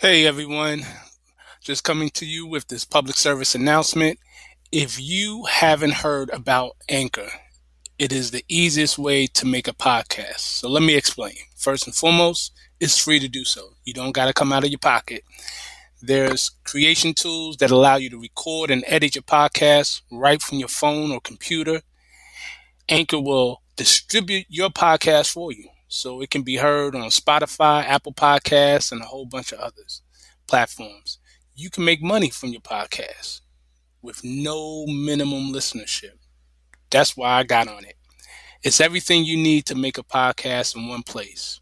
Hey everyone, just coming to you with this public service announcement. If you haven't heard about Anchor, it is the easiest way to make a podcast. So let me explain. First and foremost, it's free to do so. You don't got to come out of your pocket. There's creation tools that allow you to record and edit your podcast right from your phone or computer. Anchor will distribute your podcast for you so it can be heard on Spotify, Apple Podcasts, and a whole bunch of others platforms. You can make money from your podcast with no minimum listenership. That's why I got on it. It's everything you need to make a podcast in one place.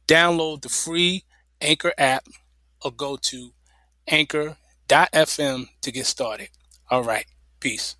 Download the free Anchor app or go to anchor.fm to get started. All right, peace.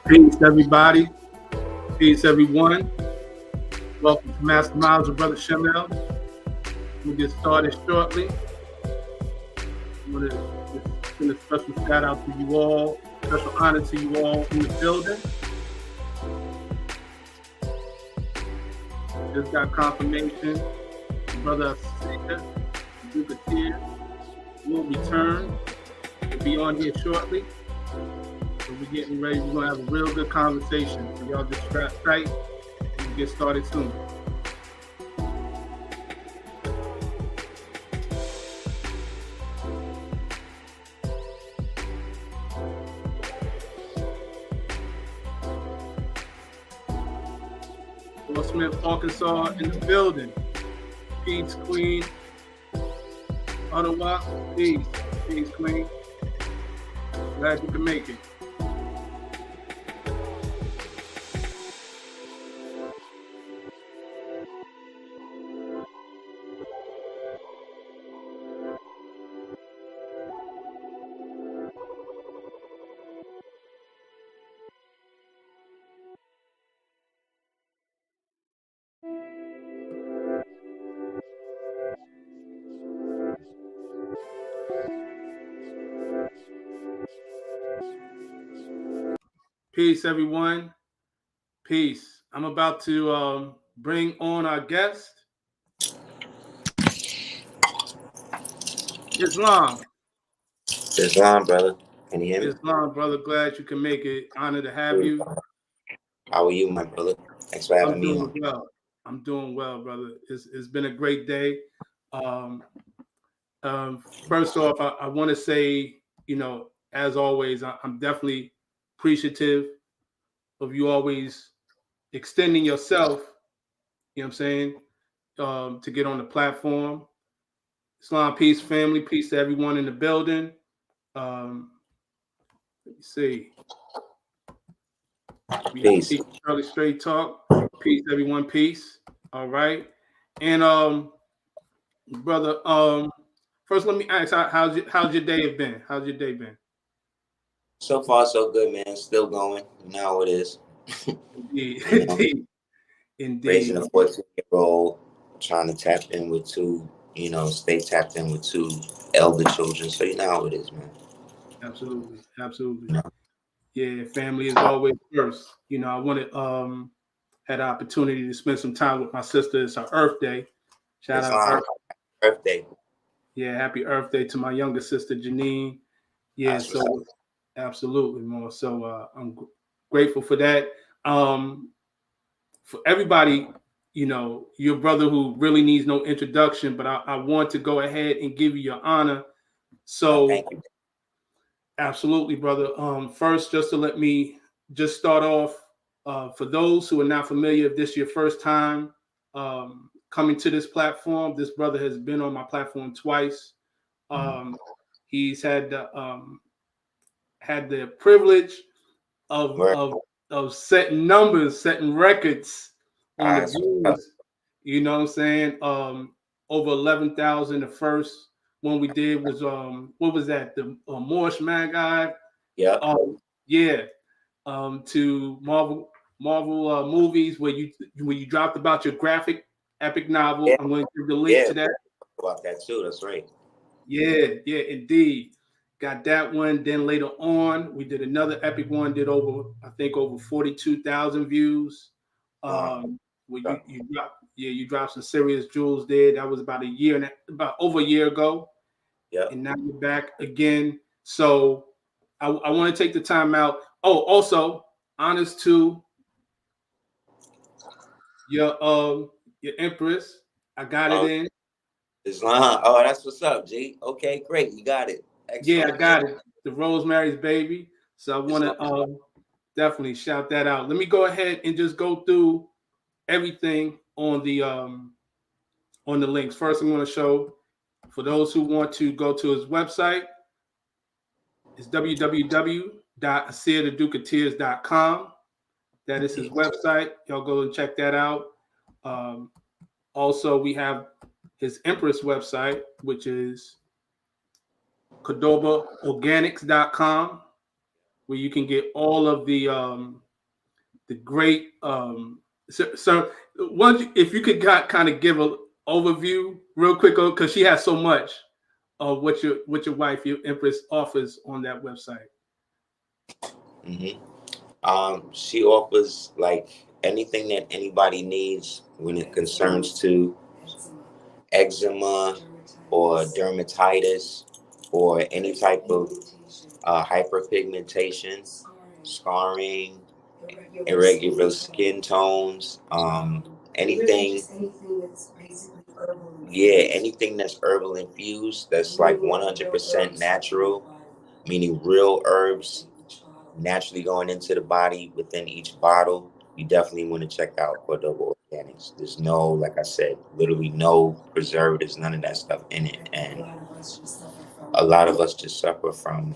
Peace, everybody. Peace, everyone. Welcome to Masterminds with Brother Shamel. We'll get started shortly. I want to send a special shout out to you all, special honor to you all in the building. Just got confirmation. Brother Aseer, Grifters will return. We'll be on here shortly. So we're getting ready. We're going to have a real good conversation. So y'all just strap tight and we'll get started soon. Fort Smith, Arkansas in the building. Peace, Queen. Ottawa, peace. Peace, Queen. Glad you can make it. Peace, everyone. Peace. I'm about to bring on our guest. Islam. Islam, brother. Can you hear me? Islam, brother. Glad you can make it. Honor to have you. How are you, my brother? Thanks for having I'm me doing on. well. I'm doing well, brother. It's been a great day. Um, First off, I want to say, as always, I'm definitely appreciative of you always extending yourself, you know what I'm saying, to get on the platform. Islam, peace, family, peace to everyone in the building. Let me see. We have Peace. Teacher Charlie Straight Talk. Peace, everyone, peace. All right. And brother, first let me ask, how's your day been? How's your day been? So far, so good, man. Still going. You know how it is. Indeed, You know, indeed, raising indeed. a 14-year-old, trying to tap in with two, stay tapped in with two elder children. So you know how it is, man. Absolutely, absolutely. You know, Yeah, family is always first. I wanted had the opportunity to spend some time with my sister. It's her Earth Day. Shout out Islam, Earth. birthday. Yeah, happy Earth Day to my younger sister Janine. Yeah, That's what's up. so absolutely more. So I'm grateful for that. Um, for everybody, your brother who really needs no introduction, but I want to go ahead and give you your honor. Thank So you. absolutely, brother. First, just to let me just start off, for those who are not familiar, if this is your first time coming to this platform, this brother has been on my platform twice. Um, he's had the privilege of Word. of of setting numbers, setting records on the That's what's up. views. You know what I'm saying? Over 11,000. The first one we did was what was that? The Moorish man guy. Yep. Yeah. To Marvel movies where you dropped about your graphic epic novel. Yeah. I'm going to give the link Yeah. to that. About that too. That's right. Yeah, yeah, indeed. Got that one. Then later on, we did another epic one. Did I think over 42,000 views. Wow. Where you dropped some serious jewels there. That was about over a year ago, Yep. and now you're back again. So I want to take the time out. Oh, also honest to your Empress. I got it Oh, in. Islam. Oh, that's what's up, G. Okay, great. You got it. Yeah, I Excellent, man. got it. The Rosemary's Baby. So I want Islam. to definitely shout that out. Let me go ahead and just go through everything on the links. First, I'm going to show for those who want to go to his website. It's www.aseerthedukeoftears.com. That is his website. Y'all go and check that out. Um, Also, we have his Empress website, which is cordobaorganics.com, where you can get all of the great so once if you could kind of give an overview real quick because she has so much of what your wife, your Empress, offers on that website. Mm-hmm. She offers like anything that anybody needs when it concerns to eczema or dermatitis or any type of hyperpigmentation, scarring, irregular skin tones, anything. Yeah, anything that's herbal infused, that's like 100% natural, meaning real herbs naturally going into the body within each bottle. You definitely want to check out Cordoba Organics. There's no, like I said, literally no preservatives, none of that stuff in it. And a lot of us just suffer from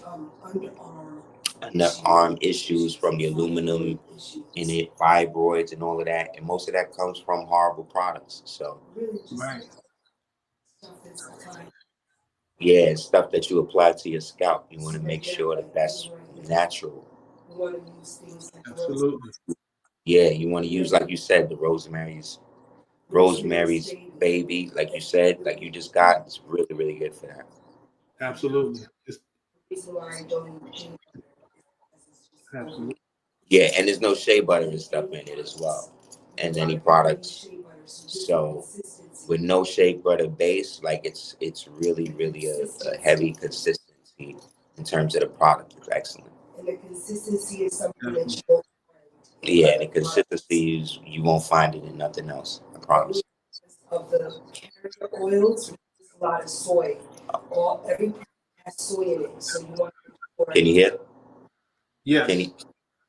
underarm issues from the aluminum in it, fibroids, and all of that. And most of that comes from horrible products. So, Right. yeah, stuff that you apply to your scalp. You want to make sure that that's natural. Absolutely. Yeah, you want to use, like you said, the Rosemary's Baby, like you said, like you just got. It's really, really good for that. Absolutely. Absolutely. Yeah, and there's no shea butter and stuff in it as well, and any products. So with no shea butter base, like it's really a heavy consistency in terms of the product. It's excellent. And the consistency is something that you won't find. Yeah, the consistency is, you won't find it in nothing else. I promise. Of the carrier oils, there's a lot of soy. Every product has soy in it, so you want to. Can you hear? Yes. Can you?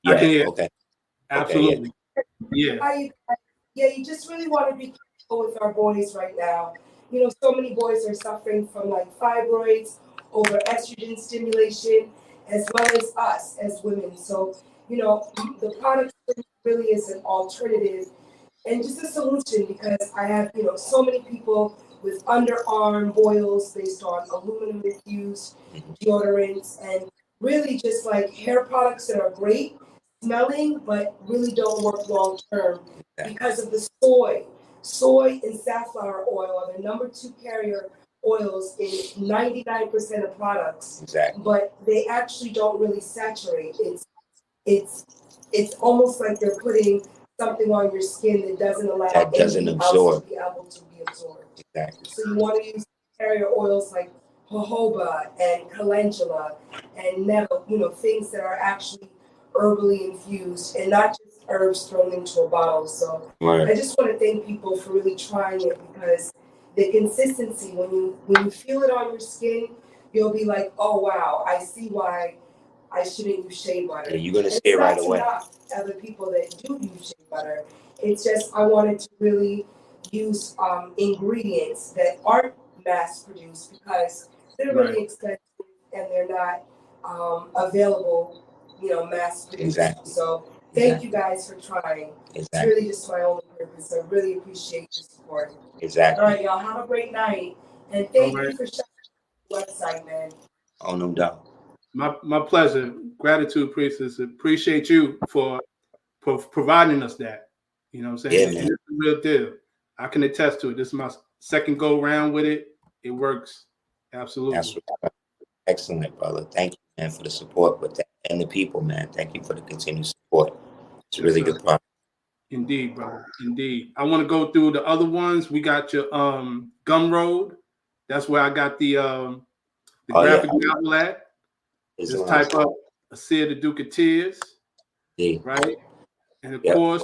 I can hear. Okay. Absolutely. Okay, yeah. You just really want to be careful with our boys right now. You know, so many boys are suffering from like fibroids, over estrogen stimulation, as well as us as women. So, you know, the product really is an alternative and just a solution, because I have, you know, so many people with underarm boils based on aluminum infused deodorants, and really just like hair products that are great smelling but really don't work long term because of the soy. Soy and safflower oil are the number 2 carrier oils in 99% of products. Exactly. But they actually don't really saturate. It's almost like they're putting something on your skin that doesn't allow anything else to be able to be absorbed. Exactly. So you want to use carrier oils like jojoba and calendula and nettle, you know, things that are actually herbally infused and not just herbs thrown into a bottle. So I just want to thank people for really trying it, because the consistency, when you feel it on your skin, you'll be like, oh wow, I see why I shouldn't use shea butter. Yeah, you're gonna see it right away. Other people that do use shea butter, it's just I wanted to really use ingredients that aren't mass produced, because they're really expensive and they're not available, you know, mass produced. Exactly. So thank you guys for trying. It's really just my only purpose. I really appreciate your support. Exactly. All right, y'all, have a great night, and thank you for sharing the website, man. Oh, no doubt. My pleasure. Gratitude, priestess. Appreciate you for providing us that. You know what I'm saying? Yeah, It's a real deal. I can attest to it. This is my second go round with it. It works. Absolutely. That's excellent, brother. Thank you, man, for the support with that, and the people, man. Thank you for the continued support. It's a really good product. Indeed, brother. Indeed. I want to go through the other ones. We got your Gumroad. That's where I got the graphic novel at. Just type up Aseer the Duke of Tears. Yeah. Right? And of course,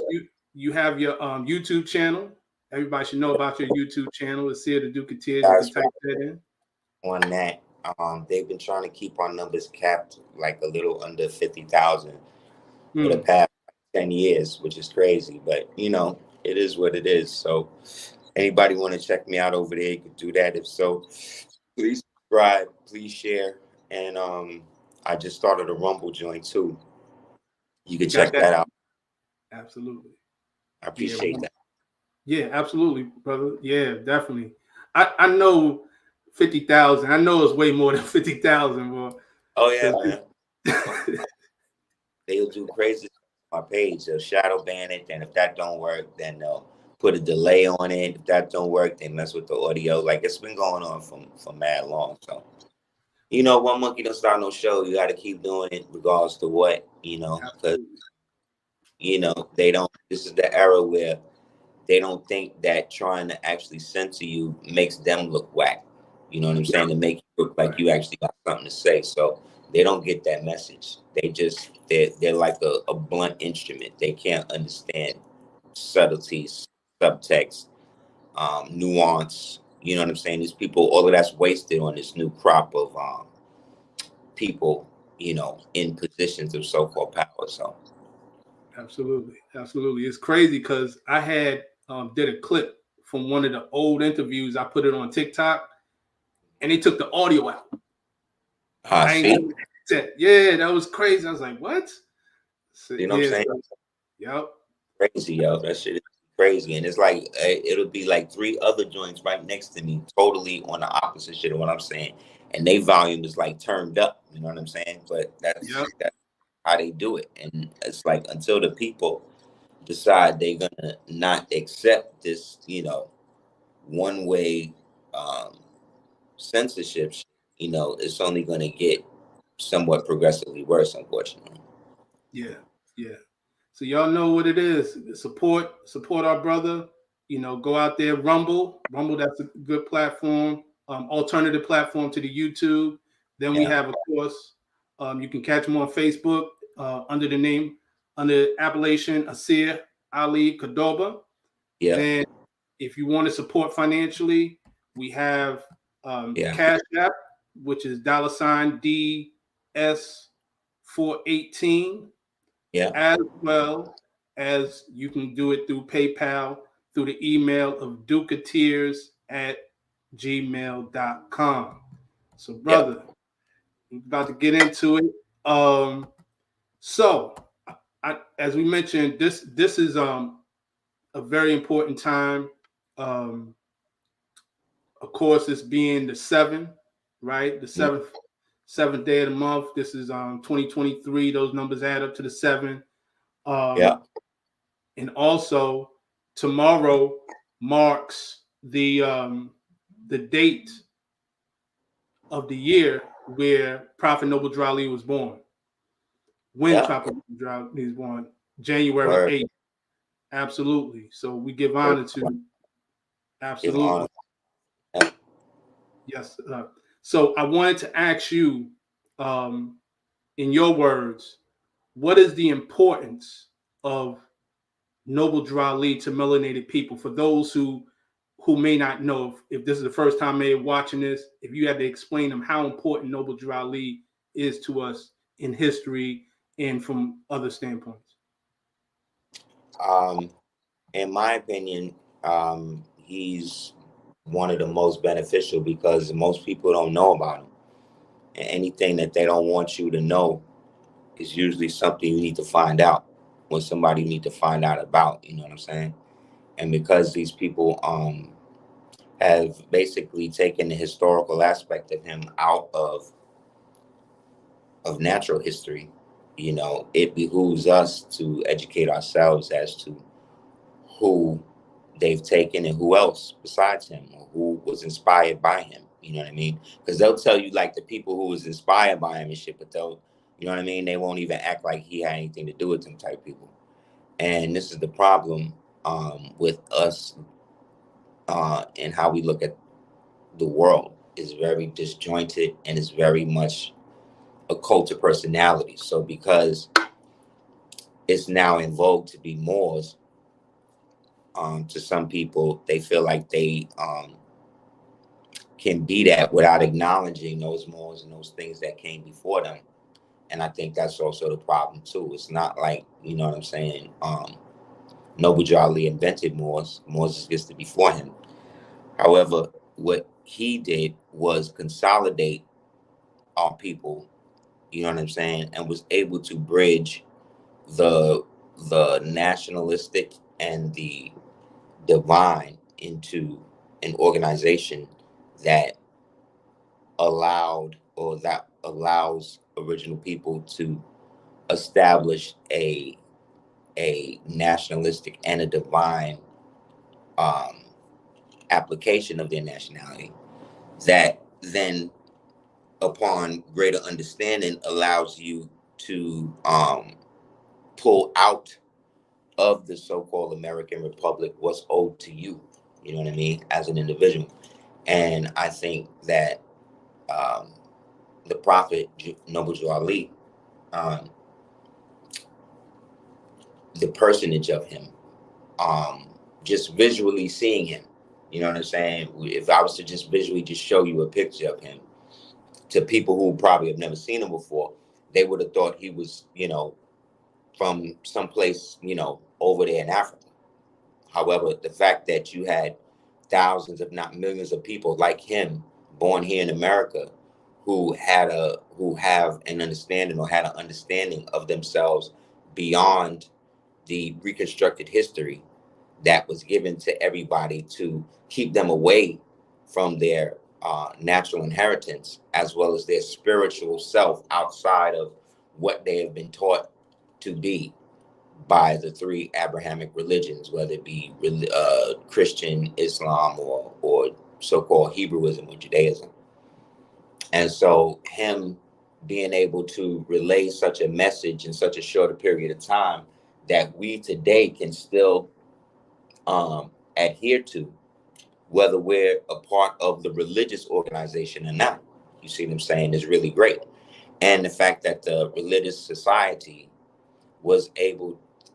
you have your YouTube channel. Everybody should know about your YouTube channel, Aseer the Duke of Tears. You can type that in. On that, they've been trying to keep our numbers capped like a little under 50,000 for the past 10 years, which is crazy. But, you know, it is what it is. So anybody want to check me out over there, you can do that. If so, please subscribe, please share. And I just started a Rumble joint too. You can check that out. Absolutely. I appreciate that. Yeah, absolutely, brother. Yeah, definitely. I know 50,000. I know it's way more than 50,000, bro. Oh yeah, man. They'll do crazy on my page. They'll shadow ban it, and if that don't work, then they'll put a delay on it. If that don't work, they mess with the audio. Like, it's been going on for mad long. So, you know, one monkey don't start no show. You got to keep doing it regardless to what, you know, because, you know, they don't. This is the era where they don't think that trying to actually censor you makes them look whack. You know what I'm saying? To make you look like you actually got something to say. So they don't get that message. They're like a blunt instrument. They can't understand subtleties, subtext, nuance. You know what I'm saying? These people, all of that's wasted on this new crop of people, you know, in positions of so-called power. So absolutely. It's crazy because I had did a clip from one of the old interviews. I put it on TikTok, and they took the audio out. Yeah, that was crazy. I was like, what? So, you know what I'm saying? Yep. Crazy, yo. That shit is crazy. And it's like, it'll be like 3 other joints right next to me, totally on the opposite shit of what I'm saying. And their volume is like turned up. You know what I'm saying? But that's how they do it. And it's like, until the people decide they're gonna not accept this, you know, one way censorship, you know, it's only gonna get somewhat progressively worse, unfortunately. Yeah. So y'all know what it is. Support our brother. go out there. Rumble, that's a good platform, alternative platform to the YouTube. Then we have, of course, you can catch them on Facebook under the appellation Aseer Ali Cordoba. Yeah. Then, if you want to support financially, we have Cash App, which is $DS418. Yeah. As well as you can do it through PayPal through the email of ducateers@gmail.com. So, brother, I'm about to get into it. So, as we mentioned, this is a very important time. Of course, it's being the 7th, right? The seventh day of the month. This is 2023. Those numbers add up to the 7th. And also, tomorrow marks the date of the year where Prophet Noble Drew Ali was born. When Prophet Noble Drew Ali was born, January 8th. Absolutely. So we give honor to. Absolutely. Yes. So I wanted to ask you, in your words, what is the importance of Noble Drew Ali to melanated people? For those who may not know, if this is the first time they're watching this, if you had to explain them how important Noble Drew Ali is to us in history and from other standpoints. In my opinion, he's one of the most beneficial because most people don't know about him. And anything that they don't want you to know is usually something you need to find out, or somebody you need to find out about, you know what I'm saying? And because these people have basically taken the historical aspect of him out of natural history, it behooves us to educate ourselves as to who they've taken and who else besides him, or who was inspired by him. You know what I mean? Because they'll tell you like the people who was inspired by him and shit, but they'll, you know what I mean? They won't even act like he had anything to do with them type people. And this is the problem with us and how we look at the world is very disjointed and is very much a cult of personality. So because it's now in vogue to be Moors, to some people, they feel like they can be that without acknowledging those Moors and those things that came before them. And I think that's also the problem too. It's not like, you know what I'm saying, Noble Drew Ali invented Moors. Moors existed before him. However, what he did was consolidate our people, you know what I'm saying, and was able to bridge the nationalistic and the divine into an organization that allows original people to establish a nationalistic and a divine application of their nationality that then, upon greater understanding, allows you to pull out of the so-called American Republic what's owed to you, you know what I mean, as an individual. And I think that the Prophet Noble Drew Ali, the personage of him, just visually seeing him, you know what I'm saying? If I was to just visually just show you a picture of him to people who probably have never seen him before, they would have thought he was, from someplace, over there in Africa. However, the fact that you had thousands, if not millions of people like him born here in America who have an understanding or had an understanding of themselves beyond the reconstructed history that was given to everybody to keep them away from their natural inheritance, as well as their spiritual self outside of what they have been taught to be by the three Abrahamic religions, whether it be Christian, Islam, or so-called Hebrewism or Judaism. And so him being able to relay such a message in such a short period of time that we today can still adhere to, whether we're a part of the religious organization or not. You see what I'm saying? Is really great. And the fact that the religious society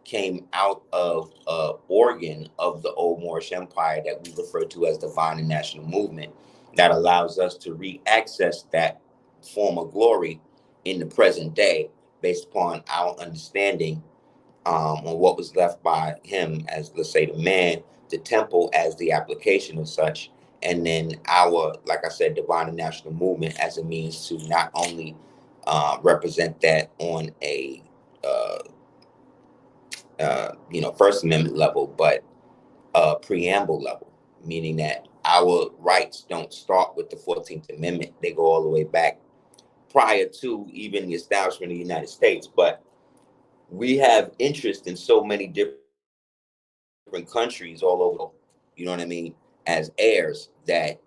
came out of organ of the old Moorish Empire that we refer to as divine and national movement, that allows us to re-access that form of glory in the present day based upon our understanding on what was left by him as, let's say, the man, the temple as the application of such, and then our, like I said, divine and national movement as a means to not only represent that on a First Amendment level, but preamble level, meaning that our rights don't start with the 14th Amendment. They go all the way back prior to even the establishment of the United States. But we have interest in so many different countries all over, you know what I mean, as heirs, that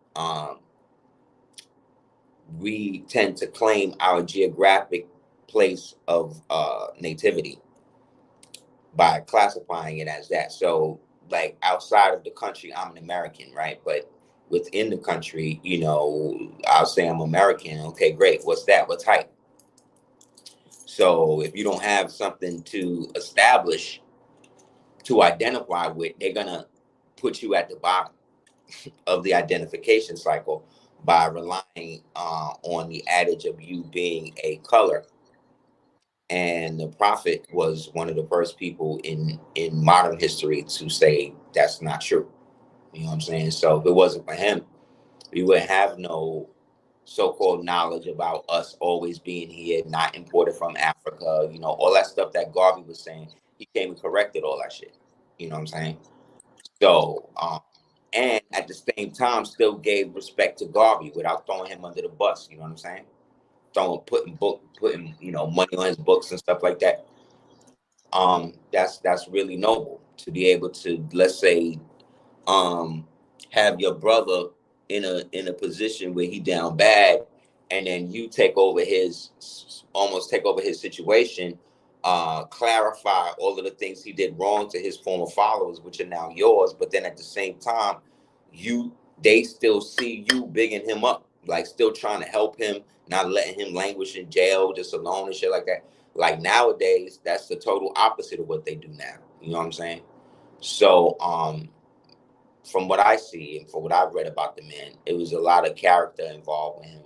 we tend to claim our geographic place of nativity by classifying it as that. So, like, outside of the country, I'm an American, right? But within the country, I'll say I'm American. Okay, great. What's that? What's height? So if you don't have something to establish, to identify with, they're gonna put you at the bottom of the identification cycle by relying on the adage of you being a color. And the prophet was one of the first people in modern history to say that's not true. You know what I'm saying? So if it wasn't for him, we would have no so-called knowledge about us always being here, not imported from Africa, all that stuff that Garvey was saying. He came and corrected all that shit. You know what I'm saying? So, and at the same time, still gave respect to Garvey without throwing him under the bus. You know what I'm saying? Putting money on his books and stuff like that. That's really noble to be able to, let's say, have your brother in a position where he down bad, and then you almost take over his situation, clarify all of the things he did wrong to his former followers, which are now yours. But then at the same time, they still see you bigging him up, like still trying to help him, not letting him languish in jail just alone and shit like that. Like nowadays, that's the total opposite of what they do now. You know what I'm saying? So, from what I see and from what I've read about the man, it was a lot of character involved with him.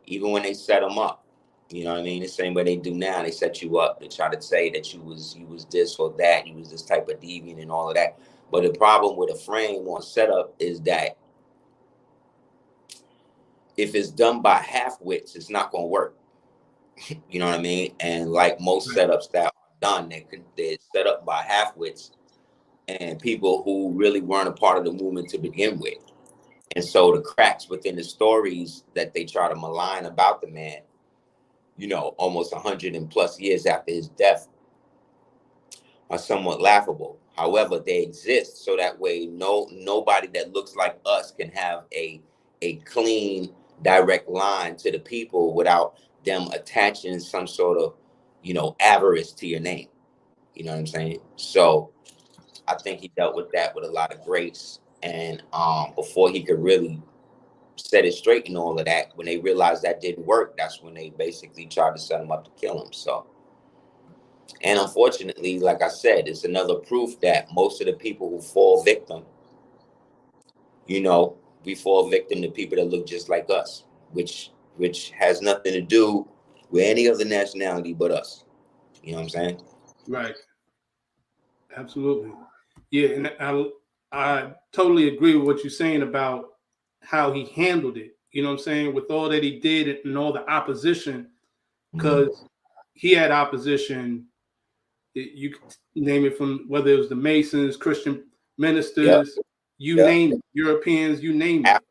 Even when they set him up, you know what I mean? The same way they do now, they set you up. They try to say that you was this or that, you was this type of deviant and all of that. But the problem with a frame or setup is that if it's done by half-wits, it's not going to work. You know what I mean? And like most setups that are done, they're set up by half-wits and people who really weren't a part of the movement to begin with. And so the cracks within the stories that they try to malign about the man, almost 100 and plus years after his death, are somewhat laughable. However, they exist so that way nobody that looks like us can have a clean, direct line to the people without them attaching some sort of, avarice to your name. You know what I'm saying? So I think he dealt with that with a lot of grace. And before he could really set it straight and all of that, when they realized that didn't work, that's when they basically tried to set him up to kill him. So, and unfortunately, like I said, it's another proof that most of the people who fall victim, we fall victim to people that look just like us, which has nothing to do with any other nationality but us. You know what I'm saying? Right. Absolutely. Yeah, and I totally agree with what you're saying about how he handled it. You know what I'm saying? With all that he did and all the opposition, because he had opposition. You could name it from whether it was the Masons, Christian ministers, name it, Europeans, you name it.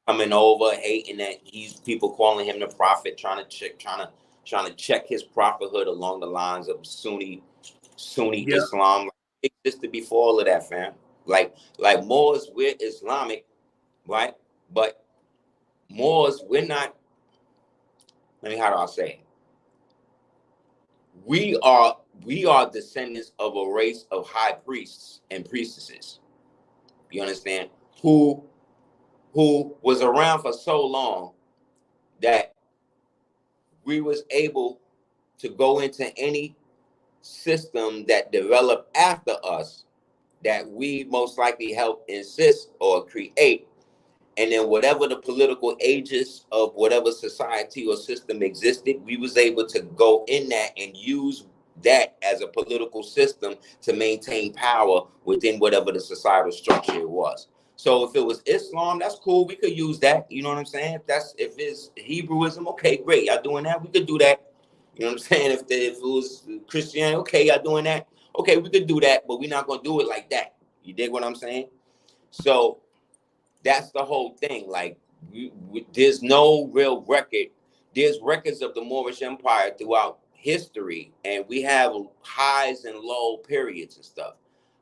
Coming over, hating that people calling him the prophet, trying to check his prophethood along the lines of Sunni Islam. It existed before all of that, fam. Like Moors, we're Islamic, right? But Moors, we're not. How do I say it? We are descendants of a race of high priests and priestesses. You understand? Who was around for so long that we was able to go into any system that developed after us that we most likely helped insist or create. And then whatever the political ages of whatever society or system existed, we was able to go in that and use that as a political system to maintain power within whatever the societal structure it was. So if it was Islam, that's cool. We could use that. You know what I'm saying? If it's Hebrewism, okay, great. Y'all doing that? We could do that. You know what I'm saying? If it was Christianity, okay, y'all doing that? Okay, we could do that, but we're not gonna do it like that. You dig what I'm saying? So that's the whole thing. Like, there's no real record. There's records of the Moorish Empire throughout history, and we have highs and low periods and stuff.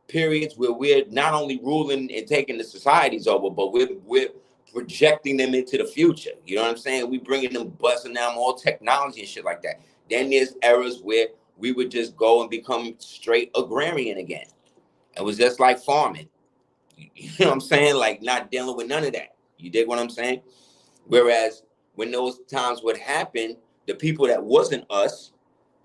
Periods where we're not only ruling and taking the societies over, but we're projecting them into the future. You know what I'm saying? We bringing them, busting down all technology and shit like that. Then there's eras where we would just go and become straight agrarian again. It was just like farming. You know what I'm saying? Like, not dealing with none of that. You dig what I'm saying? Whereas when those times would happen, the people that wasn't us,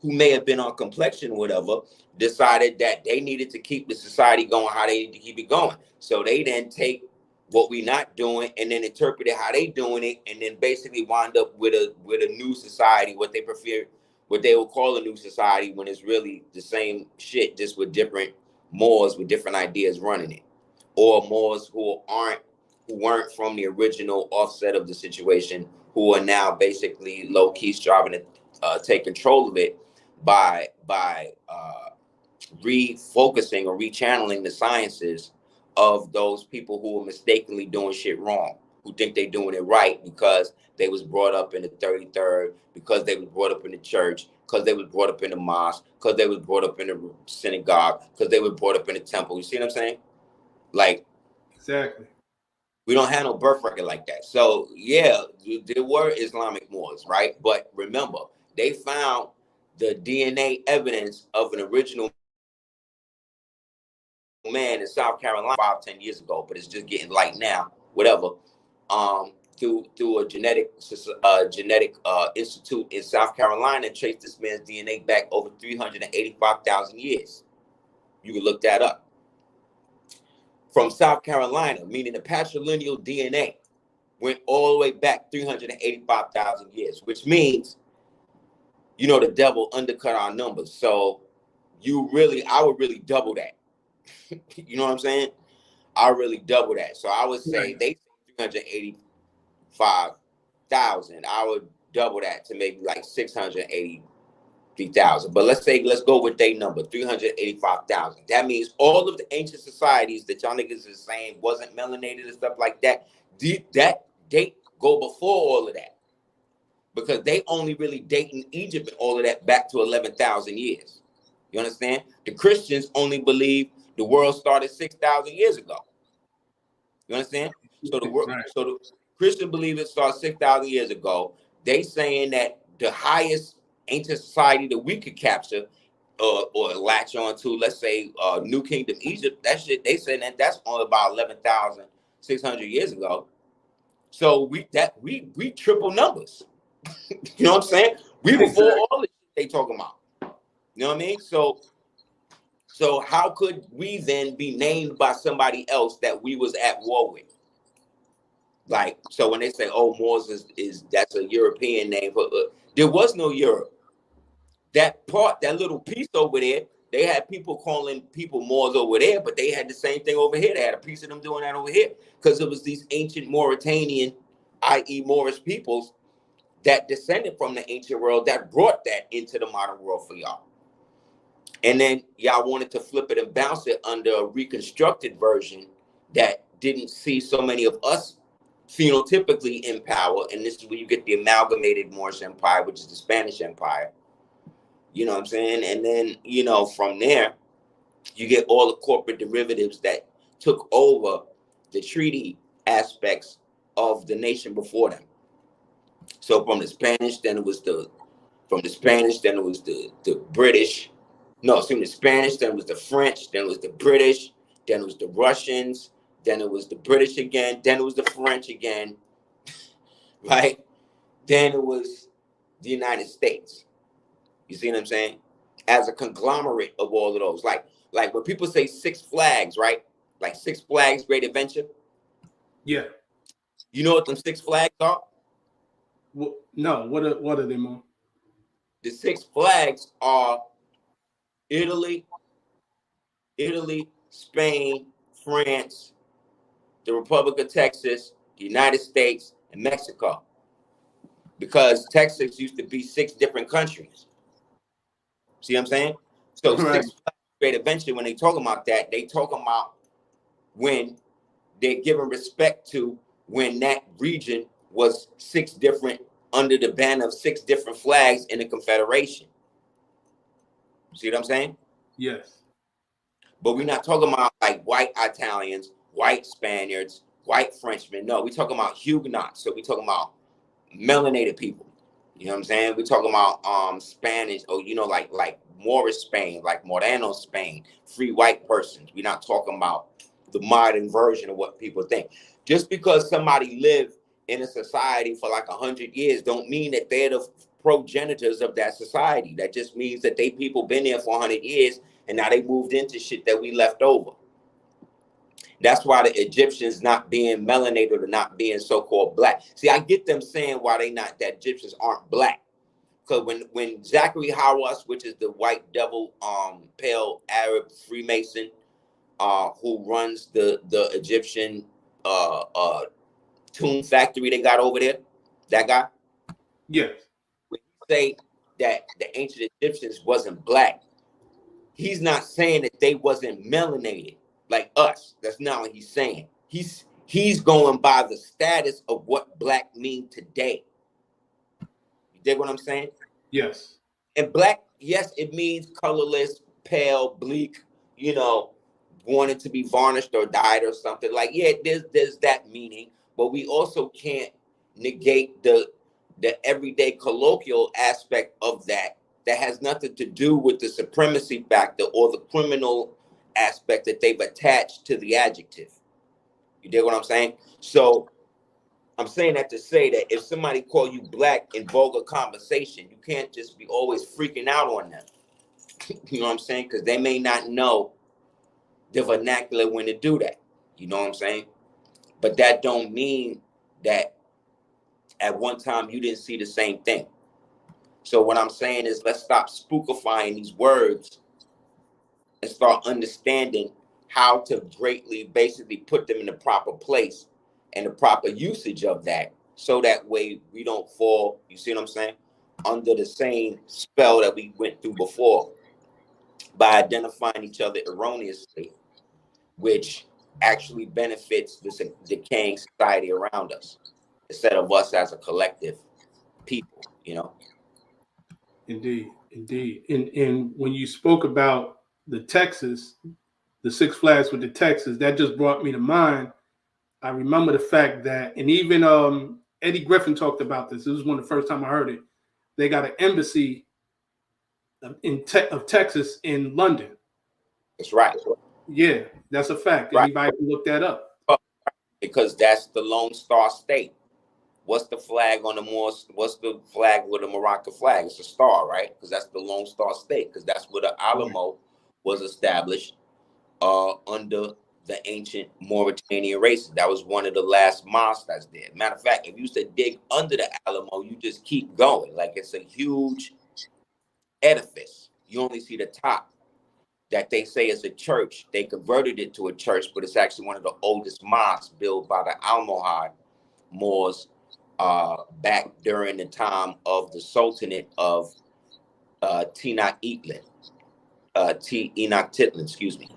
who may have been on complexion or whatever, decided that they needed to keep the society going how they need to keep it going. So they then take what we not doing and then interpret it how they doing it, and then basically wind up with a new society, what they prefer, what they will call a new society, when it's really the same shit, just with different Moors with different ideas running it, or Moors who weren't from the original offset of the situation, who are now basically low key striving to take control of it by refocusing or rechanneling the sciences of those people who are mistakenly doing shit wrong, who think they're doing it right because they was brought up in the 33rd, because they was brought up in the church, because they was brought up in the mosque, because they was brought up in the synagogue, because they were brought up in the temple. You see what I'm saying? Like, Exactly. we don't have no birth record like that. So yeah, there were Islamic Moors, right? But remember, they found the DNA evidence of an original man in South Carolina 5-10 years ago, but it's just getting light now, whatever. Through a genetic institute in South Carolina, traced this man's DNA back over 385,000 years. You can look that up. From South Carolina, meaning the patrilineal DNA went all the way back 385,000 years, which means, you know, the devil undercut our numbers. So I would really double that. You know what I'm saying? I really double that. So I would say they say 385,000. I would double that to maybe like 683,000. But let's go with their number, 385,000. That means all of the ancient societies that y'all niggas is saying wasn't melanated and stuff like that, that date go before all of that. Because they only really dating Egypt and all of that back to 11,000 years. You understand? The Christians only believe the world started 6,000 years ago. You understand? So the Christian believe it started 6,000 years ago. They saying that the highest ancient society that we could capture or latch on to, let's say New Kingdom Egypt, that shit, they saying that's only about 11,600 years ago. So we triple numbers. You know what I'm saying? We before all the shit they talking about. You know what I mean? So how could we then be named by somebody else that we was at war with? Like, so when they say, "Oh, Moors is that's a European name," but there was no Europe. That little piece over there, they had people calling people Moors over there, but they had the same thing over here. They had a piece of them doing that over here because it was these ancient Mauritanian, i.e., Moorish peoples that descended from the ancient world that brought that into the modern world for y'all. And then y'all wanted to flip it and bounce it under a reconstructed version that didn't see so many of us phenotypically in power. And this is where you get the amalgamated Moorish Empire, which is the Spanish Empire. You know what I'm saying? And then, you know, from there, you get all the corporate derivatives that took over the treaty aspects of the nation before them. So from the Spanish, then it was the British. No, the Spanish, then it was the French, then it was the British, then it was the Russians, then it was the British again, then it was the French again, right? Then it was the United States. You see what I'm saying? As a conglomerate of all of those. Like when people say Six Flags, right? Like Six Flags Great Adventure. Yeah. You know what them Six Flags are? No, what are they, Moor? The Six Flags are Italy, Spain, France, the Republic of Texas, the United States, and Mexico. Because Texas used to be 6 different countries. See what I'm saying? So Right. Six Flags Great Adventure, when they talk about that, they talk about when they're giving respect to when that region was 6 different, under the banner of 6 different flags in the Confederation. See what I'm saying? Yes. But we're not talking about like white Italians, white Spaniards, white Frenchmen. No, we're talking about Huguenots. So we're talking about melanated people. You know what I'm saying? We're talking about Spanish, or like Moorish Spain, like Moreno Spain, free white persons. We're not talking about the modern version of what people think. Just because somebody lived in a society for like 100 years don't mean that they're the progenitors of that society. That just means that they people been there for 100 years and now they moved into shit that we left over. That's why the Egyptians not being melanated or not being so-called black. See, I get them saying why they not, that Egyptians aren't black. Because when Zachary Hawass, which is the white devil, pale Arab Freemason, who runs the Egyptian tomb factory they got over there, that guy? Yes. When you say that the ancient Egyptians wasn't black, he's not saying that they wasn't melanated like us. That's not what he's saying. He's going by the status of what black mean today. You dig what I'm saying? Yes. And black, yes, it means colorless, pale, bleak, wanted to be varnished or dyed or something. Like, yeah, there's that meaning, but we also can't negate the everyday colloquial aspect of that has nothing to do with the supremacy factor or the criminal aspect that they've attached to the adjective. You dig what I'm saying? So I'm saying that to say that if somebody call you black in vulgar conversation, you can't just be always freaking out on them. You know what I'm saying? Because they may not know the vernacular when to do that. You know what I'm saying? But that don't mean that at one time you didn't see the same thing. So what I'm saying is, let's stop spookifying these words and start understanding how to greatly basically put them in the proper place and the proper usage of that. So that way we don't fall, you see what I'm saying, under the same spell that we went through before by identifying each other erroneously, which actually benefits this decaying society around us instead of us as a collective people, Indeed. And when you spoke about the Texas, the Six Flags with the Texas, that just brought me to mind. I remember the fact that, and even Eddie Griffin talked about this. This was one of the first time I heard it. They got an embassy of Texas in London. That's right. Yeah, that's a fact. Right. Anybody can look that up. Because that's the Lone Star State. What's the flag on the Moors? What's the flag with the Moroccan flag? It's a star, right? Because that's the Lone Star State. Because that's where the Alamo was established under the ancient Mauritanian races. That was one of the last mosques that's there. Matter of fact, if you used to dig under the Alamo, you just keep going. Like, it's a huge edifice. You only see the top. That they say is a church. They converted it to a church, but it's actually one of the oldest mosques built by the Almohad Moors back during the time of the Sultanate of Enoch Titlan, excuse me,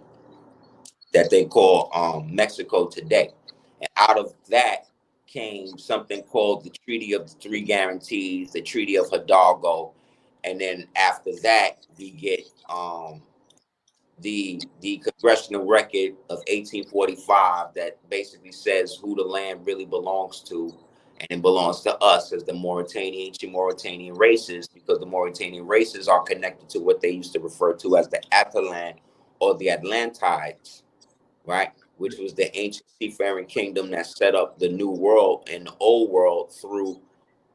that they call Mexico today. And out of that came something called the Treaty of the Three Guarantees, the Treaty of Hidalgo, and then after that we get the congressional record of 1845 that basically says who the land really belongs to, and it belongs to us as the ancient Mauritanian races, because the Mauritanian races are connected to what they used to refer to as the Atalan or the Atlantides, right? which was the ancient seafaring kingdom that set up the new world and the old world through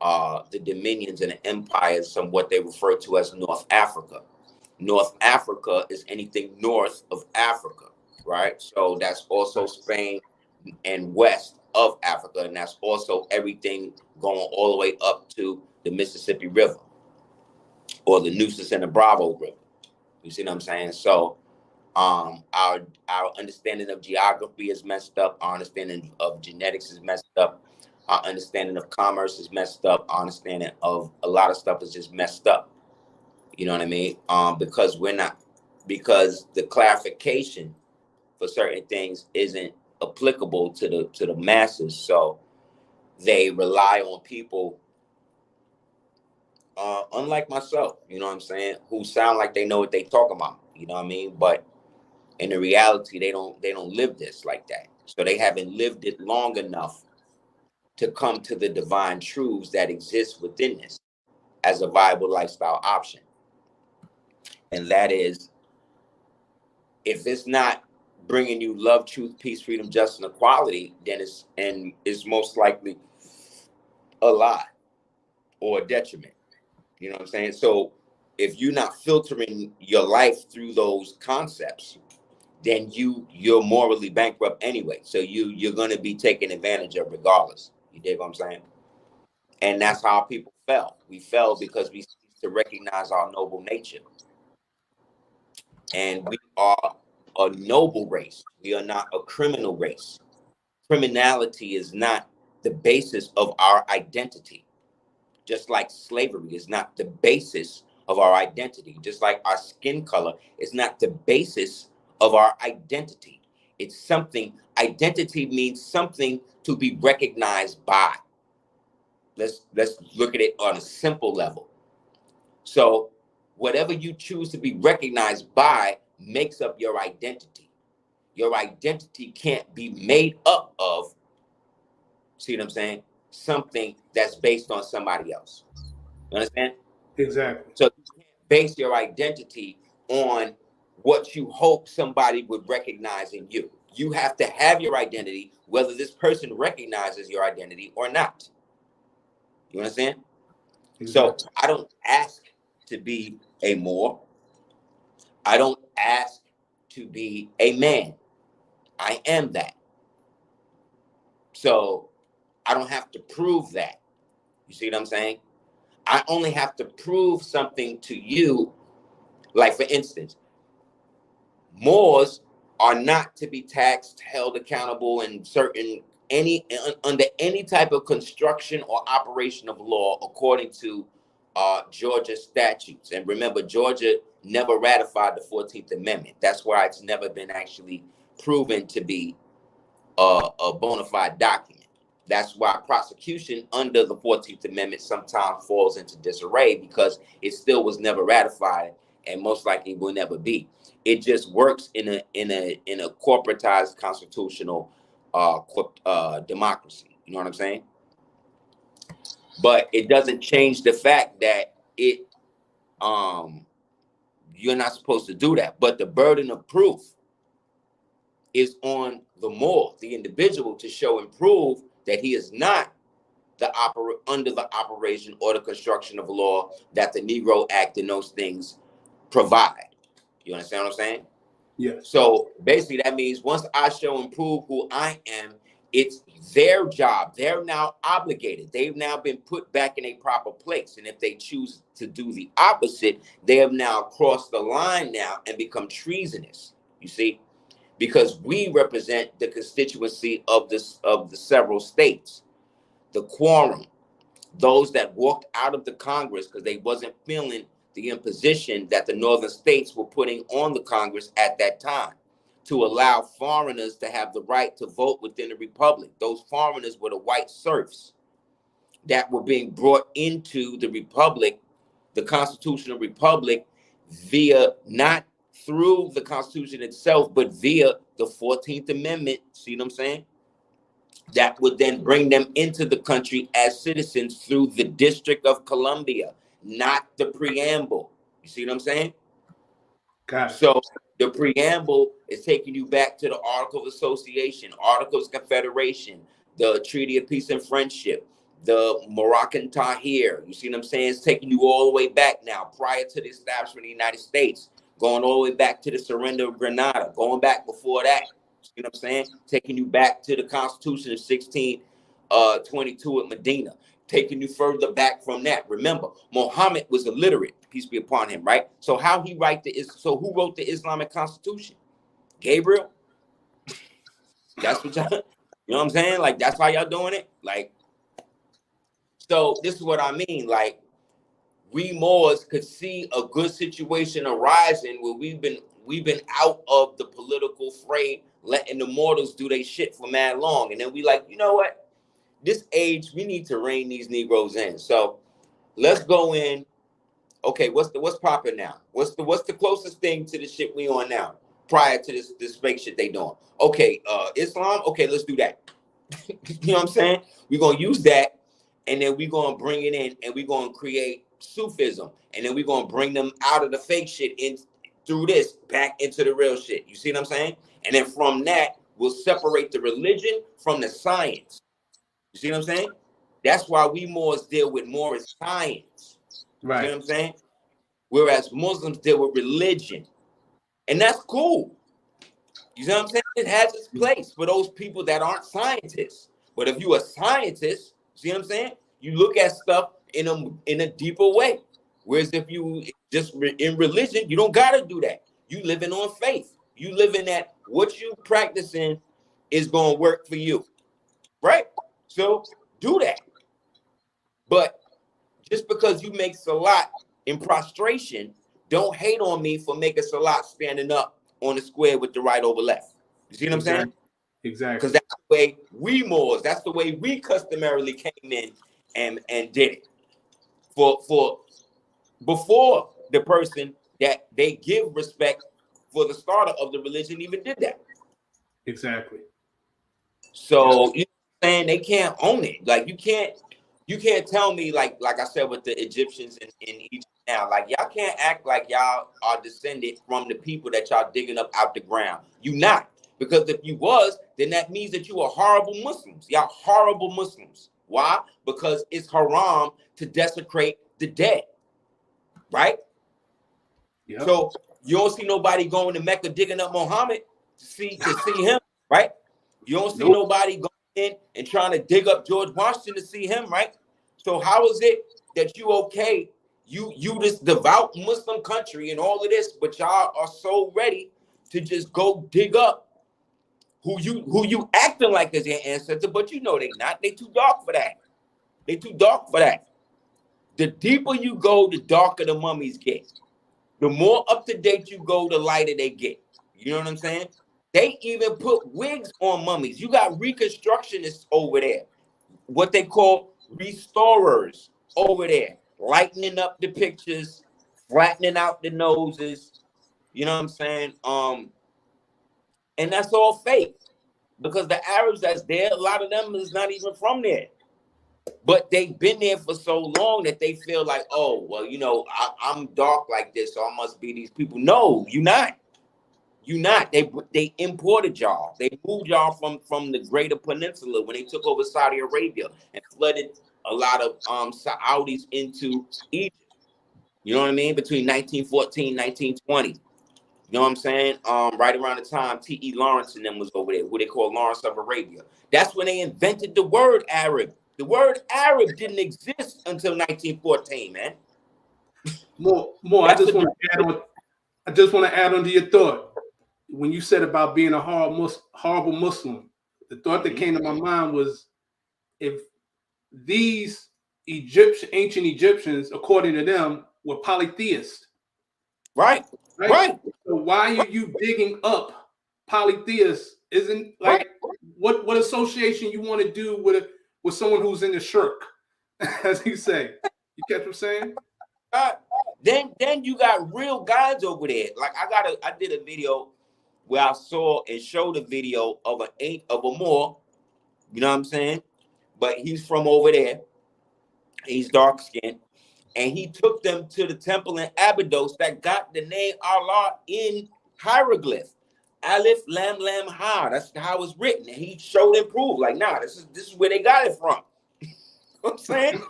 the dominions and the empires from what they refer to as North Africa. North Africa is anything north of Africa, right? So that's also Spain and west of Africa, and that's also everything going all the way up to the Mississippi River or the Nueces and the Bravo River. You see what I'm saying? So our understanding of geography is messed up. Our understanding of genetics is messed up. Our understanding of commerce is messed up. Our understanding of a lot of stuff is just messed up. You know what I mean? Because the clarification for certain things isn't applicable to the masses. So they rely on people, unlike myself, you know what I'm saying, who sound like they know what they talk about. You know what I mean? But in the reality, they don't live this like that. So they haven't lived it long enough to come to the divine truths that exist within this as a viable lifestyle option. And that is, if it's not bringing you love, truth, peace, freedom, justice, and equality, then it's most likely a lie or a detriment. You know what I'm saying? So if you're not filtering your life through those concepts, then you're morally bankrupt anyway. So you're going to be taken advantage of regardless. You dig what I'm saying? And that's how people fell. We fell because we ceased to recognize our noble nature. And we are a noble race. We are not a criminal race. Criminality is not the basis of our identity. Just like slavery is not the basis of our identity. Just like our skin color is not the basis of our identity. It's something. Identity means something to be recognized by. Let's look at it on a simple level. So whatever you choose to be recognized by makes up your identity. Your identity can't be made up of, see what I'm saying, something that's based on somebody else. You understand? Exactly. So you can't base your identity on what you hope somebody would recognize in you. You have to have your identity, whether this person recognizes your identity or not. You understand? Exactly. So I don't ask to be a Moor. I don't ask to be a man. I am that. So I don't have to prove that. You see what I'm saying? I only have to prove something to you. Like, for instance, Moors are not to be taxed, held accountable in under any type of construction or operation of law according to Georgia statutes. And remember, Georgia never ratified the 14th Amendment. That's why it's never been actually proven to be a bona fide document. That's why prosecution under the 14th Amendment sometimes falls into disarray, because it still was never ratified and most likely will never be. It just works in a corporatized constitutional democracy. You know what I'm saying? But it doesn't change the fact that you're not supposed to do that. But the burden of proof is on the Moor, the individual, to show and prove that he is not under the operation or the construction of law that the Negro Act and those things provide. You understand what I'm saying? Yes. So basically that means once I show and prove who I am, it's their job. They're now obligated. They've now been put back in a proper place. And if they choose to do the opposite, they have now crossed the line now and become treasonous. You see? Because we represent the constituency of the several states, the quorum, those that walked out of the Congress because they wasn't feeling the imposition that the northern states were putting on the Congress at that time to allow foreigners to have the right to vote within the republic. Those foreigners were the white serfs that were being brought into the republic, the constitutional republic, via not through the Constitution itself, but via the 14th Amendment. See what I'm saying? That would then bring them into the country as citizens through the District of Columbia, not the preamble. You see what I'm saying? Got it. So the preamble is taking you back to the Article of Association, Articles of Confederation, the Treaty of Peace and Friendship, the Moroccan Tahrir. You see what I'm saying? It's taking you all the way back now, prior to the establishment of the United States, going all the way back to the surrender of Grenada, going back before that. You see what I'm saying? Taking you back to the Constitution of 1622 at Medina, taking you further back from that. Remember, Muhammad was illiterate, peace be upon him, right? So how he so who wrote the Islamic Constitution? Gabriel? That's what y'all, you know what I'm saying? Like, that's why y'all doing it? Like, so this is what I mean. Like, we Moors could see a good situation arising where we've been out of the political fray, letting the mortals do their shit for mad long. And then we like, you know what? This age, we need to rein these Negroes in. So let's go in. Okay, what's popping now? What's the closest thing to the shit we on now? Prior to this fake shit they doing. Okay, Islam. Okay, let's do that. You know what I'm saying? We're gonna use that, and then we're gonna bring it in, and we're gonna create Sufism, and then we're gonna bring them out of the fake shit in through this back into the real shit. You see what I'm saying? And then from that, we'll separate the religion from the science. You see what I'm saying? That's why we Moors deal with more as science. Right. You know what I'm saying? Whereas Muslims deal with religion. And that's cool. You know what I'm saying? It has its place for those people that aren't scientists. But if you're a scientist, see what I'm saying? You look at stuff in a deeper way. Whereas if you just in religion, you don't gotta do that. You living on faith. You living that what you practicing is gonna work for you. Right? So do that. But just because you make salat in prostration, don't hate on me for making salat standing up on the square with the right over left. You see what I'm saying? Exactly. Because that's the way we Moors, that's the way we customarily came in and did it. For before the person that they give respect for the starter of the religion even did that. Exactly. So you know what I'm saying? They can't own it. Like you can't tell me like I said with the Egyptians in Egypt now, like y'all can't act like y'all are descended from the people that y'all digging up out the ground. You not. Because if you was, then that means that you are horrible Muslims. Y'all horrible Muslims. Why? Because it's haram to desecrate the dead. Right? Yep. So you don't see nobody going to Mecca digging up Muhammad to see him, right? You don't see nobody going in and trying to dig up George Washington to see him, right? So how is it that you okay? You this devout Muslim country and all of this, but y'all are so ready to just go dig up who you acting like as your ancestor, but you know they not. They too dark for that. They too dark for that. The deeper you go, the darker the mummies get. The more up to date you go, the lighter they get. You know what I'm saying? They even put wigs on mummies. You got reconstructionists over there, what they call restorers over there, lightening up the pictures, flattening out the noses. You know what I'm saying? And that's all fake because the Arabs that's there, a lot of them is not even from there. But they've been there for so long that they feel like, oh, well, you know, I'm dark like this, so I must be these people. No, you're not. You're not. They imported y'all. They moved y'all from the Greater Peninsula when they took over Saudi Arabia and flooded a lot of Saudis into Egypt. You know what I mean? Between 1914, 1920. You know what I'm saying? Right around the time T.E. Lawrence and them was over there, who they call Lawrence of Arabia. That's when they invented the word Arab. The word Arab didn't exist until 1914, man. More. I just want to add on to your thought. When you said about being a horrible Muslim, the thought that came to my mind was if these ancient Egyptians, according to them, were polytheists. Right. So why are you digging up polytheists? Isn't like what association you want to do with someone who's in the shirk, as you say. You catch what I'm saying? Then you got real guys over there. Like I did a video where I saw and showed a video of a Moor, you know what I'm saying? But he's from over there. He's dark skinned. And he took them to the temple in Abydos that got the name Allah in hieroglyph. Aleph, Lam, Lam, Ha. That's how it's written. And he showed and proved, like, nah, this is where they got it from. You know what I'm saying?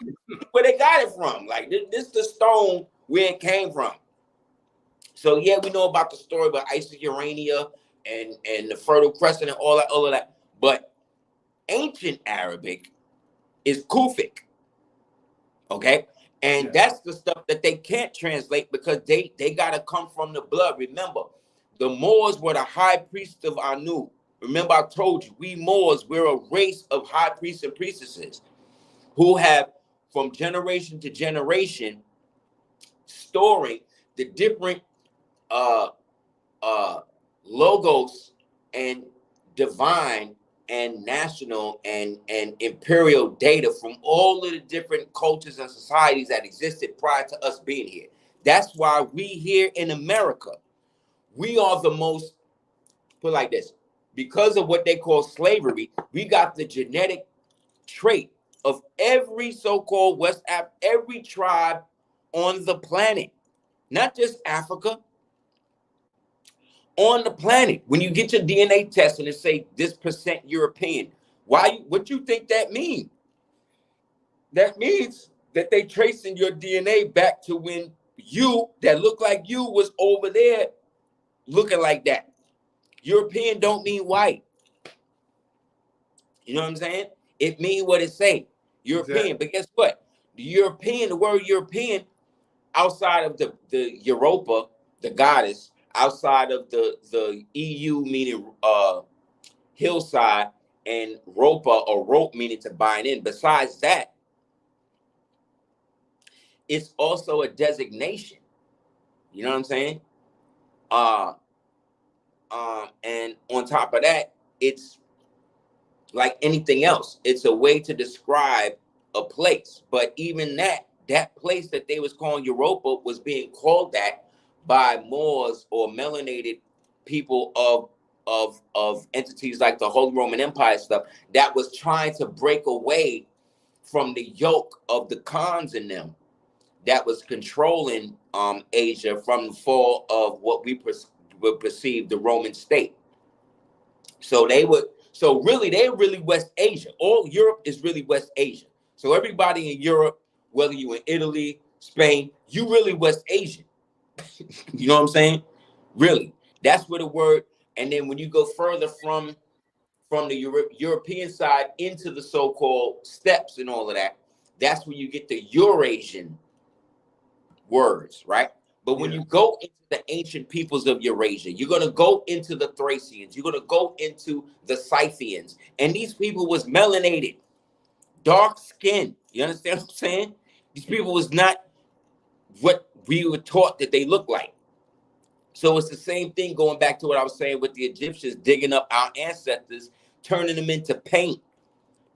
Where they got it from. Like, this is the stone where it came from. So, yeah, we know about the story about Isis Urania and the Fertile Crescent and all of that. But ancient Arabic is Kufic. Okay? And that's the stuff that they can't translate because they got to come from the blood. Remember, the Moors were the high priests of Anu. Remember, I told you, we Moors, we're a race of high priests and priestesses who have, from generation to generation, storing the different logos and divine and national and imperial data from all of the different cultures and societies that existed prior to us being here. That's why we here in America, we are the most, put it like this, because of what they call slavery, we got the genetic trait of every so-called every tribe on the planet, not just Africa, on the planet. When you get your DNA test and it say this percent European, what you think that means? That means that they tracing your DNA back to when you that look like you was over there looking like that. European don't mean white. You know what I'm saying? It mean what it say. European. Exactly. But guess what? The word European, outside of the Europa, the goddess, outside of the EU meaning hillside, and ropa or rope meaning to bind in. Besides that, it's also a designation. You know what I'm saying? And on top of that, it's like anything else. It's a way to describe a place. But even that place that they was calling Europa was being called that by Moors or melanated people of entities like the Holy Roman Empire stuff that was trying to break away from the yoke of the Khans in them that was controlling Asia from the fall of what we would perceive the Roman state. So they're really West Asia. All Europe is really West Asia. So everybody in Europe, whether you in Italy, Spain, you really West Asian. You know what I'm saying? Really. That's where the word, and then when you go further from the European side into the so-called steppes and all of that, that's where you get the Eurasian words, right? But when you go into the ancient peoples of Eurasia, you're going to go into the Thracians, you're going to go into the Scythians, and these people was melanated, dark skin. You understand what I'm saying? These people was not what we were taught that they look like. So it's the same thing going back to what I was saying with the Egyptians digging up our ancestors, turning them into paint.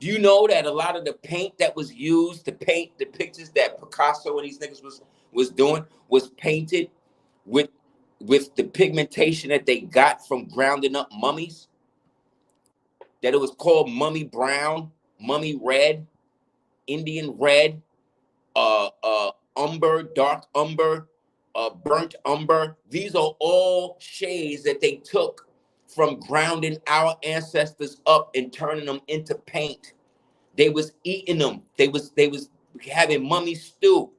Do you know that a lot of the paint that was used to paint the pictures that Picasso and these niggas was doing was painted with the pigmentation that they got from grounding up mummies? That it was called mummy brown, mummy red, Indian red, umber, dark umber, burnt umber. These are all shades that they took from grounding our ancestors up and turning them into paint. They was eating them. They was having mummy stew.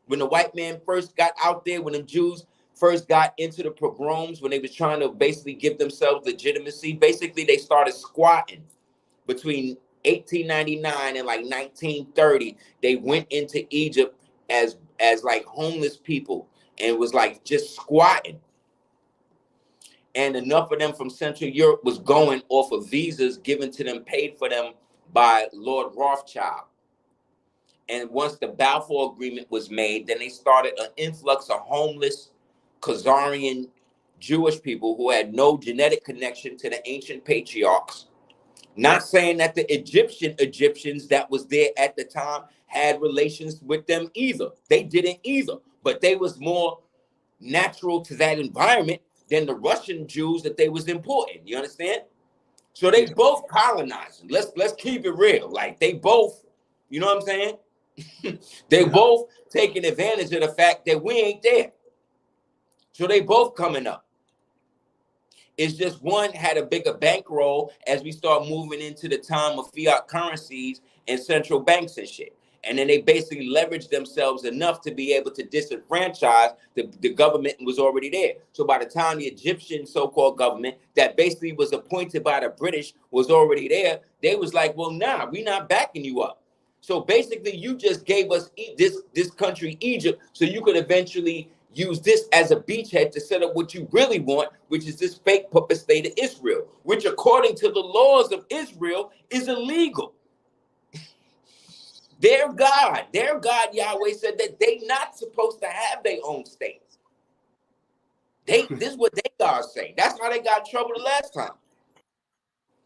When the white man first got out there, when the Jews first got into the pogroms, when they was trying to basically give themselves legitimacy, basically they started squatting between 1899 and like 1930. They went into Egypt as like homeless people and was like just squatting. And enough of them from Central Europe was going off of visas given to them, paid for them by Lord Rothschild. And once the Balfour Agreement was made, then they started an influx of homeless Khazarian Jewish people who had no genetic connection to the ancient patriarchs. Not saying that the Egyptians that was there at the time had relations with them either. They didn't either, but they was more natural to that environment than the Russian Jews that they was importing. You understand? So they both colonizing. Let's keep it real. Like they both, you know what I'm saying? They both taking advantage of the fact that we ain't there. So they both coming up. It's just one had a bigger bankroll as we start moving into the time of fiat currencies and central banks and shit. And then they basically leveraged themselves enough to be able to disenfranchise the government was already there. So by the time the Egyptian so-called government that basically was appointed by the British was already there, they was like, well, nah, we not backing you up. So basically you just gave us this country, Egypt, so you could eventually use this as a beachhead to set up what you really want, which is this fake puppet state of Israel, which according to the laws of Israel is illegal. Their God Yahweh said that they not supposed to have their own state. This is what they God say. That's how they got in trouble the last time.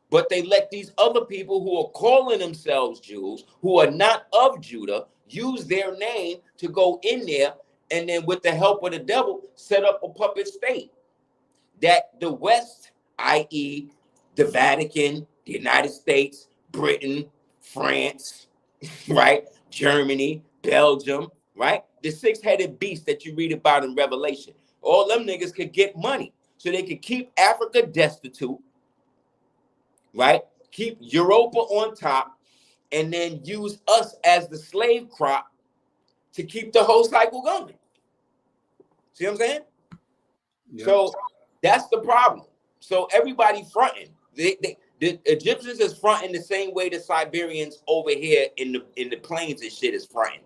But they let these other people who are calling themselves Jews, who are not of Judah, use their name to go in there and then with the help of the devil, set up a puppet state that the West, i.e. the Vatican, the United States, Britain, France, right? Germany, Belgium, right? The six-headed beast that you read about in Revelation. All them niggas could get money so they could keep Africa destitute, right? Keep Europa on top and then use us as the slave crop to keep the whole cycle going. See what I'm saying? Yep. So that's the problem. So everybody fronting. The Egyptians is fronting the same way the Siberians over here in the plains and shit is fronting.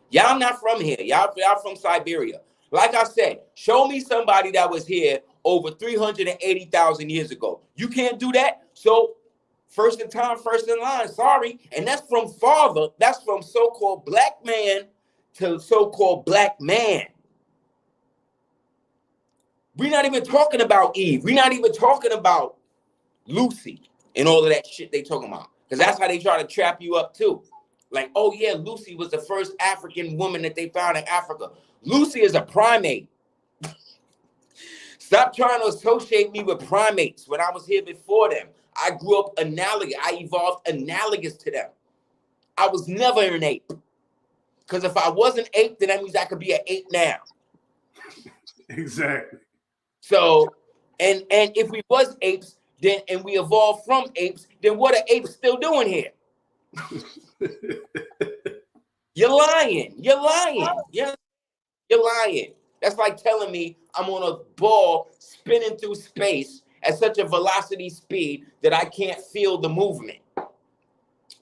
Y'all not from here. Y'all from Siberia. Like I said, show me somebody that was here over 380,000 years ago. You can't do that. So first in time, first in line. Sorry. And that's from father. That's from so-called black man to so-called black man. We're not even talking about Eve. We're not even talking about Lucy and all of that shit they talking about. Because that's how they try to trap you up too. Like, oh yeah, Lucy was the first African woman that they found in Africa. Lucy is a primate. Stop trying to associate me with primates. When I was here before them, I grew up analogous. I evolved analogous to them. I was never an ape. Because if I wasn't ape, then that means I could be an ape now. Exactly. So, and if we was apes, then and we evolved from apes, then what are apes still doing here? You're lying. You're lying. You're lying. That's like telling me I'm on a ball spinning through space at such a velocity speed that I can't feel the movement.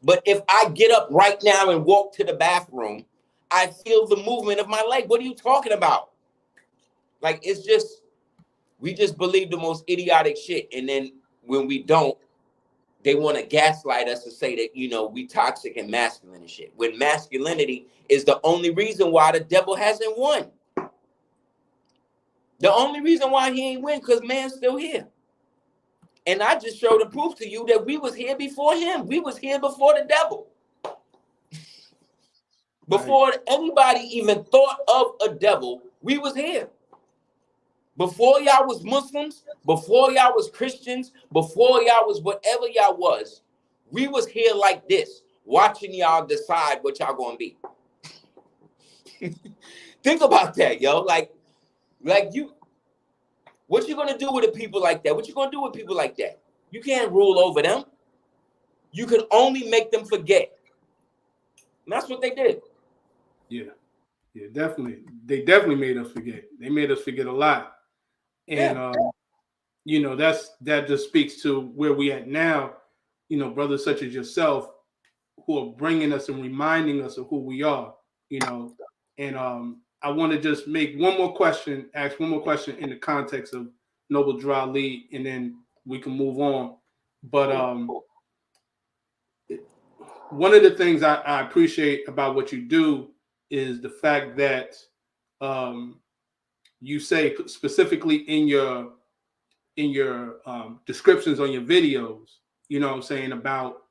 But if I get up right now and walk to the bathroom, I feel the movement of my leg. What are you talking about? Like, it's just, we just believe the most idiotic shit. And then when we don't, they want to gaslight us to say that, you know, we toxic and masculine and shit. When masculinity is the only reason why the devil hasn't won. The only reason why he ain't win, because man's still here. And I just showed the proof to you that we was here before him. We was here before the devil. Before anybody even thought of a devil, we was here. Before y'all was Muslims, before y'all was Christians, before y'all was whatever y'all was, we was here like this, watching y'all decide what y'all gonna be. Think about that, yo. Like you, what you gonna do with the people like that? What you gonna do with people like that? You can't rule over them. You can only make them forget. And that's what they did. Yeah, definitely. They definitely made us forget. They made us forget a lot. And you know, that just speaks to where we at now. You know, brothers such as yourself who are bringing us and reminding us of who we are. You know, and I want to just make ask one more question in the context of Noble Drew Ali, and then we can move on. But one of the things I appreciate about what you do is the fact that you say specifically in your descriptions on your videos, you know what I'm saying, about,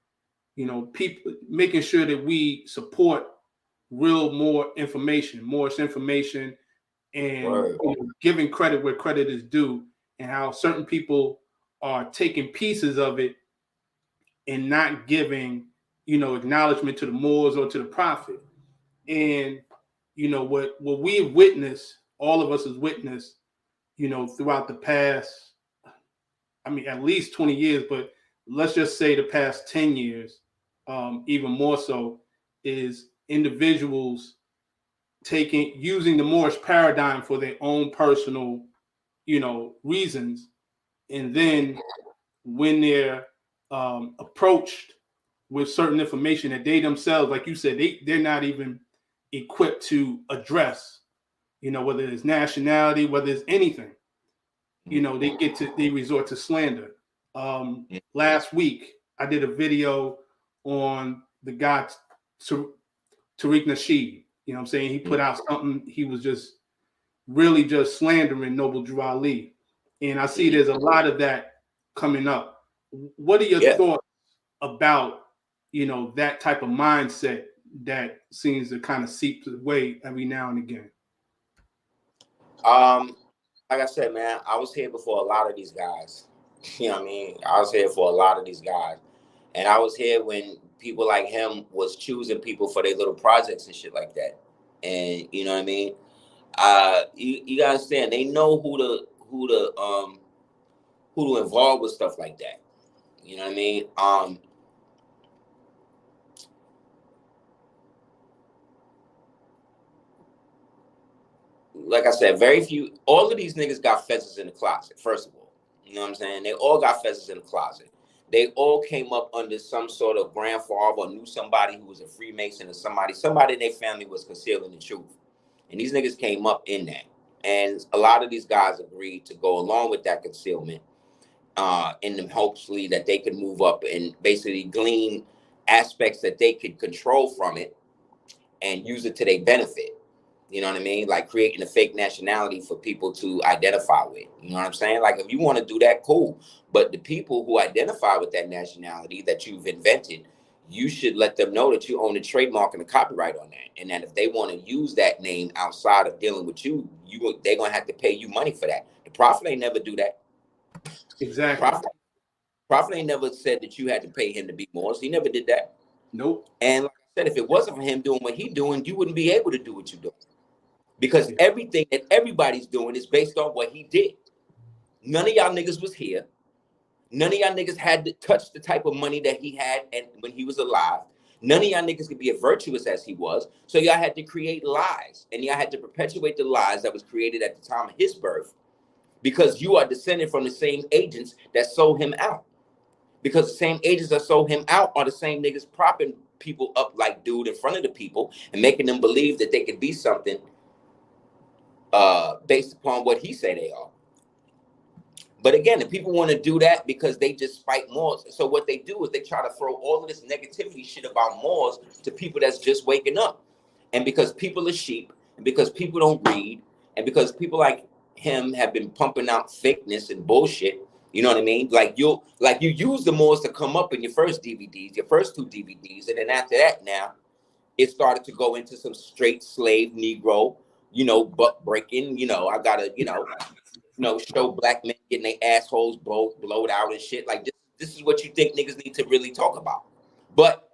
you know, people making sure that we support real Moorish information, and you know, giving credit where credit is due, and how certain people are taking pieces of it and not giving, you know, acknowledgement to the Moors or to the Prophet. And what we have witnessed, all of us has witnessed, throughout the past, I mean, at least 20 years, but let's just say the past 10 years, even more so, is individuals using the Moorish paradigm for their own personal, reasons. And then when they're approached with certain information that they themselves, like you said, they're not even equipped to address, whether it's nationality, whether it's anything, they resort to slander. Last week, I did a video on the guy, Tariq Nasheed. You know what I'm saying? He put out something, he was just really just slandering Noble Drew Ali. And I see there's a lot of that coming up. What are your thoughts about, that type of mindset that seems to kind of seep away every now and again? Like I said, man, I was here before a lot of these guys. You know what I mean? I was here for a lot of these guys. And I was here when people like him was choosing people for their little projects and shit like that. And you know what I mean? You gotta understand, they know who to involve with stuff like that. You know what I mean? Like I said, all of these niggas got fezzes in the closet, first of all. You know what I'm saying? They all got fezzes in the closet. They all came up under some sort of grandfather or knew somebody who was a Freemason or somebody in their family was concealing the truth. And these niggas came up in that. And a lot of these guys agreed to go along with that concealment in the hopefully that they could move up and basically glean aspects that they could control from it and use it to their benefit. You know what I mean? Like creating a fake nationality for people to identify with. You know what I'm saying? Like if you want to do that, cool. But the people who identify with that nationality that you've invented, you should let them know that you own the trademark and the copyright on that. And that if they want to use that name outside of dealing with you, they're going to have to pay you money for that. The Prophet ain't never do that. Exactly. Prophet ain't never said that you had to pay him to be Moors. He never did that. Nope. And like I said, if it wasn't for him doing what he's doing, you wouldn't be able to do what you're doing. Because everything that everybody's doing is based on what he did. None of y'all niggas was here. None of y'all niggas had to touch the type of money that he had and when he was alive. None of y'all niggas could be as virtuous as he was. So y'all had to create lies. And y'all had to perpetuate the lies that was created at the time of his birth. Because you are descended from the same agents that sold him out. Because the same agents that sold him out are the same niggas propping people up like dude in front of the people and making them believe that they could be something based upon what he said they are. But again, if people want to do that because they just fight Moors, so what they do is they try to throw all of this negativity shit about Moors to people that's just waking up. And because people are sheep, and because people don't read, and because people like him have been pumping out fakeness and bullshit, you know what I mean? Like you use the Moors to come up in your first DVDs, your first 2 DVDs, and then after that now, it started to go into some straight slave Negro, butt breaking, I gotta, show black men getting their assholes blowed out and shit. Like this is what you think niggas need to really talk about. But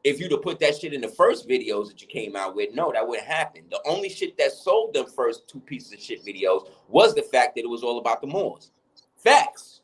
if you'd have put that shit in the first videos that you came out with, no, that wouldn't happen. The only shit that sold them first 2 pieces of shit videos was the fact that it was all about the Moors. Facts.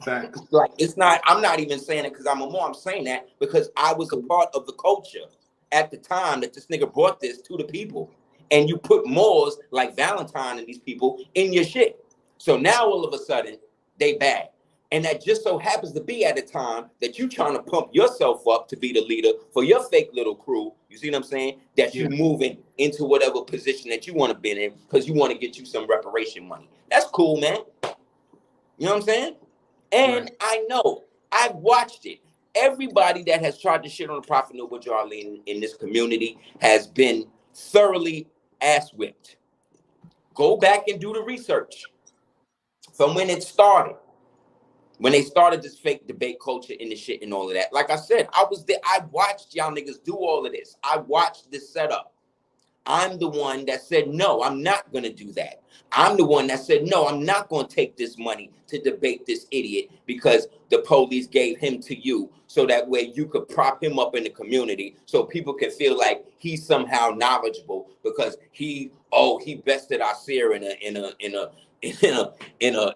Like I'm not even saying it because I'm a Moor. I'm saying that because I was a part of the culture at the time that this nigga brought this to the people. And you put Moors like Valentine and these people in your shit. So now all of a sudden, they bad. And that just so happens to be at a time that you trying to pump yourself up to be the leader for your fake little crew. You see what I'm saying? That you moving into whatever position that you want to be in because you want to get you some reparation money. That's cool, man. You know what I'm saying? And I know, I've watched it. Everybody that has tried to shit on the Prophet Noble Drew Ali in this community has been thoroughly ass whipped. Go back and do the research from when it started. When they started this fake debate culture in the shit and all of that. Like I said, I was there. I watched y'all niggas do all of this. I watched this setup. I'm the one that said, no, I'm not going to do that. I'm the one that said, no, I'm not going to take this money to debate this idiot because the police gave him to you so that way you could prop him up in the community so people can feel like he's somehow knowledgeable because he bested Aseer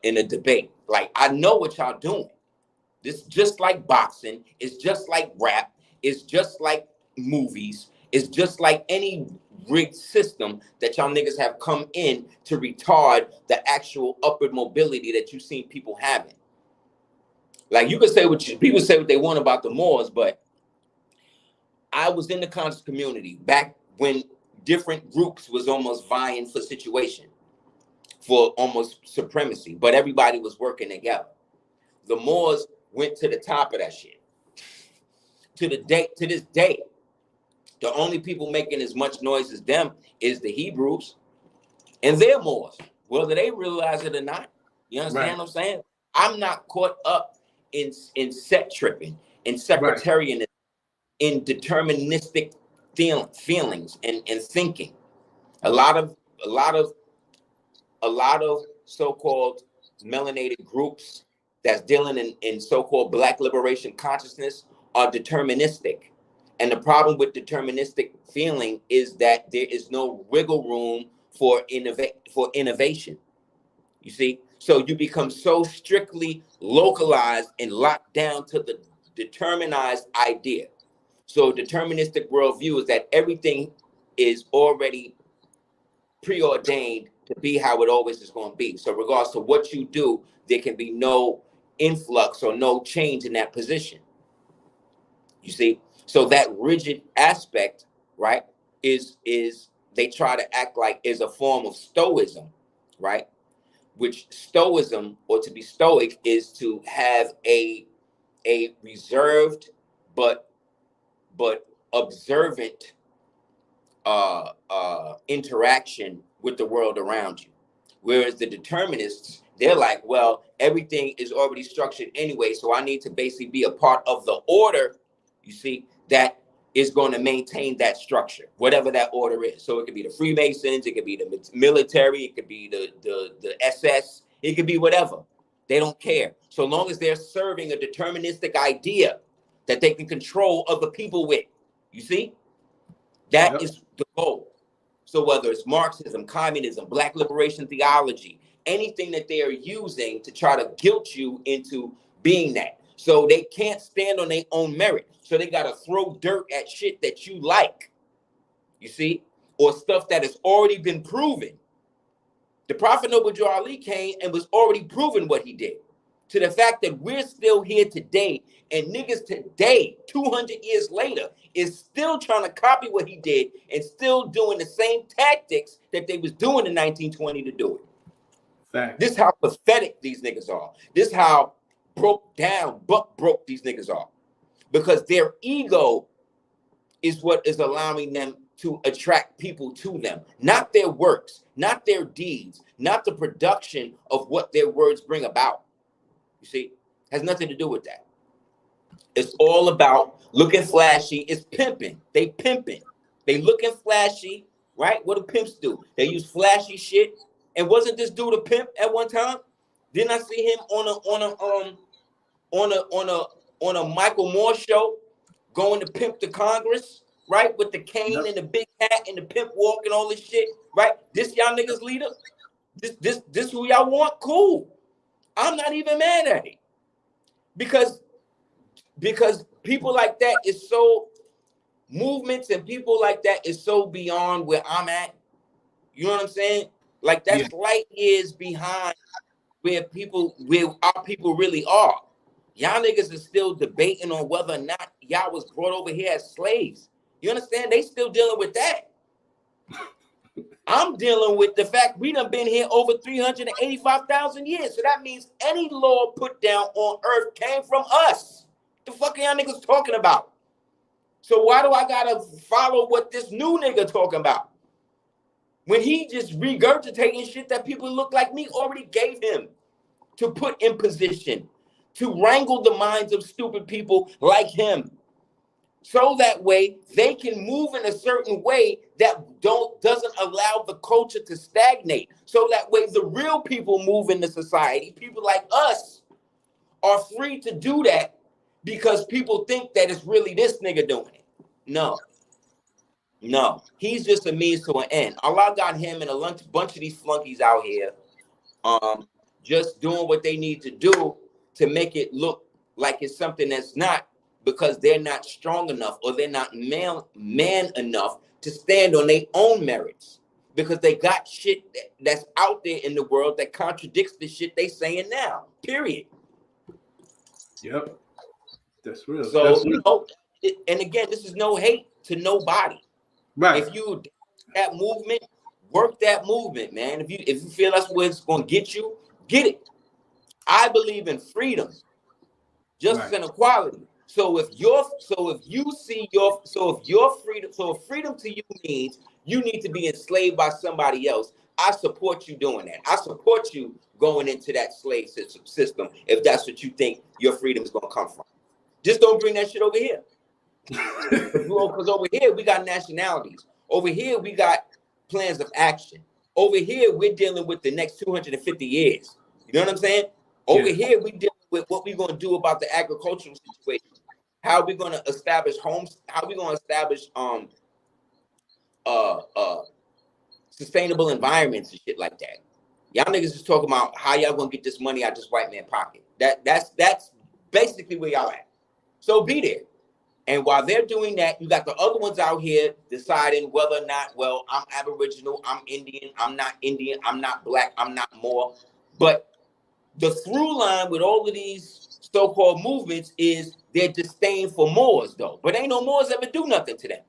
in a debate. Like, I know what y'all doing. This just like boxing, it's just like rap, it's just like movies, it's just like any rigged system that y'all niggas have come in to retard the actual upward mobility that you've seen people having. Like, you can say people say what they want about the Moors, but I was in the conscious community back when different groups was almost vying for situation, for almost supremacy, but everybody was working together. The Moors went to the top of that shit. To this day, the only people making as much noise as them is the Hebrews and their Moors, whether they realize it or not. You understand what I'm saying? I'm not caught up in set tripping, in sectarianism, in deterministic feelings and thinking. A lot of so-called melanated groups that's dealing in so-called Black liberation consciousness are deterministic. And the problem with deterministic feeling is that there is no wiggle room for innovation. You see? So you become so strictly localized and locked down to the determinized idea. So deterministic worldview is that everything is already preordained to be how it always is going to be. So regardless to what you do, there can be no influx or no change in that position. You see? So that rigid aspect, right, is they try to act like is a form of stoicism, right? Which stoicism, or to be stoic, is to have a reserved but observant interaction with the world around you. Whereas the determinists, they're like, well, everything is already structured anyway, so I need to basically be a part of the order, you see, that is going to maintain that structure, whatever that order is. So it could be the Freemasons, it could be the military, it could be the SS, it could be whatever. They don't care. So long as they're serving a deterministic idea that they can control other people with, you see? That is the goal. So whether it's Marxism, communism, Black liberation theology, anything that they are using to try to guilt you into being that. So they can't stand on their own merit. So they got to throw dirt at shit that you like, you see, or stuff that has already been proven. The Prophet Noble Joe Ali came and was already proven what he did. To the fact that we're still here today, and niggas today, 200 years later, is still trying to copy what he did and still doing the same tactics that they was doing in 1920 to do it. Fact. This is how pathetic these niggas are. This is how broke these niggas are. Because their ego is what is allowing them to attract people to them. Not their works, not their deeds, not the production of what their words bring about. You see, has nothing to do with that. It's all about looking flashy. It's pimping. They pimping. They looking flashy, right? What do pimps do? They use flashy shit. And wasn't this dude a pimp at one time? Didn't I see him on a Michael Moore show going to pimp the Congress, right? With the cane and the big hat and the pimp walk and all this shit, right? This y'all niggas leader? This who y'all want? Cool. I'm not even mad at it. Because people like that is so, movements and people like that is so beyond where I'm at. You know what I'm saying? Like that's light years behind where our people really are. Y'all niggas is still debating on whether or not y'all was brought over here as slaves. You understand? They still dealing with that. I'm dealing with the fact we done been here over 385,000 years. So that means any law put down on earth came from us. The fuck are y'all niggas talking about? So why do I gotta follow what this new nigga talking about? When he just regurgitating shit that people look like me already gave him to put in position, to wrangle the minds of stupid people like him. So that way they can move in a certain way that doesn't allow the culture to stagnate. So that way the real people move into society, people like us, are free to do that because people think that it's really this nigga doing it. No. No, he's just a means to an end. Allah got him and a bunch of these flunkies out here, just doing what they need to do to make it look like it's something that's not, because they're not strong enough or they're not man enough to stand on their own merits, because they got shit that's out there in the world that contradicts the shit they saying now. Period. Yep, that's real. So that's you real. know, and again, this is no hate to nobody. Right. If you that movement, work that movement, man. If you feel that's where it's gonna get you, get it. I believe in freedom, justice, and equality. So if your freedom, so if freedom to you means you need to be enslaved by somebody else, I support you doing that. I support you going into that slave system if that's what you think your freedom is gonna come from. Just don't bring that shit over here. Because over here we got nationalities. Over here we got plans of action. Over here we're dealing with the next 250 years. You know what I'm saying? Over here we dealing with what we're going to do about the agricultural situation. How we're going to establish homes. How we're going to establish sustainable environments and shit like that. Y'all niggas is talking about how y'all going to get this money out this white man pocket. That's basically where y'all at. So be there. And while they're doing that, you got the other ones out here deciding whether or not, well, I'm Aboriginal, I'm Indian, I'm not Black, I'm not Moor. But the through line with all of these so-called movements is their disdain for Moors, though. But ain't no Moors ever do nothing to them.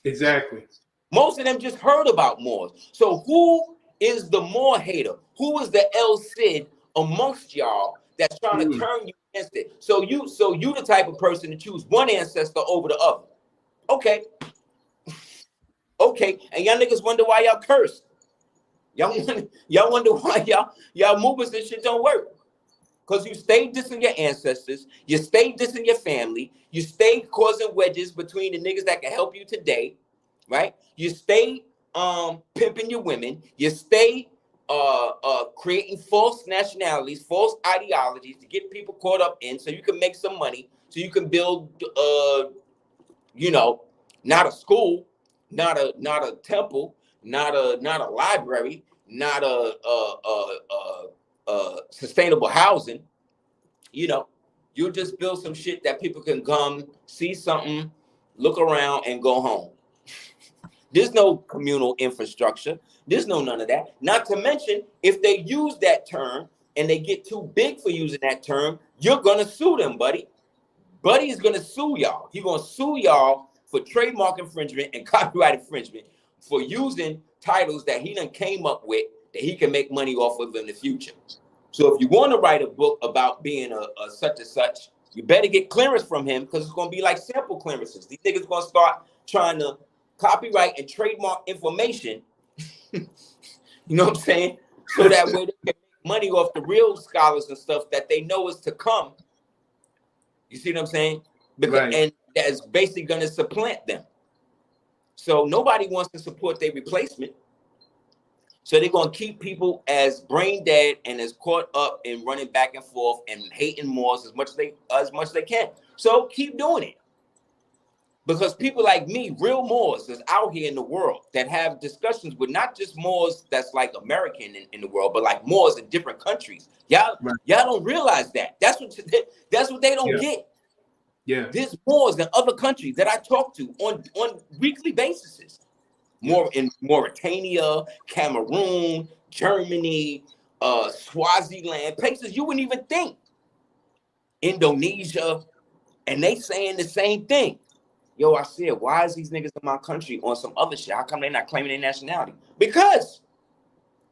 Exactly. Most of them just heard about Moors. So who is the Moor hater? Who is the El Cid amongst y'all that's trying to turn you against it? So you the type of person to choose one ancestor over the other. Okay. Okay. And y'all niggas wonder why y'all cursed. Y'all wonder why y'all movements and shit don't work. Because you stayed dissing your ancestors, you stayed dissing your family, you stayed causing wedges between the niggas that can help you today, right? You stay pimping your women, you stay creating false nationalities, false ideologies to get people caught up in so you can make some money, so you can build not a school, not a temple, not a library, not a sustainable housing. You just build some shit that people can come see something, look around, and go home. There's no communal infrastructure. There's none of that. Not to mention, if they use that term and they get too big for using that term, you're gonna sue them, buddy. Buddy is gonna sue y'all. He's gonna sue y'all for trademark infringement and copyright infringement for using titles that he done came up with that he can make money off of in the future. So if you want to write a book about being a such and such, you better get clearance from him, because it's going to be like sample clearances. These niggas going to start trying to copyright and trademark information. You know what I'm saying? So that way they can make money off the real scholars and stuff that they know is to come. You see what I'm saying? And that's basically going to supplant them. So nobody wants to support their replacement. So they're going to keep people as brain dead and as caught up in running back and forth and hating Moors as much as they can. So keep doing it. Because people like me, real Moors, is out here in the world that have discussions with not just Moors that's like American in the world, but like Moors in different countries. Y'all don't realize that. That's what they don't get. Yeah. There's Moors in other countries that I talk to on weekly basis. More in Mauritania, Cameroon, Germany, Swaziland, places you wouldn't even think. Indonesia, and they saying the same thing. Yo, I said, why is these niggas in my country on some other shit? How come they not claiming their nationality? Because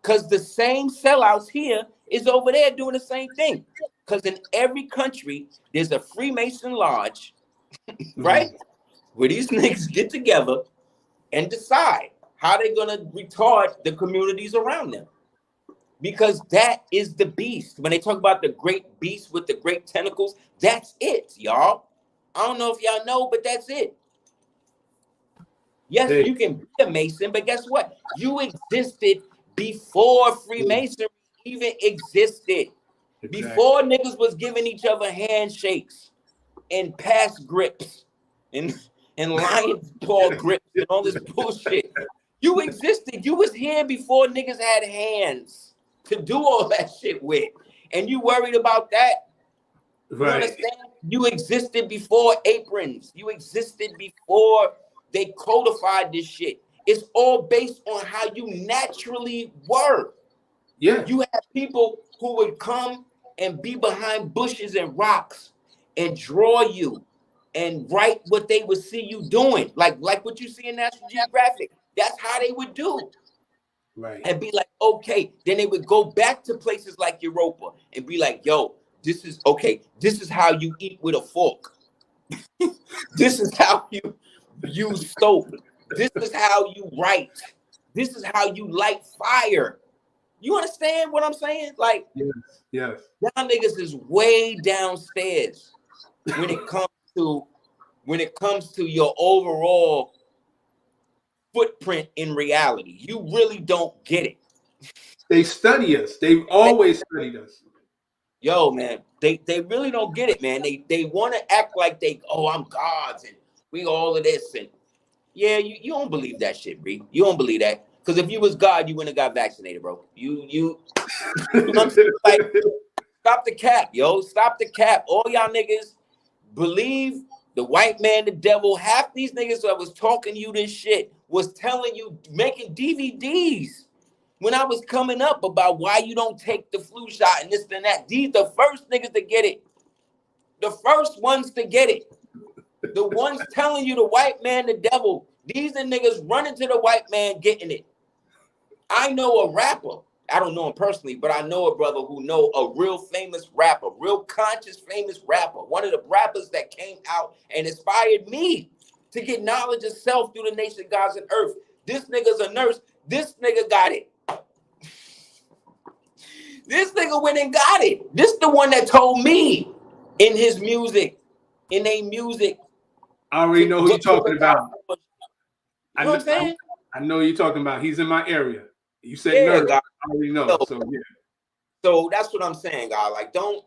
the same sellouts here is over there doing the same thing. Because in every country, there's a Freemason lodge, right? Where these niggas get together and decide how they're going to retard the communities around them. Because that is the beast. When they talk about the great beast with the great tentacles, that's it, y'all. I don't know if y'all know, but that's it. Yes, Hey. you can be a Mason, but guess what? You existed before Freemasonry even existed. Exactly. Before niggas was giving each other handshakes and pass grips and lion's paw grips and all this bullshit. You existed. You was here before niggas had hands to do all that shit with. And you worried about that? You understand? You existed before aprons. You existed before they codified this shit. It's all based on how you naturally were. Yeah. You had people who would come and be behind bushes and rocks and draw you and write what they would see you doing. Like what you see in National Geographic. That's how they would do. Right. And be like, okay. Then they would go back to places like Europa and be like, yo, this is okay. This is how you eat with a fork. This is how you use soap. This is how you write. This is how you light fire. You understand what I'm saying? Like, yes. Y'all niggas is way downstairs when it comes to your overall footprint in reality. You really don't get it. They study us. They've always studied us. Yo, man, they really don't get it, man. They want to act like I'm gods and we all of this. And yeah, you don't believe that shit, Bree. You don't believe that. Because if you was God, you wouldn't have got vaccinated, bro. You know what I'm saying? Like, stop the cap, yo. Stop the cap. All y'all niggas believe the white man, the devil. Half these niggas that was talking you this shit was telling you, making DVDs when I was coming up about why you don't take the flu shot and this and that. These the first niggas to get it. The first ones to get it. The ones telling you the white man, the devil. These are niggas running to the white man getting it. I know a rapper. I don't know him personally, but I know a brother who know a real famous rapper, real conscious famous rapper. One of the rappers that came out and inspired me to get knowledge of self through the nation of gods and earth. This nigga's a nurse. This nigga got it. This nigga went and got it. This the one that told me in his music, in a music. I already know who you're talking about. You know what I'm saying? I know who you're talking about. He's in my area. You said nerd. God. I already know. So yeah. So that's what I'm saying, God. Like, don't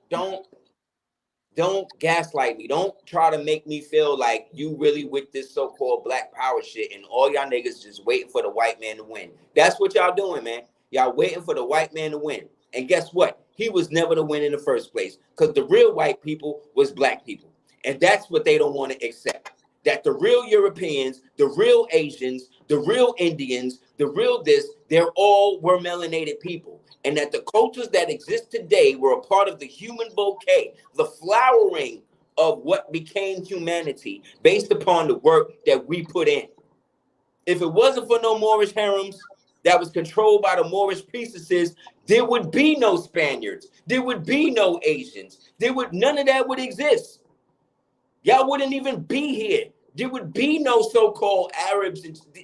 gaslight me. Don't try to make me feel like you really with this so-called black power shit and all y'all niggas just waiting for the white man to win. That's what y'all doing, man. Y'all waiting for the white man to win. And guess what? He was never to win in the first place because the real white people was black people. And that's what they don't want to accept. That the real Europeans, the real Asians, the real Indians, the real this, they're all were melanated people. And that the cultures that exist today were a part of the human bouquet, the flowering of what became humanity based upon the work that we put in. If it wasn't for no Moorish harems that was controlled by the Moorish priestesses, there would be no Spaniards. There would be no Asians. None of that would exist. Y'all wouldn't even be here. There would be no so-called Arabs.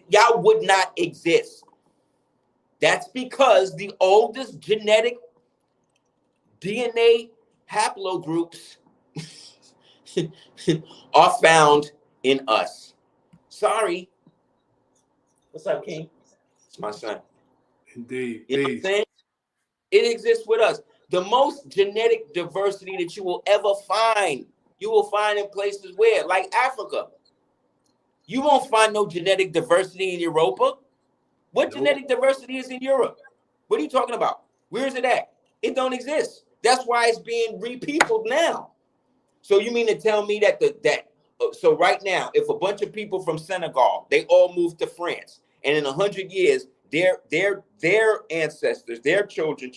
Y'all would not exist. That's because the oldest genetic DNA haplogroups are found in us. Sorry. What's up, King? It's my son. Indeed. You know what I'm saying? It exists with us. The most genetic diversity that you will ever find, you will find in places where, like Africa. You won't find no genetic diversity in Europa. What genetic diversity is in Europe? What are you talking about? Where is it at? It don't exist. That's why it's being repeopled now. So you mean to tell me that so right now, if a bunch of people from Senegal, they all moved to France, and in 100 years, their ancestors, their children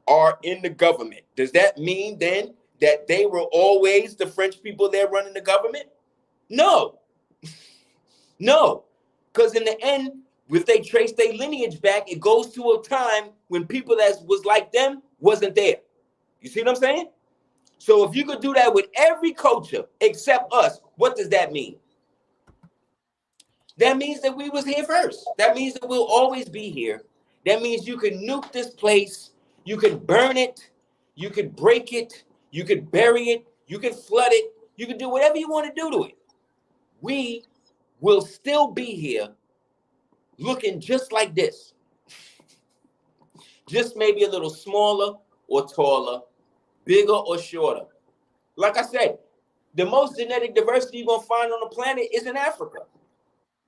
are in the government. Does that mean then that they were always the French people there running the government? No. No. Because in the end, if they trace their lineage back, it goes to a time when people that was like them wasn't there. You see what I'm saying? So if you could do that with every culture except us, what does that mean? That means that we was here first. That means that we'll always be here. That means you can nuke this place. You can burn it. You could break it. You could bury it. You could flood it. You can do whatever you want to do to it. We will still be here looking just like this. Just maybe a little smaller or taller, bigger or shorter. Like I said, the most genetic diversity you're going to find on the planet is in Africa.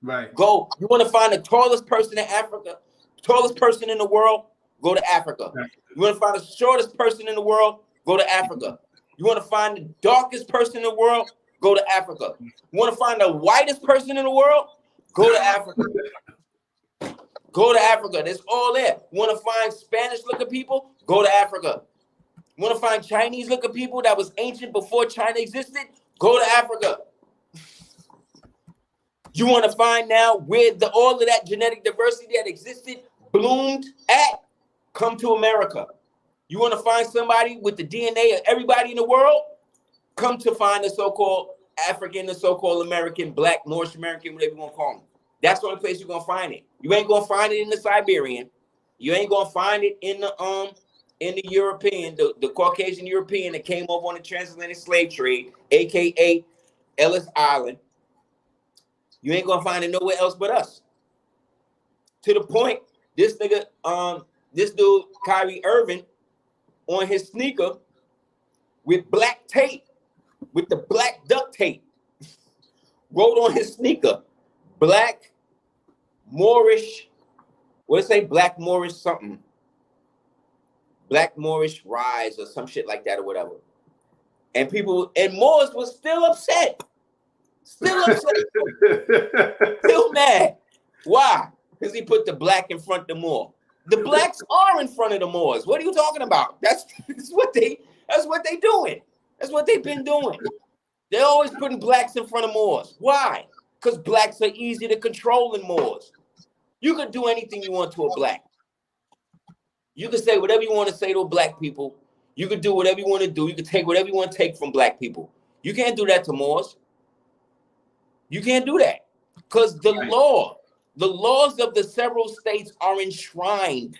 Right. Go. You want to find the tallest person in Africa, tallest person in the world, go to Africa. You want to find the shortest person in the world, go to Africa. You want to find the darkest person in the world, go to Africa. You want to find the whitest person in the world, go to Africa. Go to Africa. That's all there. You want to find Spanish-looking people, go to Africa. You want to find Chinese-looking people that was ancient before China existed, go to Africa. You want to find now where all of that genetic diversity that existed bloomed at? Come to America. You want to find somebody with the DNA of everybody in the world? Come to find the so-called African, the so-called American, Black, Moorish American, whatever you want to call them. That's the only place you're going to find it. You ain't going to find it in the Siberian. You ain't going to find it in the European, the Caucasian European that came over on the transatlantic slave trade, a.k.a. Ellis Island. You ain't gonna find it nowhere else but us. To the point, this nigga, this dude, Kyrie Irving, on his sneaker with black tape, with the black duct tape, wrote on his sneaker, Black Moorish, what it say? Black Moorish something. Black Moorish rise or some shit like that or whatever. And people, and Moors was still upset. Still upset. Still mad. Why? Because he put the black in front of the Moor. The blacks are in front of the Moors. What are you talking about? That's what they doing. That's what they've been doing. They're always putting blacks in front of Moors. Why? Because blacks are easy to control in Moors. You can do anything you want to a black. You can say whatever you want to say to black people. You can do whatever you want to do. You can take whatever you want to take from black people. You can't do that to Moors. You can't do that because the laws of the several states are enshrined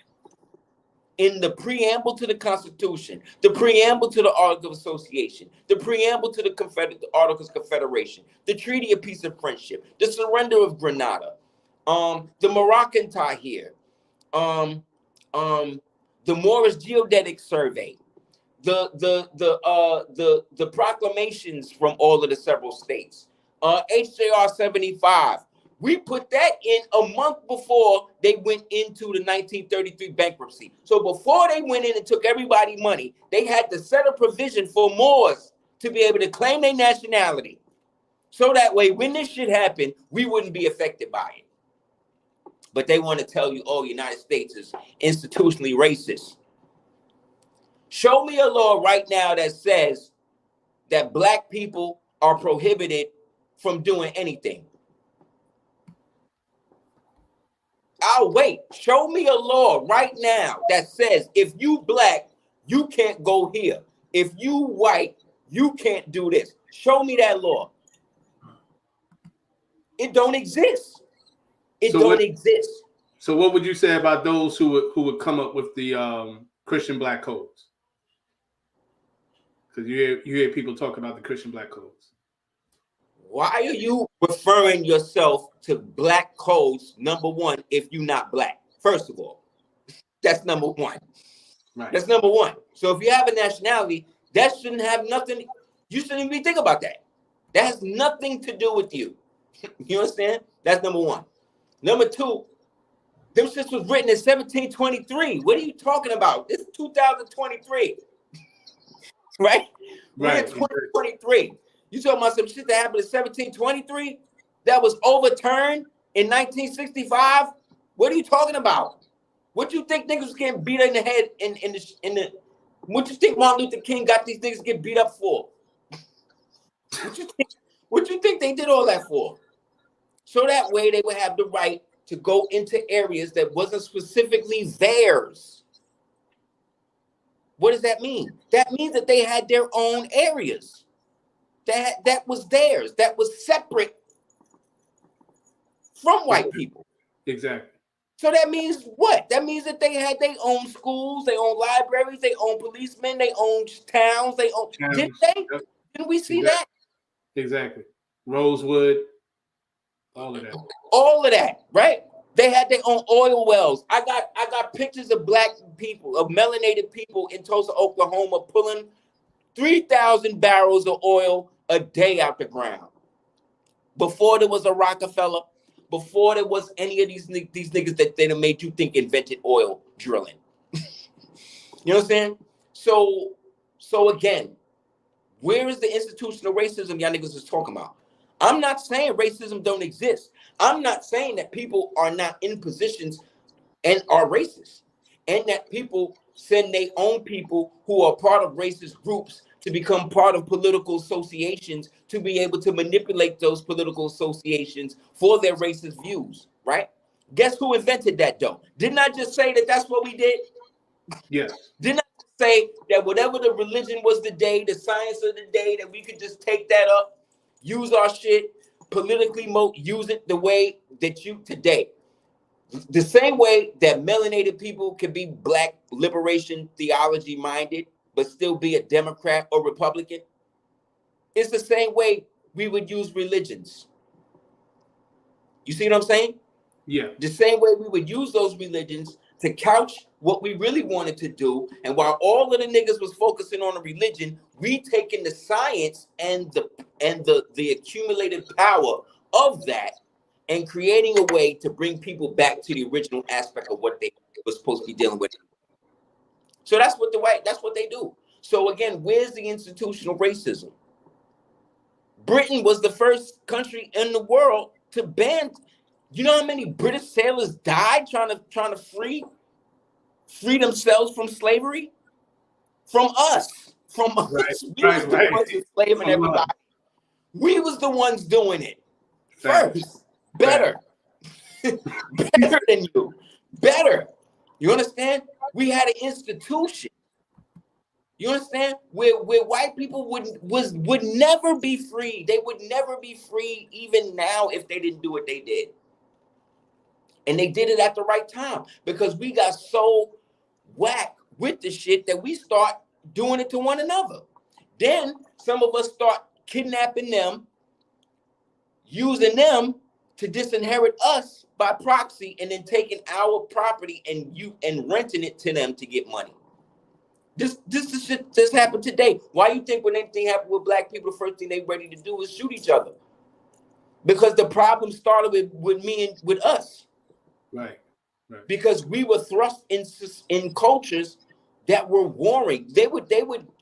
in the preamble to the Constitution, the preamble to the Articles of Association, the preamble to the Articles of Confederation, the Treaty of Peace and Friendship, the surrender of Grenada, the Moroccan Tahrir, the Moorish Geodetic Survey, the proclamations from all of the several states. HJR 75. We put that in a month before they went into the 1933 bankruptcy. So before they went in and took everybody's money, they had to set a provision for Moors to be able to claim their nationality. So that way, when this shit happened, we wouldn't be affected by it. But they want to tell you, oh, United States is institutionally racist. Show me a law right now that says that black people are prohibited from doing anything. I'll wait. Show me a law right now that says if you black, you can't go here. If you white, you can't do this. Show me that law. It don't exist. It don't exist. So what would you say about those who would come up with the Christian black codes? Because you hear people talk about the Christian black codes. Why are you referring yourself to black codes, number one, if you're not black? First of all, that's number one. Right. That's number one. So if you have a nationality, that shouldn't have nothing. You shouldn't even think about that. That has nothing to do with you. You understand? That's number one. Number two, them shit was written in 1723. What are you talking about? It's 2023. Right? We're in 2023. You talking about some shit that happened in 1723 that was overturned in 1965? What are you talking about? What you think niggas was getting beat in the head in the what you think Martin Luther King got these niggas get beat up for? What you think they did all that for? So that way they would have the right to go into areas that wasn't specifically theirs. What does that mean? That means that they had their own areas. That was theirs. That was separate from white people. Exactly. So that means what? That means that they had their own schools, their own libraries, their own policemen, their own towns, Didn't they? Yep. Didn't we see that? Exactly. Rosewood, all of that. All of that, right? They had their own oil wells. I got pictures of black people, of melanated people in Tulsa, Oklahoma, pulling 3,000 barrels of oil a day out the ground. Before there was a Rockefeller, before there was any of these niggas that they made you think invented oil drilling. You know what I'm saying? So again, where is the institutional racism y'all niggas is talking about? I'm not saying racism don't exist. I'm not saying that people are not in positions and are racist, and that people send their own people who are part of racist groups to become part of political associations to be able to manipulate those political associations for their racist views, right? Guess who invented that though? Didn't I just say that that's what we did? Yes. Didn't I say that whatever the religion was the day, the science of the day, that we could just take that up, use our shit, politically use it the way that you today. The same way that melanated people can be black liberation theology minded, but still be a Democrat or Republican, it's the same way we would use religions. You see what I'm saying? Yeah. The same way we would use those religions to couch what we really wanted to do. And while all of the niggas was focusing on the religion, we taking the science and the accumulated power of that and creating a way to bring people back to the original aspect of what they were supposed to be dealing with. So that's what they do. So again, where's the institutional racism? Britain was the first country in the world to ban. You know how many British sailors died trying to free themselves from slavery? From us. From us. We was the ones enslaving everybody. We was the ones doing it first. Better. Better than you. Better. You understand? We had an institution. You understand? Where white people would never be free. They would never be free even now if they didn't do what they did. And they did it at the right time because we got so whack with the shit that we start doing it to one another. Then some of us start kidnapping them, using them to disinherit us by proxy, and then taking our property and renting it to them to get money. This shit just happened today. Why you think when anything happened with black people, the first thing they ready to do is shoot each other? Because the problem started with me and with us. Right. Because we were thrust in cultures that were warring.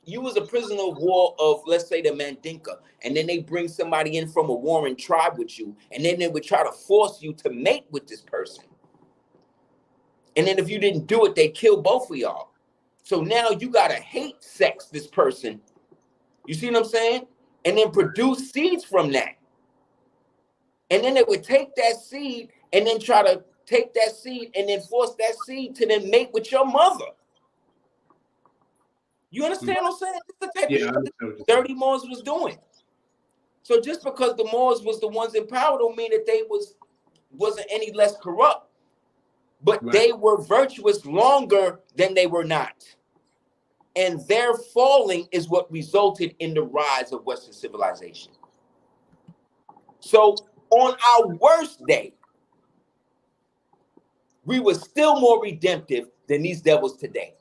You was a prisoner of war of, let's say, the Mandinka, and then they bring somebody in from a warring tribe with you, and then they would try to force you to mate with this person. And then if you didn't do it, they kill both of y'all. So now you gotta hate sex this person. You see what I'm saying? And then produce seeds from that. And then they would take that seed and then try to take that seed and then force that seed to then mate with your mother. You understand what I'm saying? This is the type of shit that dirty Moors was doing. So just because the Moors was the ones in power don't mean that they wasn't any less corrupt. But they were virtuous longer than they were not. And their falling is what resulted in the rise of Western civilization. So on our worst day, we were still more redemptive than these devils today,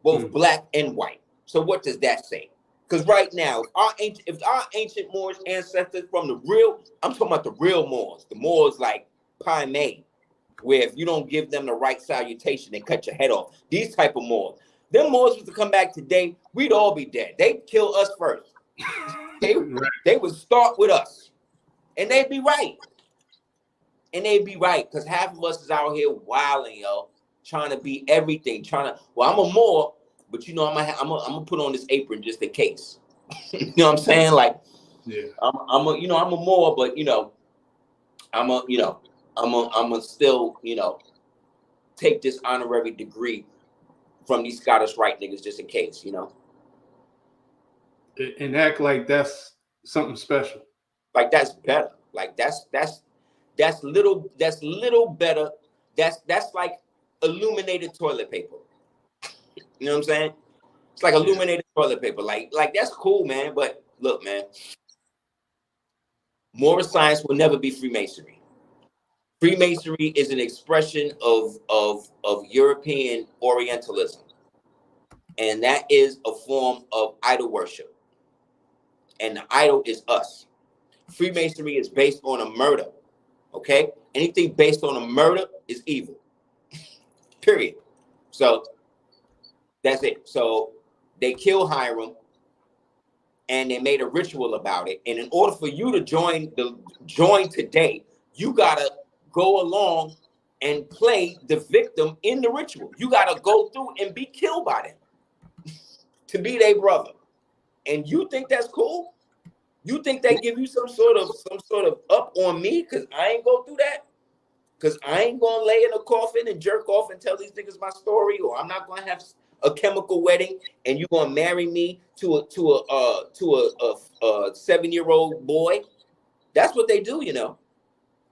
both black and white. So what does that say? Because right now, if our ancient Moorish ancestors from the real, I'm talking about the real Moors, the Moors like Pai Mei, where if you don't give them the right salutation, they cut your head off. These type of Moors. Them Moors was to come back today, we'd all be dead. They'd kill us first. They would start with us. And they'd be right. And they'd be right, because half of us is out here wilding, yo, trying to be everything. Well, I'm a Moor, but you know, I'm gonna put on this apron just in case. You know what I'm saying? Like, I'm a Moor, but I'm a still, take this honorary degree from these Scottish Rite niggas just in case, And act like that's something special. Like that's better. Like that's little better. That's like illuminated toilet paper. You know what I'm saying? It's like illuminated toilet paper. Like that's cool, man. But look, man, Moorish science will never be Freemasonry. Freemasonry is an expression of European Orientalism, and that is a form of idol worship. And the idol is us. Freemasonry is based on a murder. Okay? Anything based on a murder is evil. Period. So that's it. So they killed Hiram and they made a ritual about it. And in order for you to join today, you gotta go along and play the victim in the ritual. You gotta go through and be killed by them to be their brother. And you think that's cool? You think they give you some sort of up on me because I ain't go through that? Because I ain't gonna lay in a coffin and jerk off and tell these niggas my story, or I'm not gonna have a chemical wedding and you gonna marry me to a 7-year-old boy. That's what they do, you know.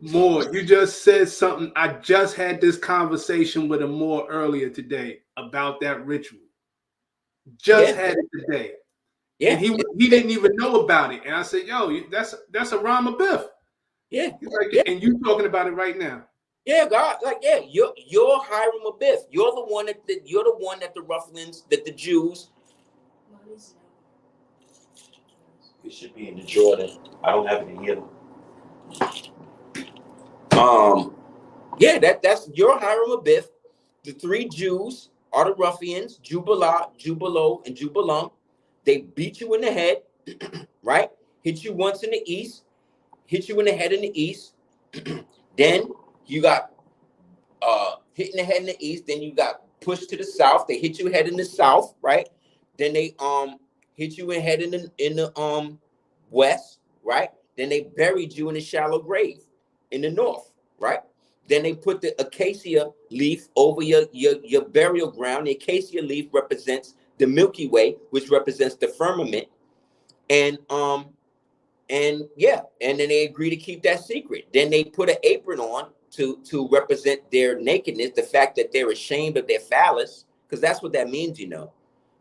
Moor, you just said something. I just had this conversation with a Moor earlier today about that ritual. Just had it today. Yeah. And he didn't even know about it. And I said, yo, that's a Rama Biff. Yeah. He's like, and you talking about it right now. Yeah, God, like, yeah, you're Hiram Abiff. You're the one that the ruffians, that the Jews. It should be in the Jordan. I don't have it in here. Yeah, that's your Hiram Abiff. The 3 Jews are the ruffians, Jubilah, Jubilo, and Jubilam. They beat you in the head, right? Hit you once in the east, hit you in the head in the east. Then you got hit in the head in the east. Then you got pushed to the south. They hit you head in the south, right? Then they hit you in head in the west, right? Then they buried you in a shallow grave in the north, right? Then they put the acacia leaf over your burial ground. The acacia leaf represents the Milky Way, which represents the firmament, and yeah, and then they agree to keep that secret. Then they put an apron on to represent their nakedness, the fact that they're ashamed of their phallus, because that's what that means, you know.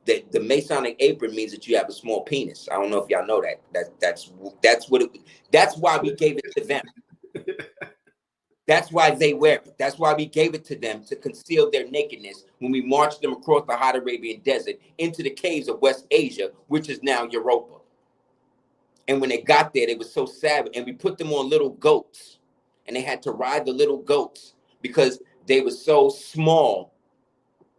That the Masonic apron means that you have a small penis. I don't know if y'all know that. That's why we gave it to them. That's why they wear it. That's why we gave it to them, to conceal their nakedness when we marched them across the hot Arabian desert into the caves of West Asia, which is now Europa. And when they got there, they were so savage. And we put them on little goats. And they had to ride the little goats because they were so small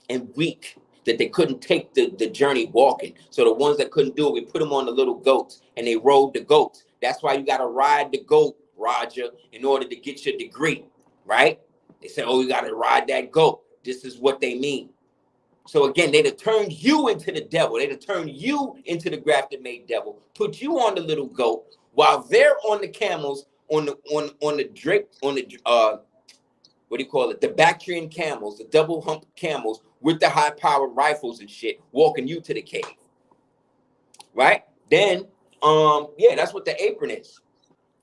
and weak that they couldn't take the journey walking. So the ones that couldn't do it, we put them on the little goats and they rode the goats. That's why you got to ride the goat, Roger, in order to get your degree, right? They said, oh, you got to ride that goat. This is what they mean. So again, they'd have turned you into the devil. They'd have turned you into the grafted made devil, put you on the little goat while they're on the camels, on the what do you call it? The Bactrian camels, the double hump camels with the high powered rifles and shit, walking you to the cave. Right? Then, yeah, that's what the apron is.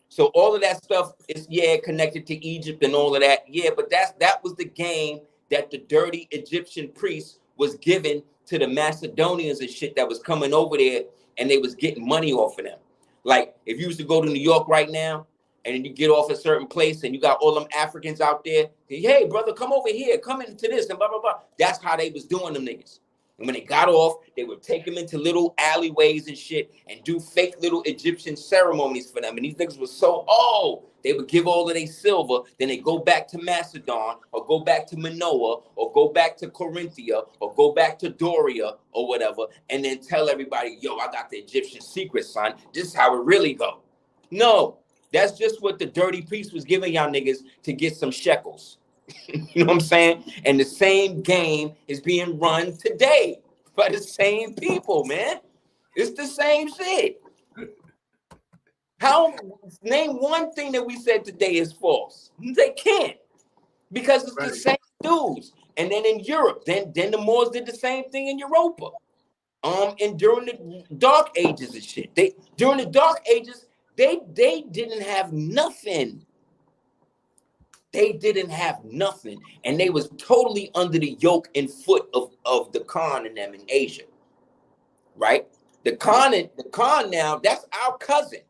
So all of that stuff is, yeah, connected to Egypt and all of that. Yeah, but that was the game that the dirty Egyptian priests was given to the Macedonians and shit that was coming over there, and they was getting money off of them. Like, if you used to go to New York right now, and you get off a certain place, and you got all them Africans out there, hey, brother, come over here, come into this, and blah, blah, blah. That's how they was doing them niggas. And when they got off, they would take them into little alleyways and shit and do fake little Egyptian ceremonies for them. And these niggas were so, they would give all of their silver. Then they go back to Macedon or go back to Manoah or go back to Corinthia or go back to Doria or whatever. And then tell everybody, yo, I got the Egyptian secret, son. This is how it really go. No, that's just what the dirty priest was giving y'all niggas to get some shekels. You know what I'm saying? And the same game is being run today by the same people, man. It's the same shit. Name one thing that we said today is false. They can't, because it's the same dudes. And then in Europe, then the Moors did the same thing in Europa. And during the Dark Ages and shit. During the Dark Ages, they didn't have nothing. They didn't have nothing, and they was totally under the yoke and foot of the Khan and them in Asia, right? The Khan now, that's our cousin.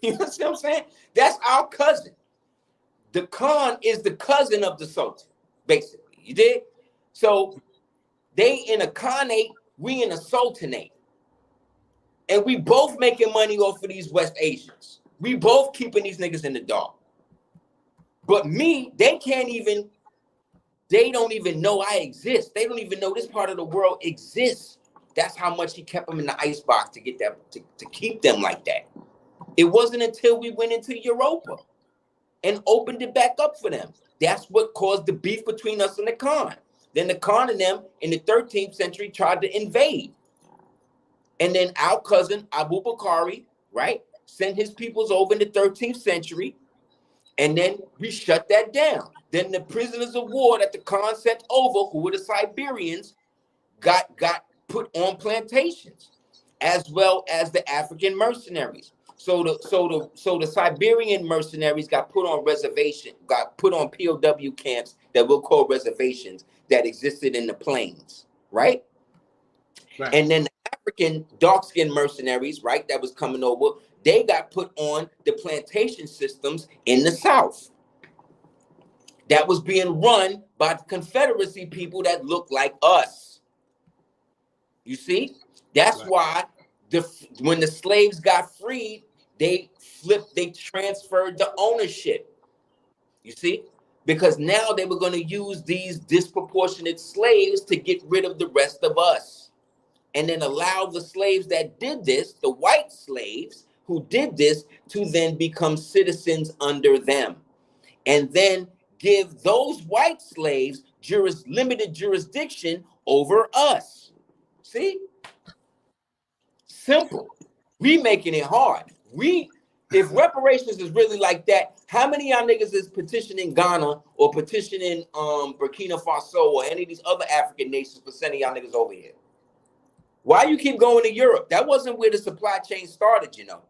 You know what I'm saying? That's our cousin. The Khan is the cousin of the Sultan, basically. You did? So they in a Khanate, we in a Sultanate. And we both making money off of these West Asians. We both keeping these niggas in the dark. But me, they don't even know I exist. They don't even know this part of the world exists. That's how much he kept them in the icebox to get that, to keep them like that. It wasn't until we went into Europa and opened it back up for them. That's what caused the beef between us and the Khan. Then the Khan and them in the 13th century tried to invade. And then our cousin Abu Bakari, right, sent his peoples over in the 13th century. And then we shut that down. Then the prisoners of war that the Khan sent over, who were the Siberians, got put on plantations, as well as the African mercenaries. So the Siberian mercenaries got put on POW camps that we'll call reservations that existed in the plains, right? Right. And then the African dark-skinned mercenaries, right, that was coming over, they got put on the plantation systems in the South. That was being run by the Confederacy people that look like us. You see? That's why when the slaves got freed, they transferred the ownership. You see? Because now they were going to use these disproportionate slaves to get rid of the rest of us. And then allow the slaves that did this, the white slaves who did this, to then become citizens under them. And then give those white slaves limited jurisdiction over us. See? Simple. We making it hard. If reparations is really like that, how many of y'all niggas is petitioning Ghana or petitioning Burkina Faso or any of these other African nations for sending y'all niggas over here? Why you keep going to Europe? That wasn't where the supply chain started, you know,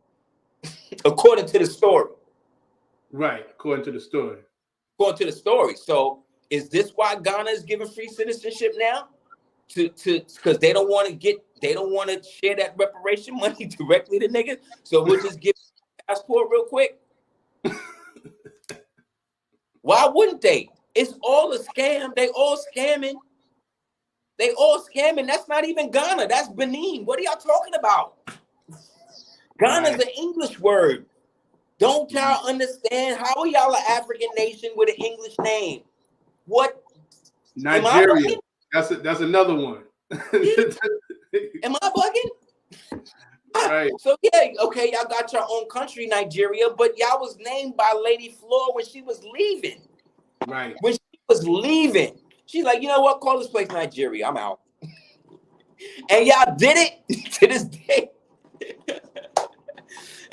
according to the story. Right, according to the story. According to the story. So is this why Ghana is giving free citizenship now? Because they don't want to share that reparation money directly to niggas. So we'll just give a passport real quick. Why wouldn't they? It's all a scam. They all scamming. They all scamming. That's not even Ghana. That's Benin. What are y'all talking about? Ghana's an English word. Don't y'all understand? How are y'all an African nation with an English name? What? Nigeria. That's another one. Am I bugging? Right. So yeah, okay, y'all got your own country, Nigeria, but y'all was named by Lady Flor when she was leaving. Right. When she was leaving, she's like, you know what? Call this place Nigeria. I'm out. And y'all did it to this day.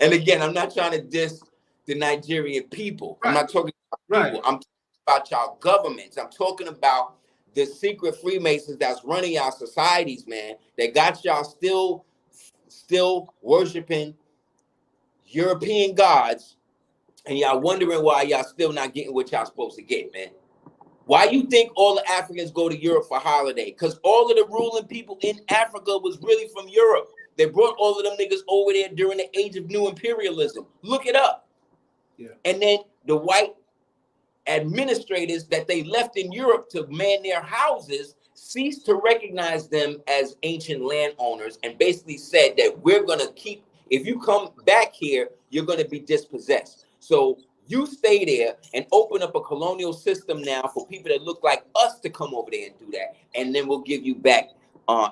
And again, I'm not trying to diss the Nigerian people. Right. I'm not talking about people. I'm talking about y'all governments. I'm talking about the secret Freemasons that's running y'all societies, man. That got y'all still worshiping European gods, and y'all wondering why y'all still not getting what y'all supposed to get, man. Why you think all the Africans go to Europe for holiday? Because all of the ruling people in Africa was really from Europe. They brought all of them niggas over there during the age of new imperialism. Look it up. Yeah. And then the white administrators that they left in Europe to man their houses ceased to recognize them as ancient landowners and basically said that we're going to keep, if you come back here, you're going to be dispossessed. So you stay there and open up a colonial system now for people that look like us to come over there and do that. And then we'll give you back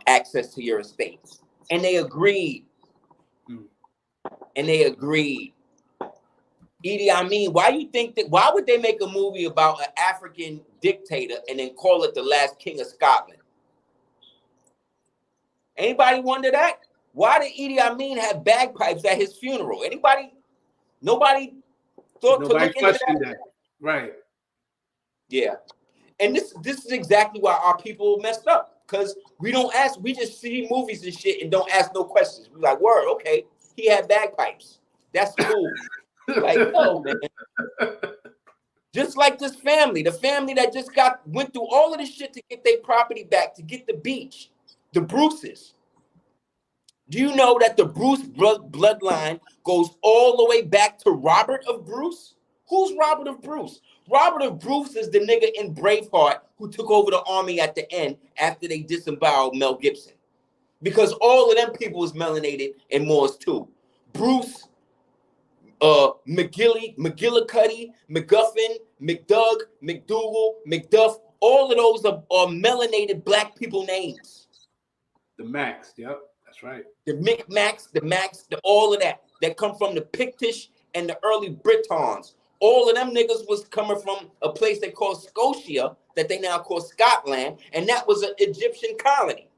access to your estates. And they agreed. And they agreed. Idi Amin, why would they make a movie about an African dictator and then call it The Last King of Scotland? Anybody wonder that? Why did Idi Amin have bagpipes at his funeral? Nobody thought to look into that. Right. Yeah. And this is exactly why our people messed up. Because we don't ask, we just see movies and shit and don't ask no questions. We're like, word, okay, he had bagpipes. That's cool. Like, no, man. Just like this family, the family that just went through all of this shit to get their property back, to get the beach, the Bruces. Do you know that the Bruce bloodline goes all the way back to Robert of Bruce? Who's Robert of Bruce? Robert of Bruce is the nigga in Braveheart who took over the army at the end after they disemboweled Mel Gibson. Because all of them people was melanated and Moors too. Bruce, McGillicuddy, McGuffin, McDoug, McDougal, McDuff, all of those are melanated black people names. The Max, yep, that's right. The Micmacs, the Max, all of that come from the Pictish and the early Britons. All of them niggas was coming from a place they call Scotia, that they now call Scotland, and that was an Egyptian colony.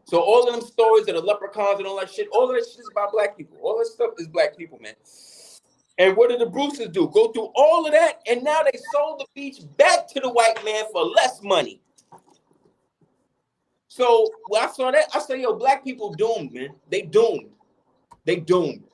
So all of them stories of the leprechauns and all that shit, all of that shit is about black people. All that stuff is black people, man. And what did the Bruces do? Go through all of that, and now they sold the beach back to the white man for less money. So when I saw that, I said, yo, black people doomed, man. They doomed. They doomed.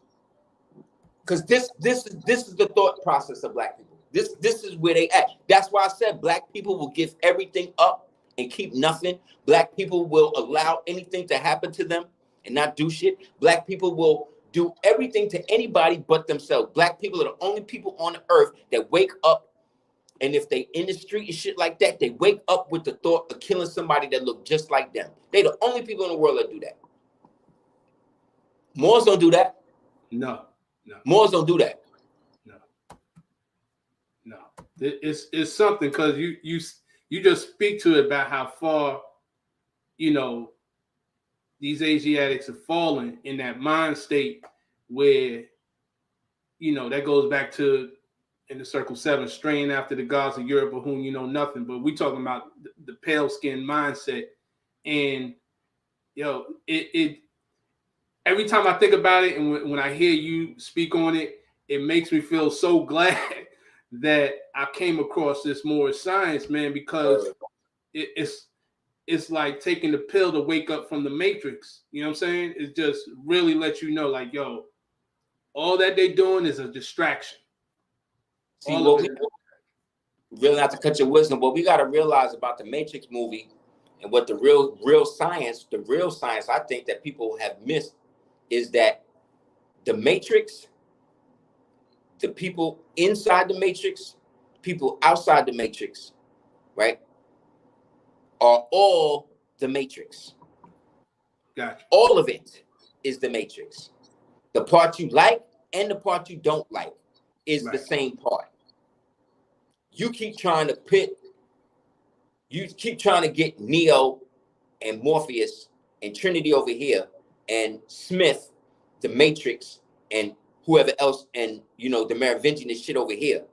Because this is the thought process of black people. This is where they at. That's why I said black people will give everything up and keep nothing. Black people will allow anything to happen to them and not do shit. Black people will do everything to anybody but themselves. Black people are the only people on the earth that wake up, and if they in the street and shit like that, they wake up with the thought of killing somebody that look just like them. They the only people in the world that do that. Moors don't do that. No. Moors don't do that. No. It's something, because you just speak to it about how far, these Asiatics have fallen in that mind state where, that goes back to in the Circle 7, straying after the gods of Europe of whom you know nothing. But we talking about the pale skin mindset. And, it every time I think about it, and when I hear you speak on it, it makes me feel so glad that I came across this Moorish science, man, because it's like taking the pill to wake up from the matrix. You know what I'm saying? It just really lets you know, like, yo, all that they doing is a distraction. See, really not to cut your wisdom, what we got to realize about the Matrix movie and what the real science I think that people have missed is that the Matrix, the people inside the Matrix, people outside the Matrix, right, are all the Matrix. Gotcha. All of it is the Matrix. The part you like and the part you don't like is the same part. You keep trying to get Neo and Morpheus and Trinity over here and Smith, the Matrix, and whoever else, and the Merovingian and shit over here,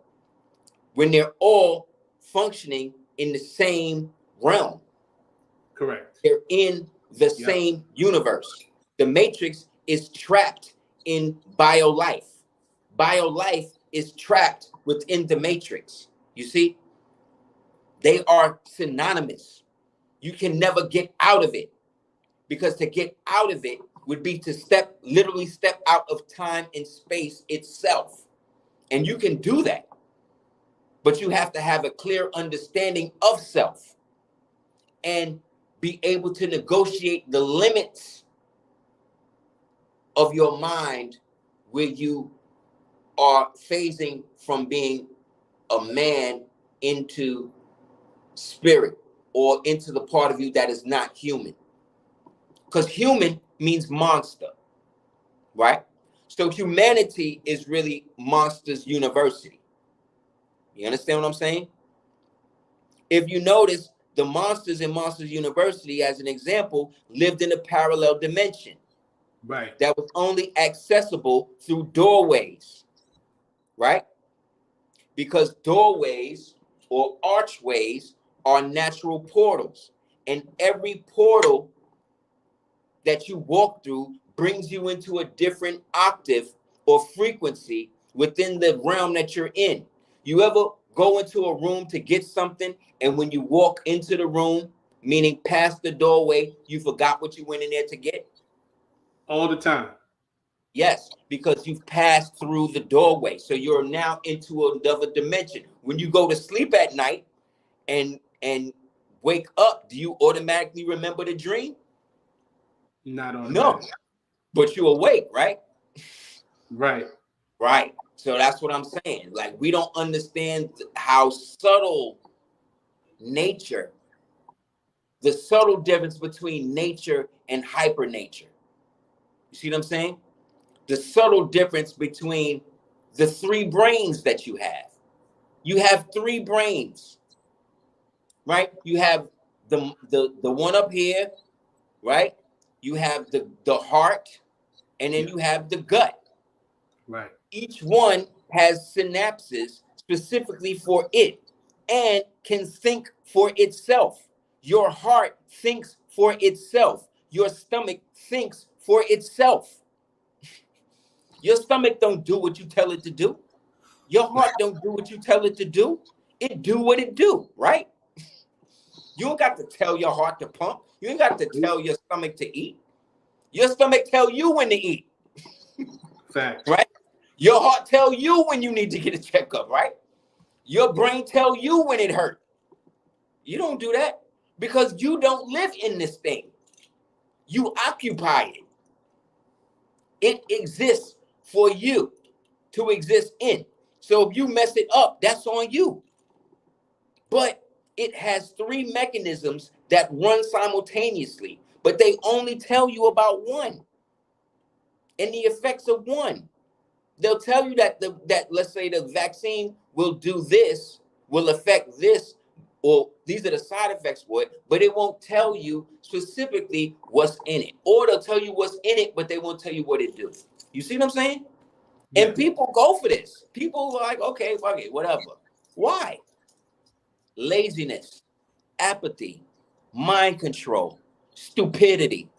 when they're all functioning in the same realm. Correct. They're in the same universe. The Matrix is trapped in bio-life. Bio-life is trapped within the Matrix. You see? They are synonymous. You can never get out of it, because to get out of it would be to literally step out of time and space itself. And you can do that, but you have to have a clear understanding of self and be able to negotiate the limits of your mind, where you are phasing from being a man into spirit, or into the part of you that is not human. Because human means monster, right? So humanity is really Monsters University. You understand what I'm saying? If you notice, the monsters in Monsters University, as an example, lived in a parallel dimension. Right. That was only accessible through doorways, right? Because doorways or archways are natural portals, and every portal that you walk through brings you into a different octave or frequency within the realm that you're in. You ever go into a room to get something, and when you walk into the room, meaning past the doorway, you forgot what you went in there to get? All the time. Yes, because you've passed through the doorway. So you're now into another dimension. When you go to sleep at night and wake up, do you automatically remember the dream? Not No, automatic. but you awake, right? Right. Right. So that's what I'm saying. Like, we don't understand how subtle nature, the subtle difference between nature and hyper nature. You see what I'm saying? The subtle difference between the three brains that you have. You have three brains, right? You have the one up here, right? You have the heart, and then Yeah. you have the gut. Right. Each one has synapses specifically for it and can think for itself. Your heart thinks for itself. Your stomach thinks for itself. Your stomach don't do what you tell it to do. Your heart don't do what you tell it to do. It do what it do, right? You don't got to tell your heart to pump. You ain't got to tell your stomach to eat. Your stomach tell you when to eat. Fact. Right? Your heart tell you when you need to get a checkup, right? Your brain tell you when it hurt. You don't do that because you don't live in this thing. You occupy it. It exists for you to exist in. So if you mess it up, that's on you. But it has three mechanisms that run simultaneously, but they only tell you about one and the effects of one. They'll tell you that let's say the vaccine will do this, will affect this, or these are the side effects for it, but it won't tell you specifically what's in it. Or they'll tell you what's in it, but they won't tell you what it do. You see what I'm saying? Yeah. And people go for this. People are like, okay, fuck it, whatever. Why? Laziness, apathy, mind control, stupidity.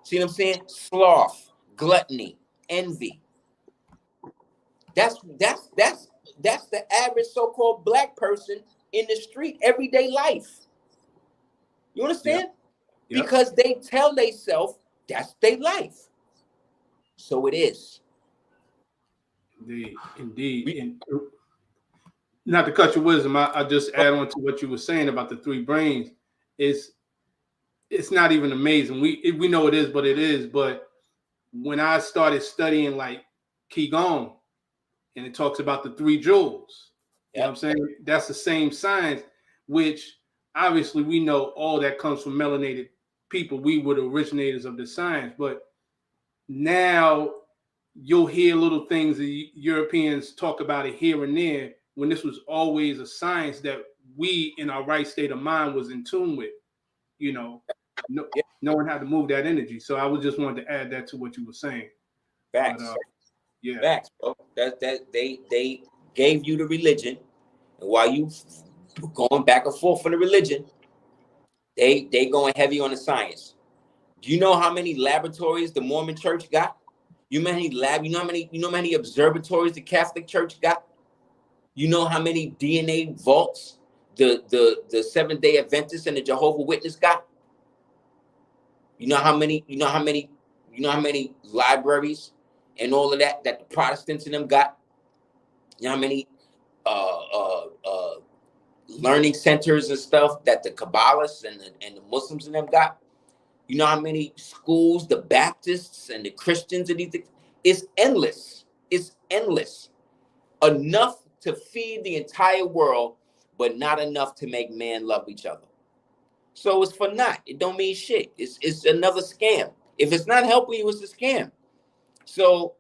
See what I'm saying? Sloth, gluttony, envy. That's the average so-called black person in the street everyday life. You understand? Yep. Because they tell themselves that's their life. So it is. Indeed. And not to cut your wisdom, I just add on to what you were saying about the three brains. It's not even amazing. We know it is, but it is. But when I started studying like Qigong, and it talks about the three jewels, you know what I'm saying? That's the same science, which obviously we know all that comes from melanated people. We were the originators of the science, but now you'll hear little things the Europeans talk about it here and there when this was always a science that we in our right state of mind was in tune with, knowing how to move that energy. So I was just wanted to add that to what you were saying. Facts. But, yeah. Facts, bro. That they gave you the religion, and while you going back and forth for the religion, they going heavy on the science. Do you know how many laboratories the Mormon Church got? You know how many observatories the Catholic Church got? You know how many DNA vaults the Seventh-day Adventists and the Jehovah's Witness got? You know how many libraries and all of that the Protestants in them got? You know how many learning centers and stuff that the Kabbalists and the Muslims in them got? You know how many schools the Baptists and the Christians and these things? It's endless. It's endless. Enough to feed the entire world, but not enough to make man love each other. So it's for naught. It don't mean shit. It's another scam. If it's not helping you, it's a scam. So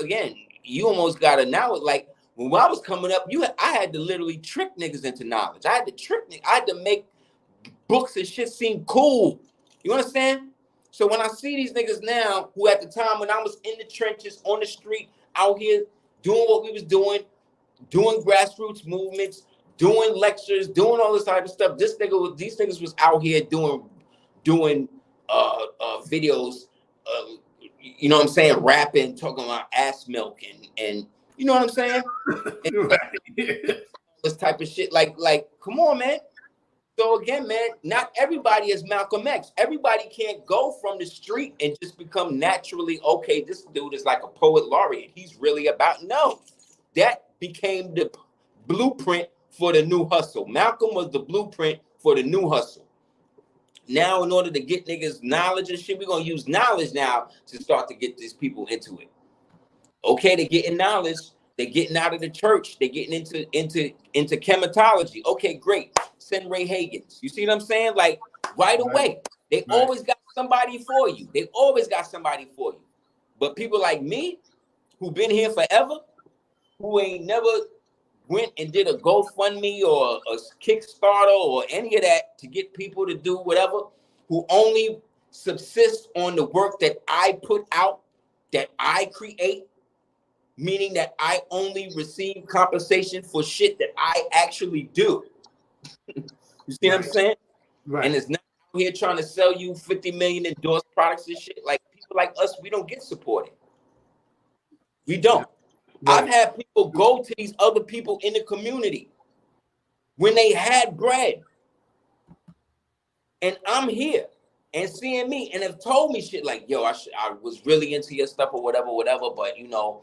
again, you almost got to now. Like when I was coming up, I had to literally trick niggas into knowledge. I had to make books and shit seem cool. You understand? So when I see these niggas now, who at the time when I was in the trenches, on the street, out here doing what we was doing grassroots movements, doing lectures, doing all this type of stuff. These niggas was out here doing videos, you know what I'm saying, rapping, talking about ass milk and you know what I'm saying? This type of shit. Like, come on, man. So again, man, not everybody is Malcolm X. Everybody can't go from the street and just become naturally, okay, this dude is like a poet laureate. He's really about, no. That became the blueprint for the new hustle. Malcolm was the blueprint for the new hustle. now in order to get niggas knowledge and shit, we're gonna use knowledge now to start to get these people into it. Okay, they're getting knowledge, they're getting out of the church, they're getting into chematology. Okay, great. Send Ray Hagans. You see what I'm saying? Like right away. They always got somebody for you. They always got somebody for you. But people like me, who been here forever, who ain't never went and did a GoFundMe or a Kickstarter or any of that to get people to do whatever, who only subsist on the work that I put out, that I create, meaning that I only receive compensation for shit that I actually do. You see what I'm saying? Right. And it's not out here trying to sell you 50 million endorsed products and shit. Like people like us, we don't get supported. We don't. Right. I've had people go to these other people in the community when they had bread. And I'm here and seeing me and have told me shit like, yo, I was really into your stuff or whatever, but you know,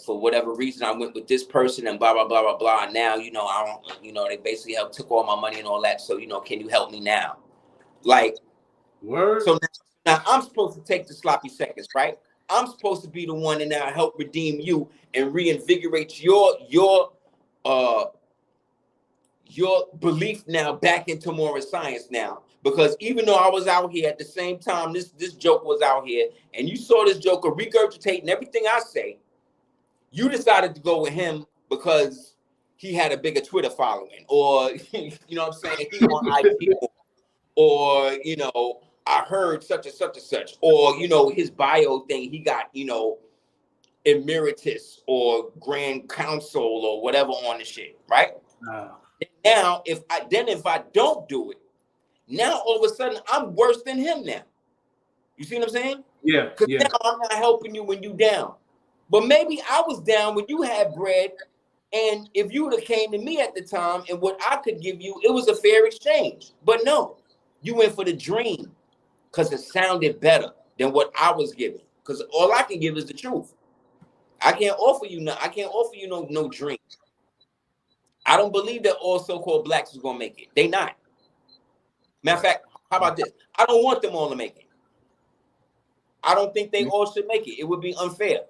for whatever reason, I went with this person and blah, blah, blah, blah, blah. And now, you know, I don't, you know, they basically took all my money and all that. So, you know, can you help me now? Like, word. So now I'm supposed to take the sloppy seconds, right? I'm supposed to be the one and now help redeem you and reinvigorate your belief now back into Moorish science now. Because even though I was out here at the same time, this joker was out here, and you saw this joker regurgitating everything I say, you decided to go with him because he had a bigger Twitter following, or you know what I'm saying, he on IG, or you know, I heard such and such and such, or you know, his bio thing, he got, you know, emeritus or grand counsel or whatever on the shit, right? Now, if I don't do it, now all of a sudden I'm worse than him now. You see what I'm saying? Yeah. Because now I'm not helping you when you down. But maybe I was down when you had bread, and if you would have came to me at the time and what I could give you, it was a fair exchange. But no, you went for the dream because it sounded better than what I was giving. Because all I can give is the truth. I can't offer you no dream. I don't believe that all so-called blacks is gonna make it. They not. Matter of fact, how about this? I don't want them all to make it. I don't think they all should make it. It would be unfair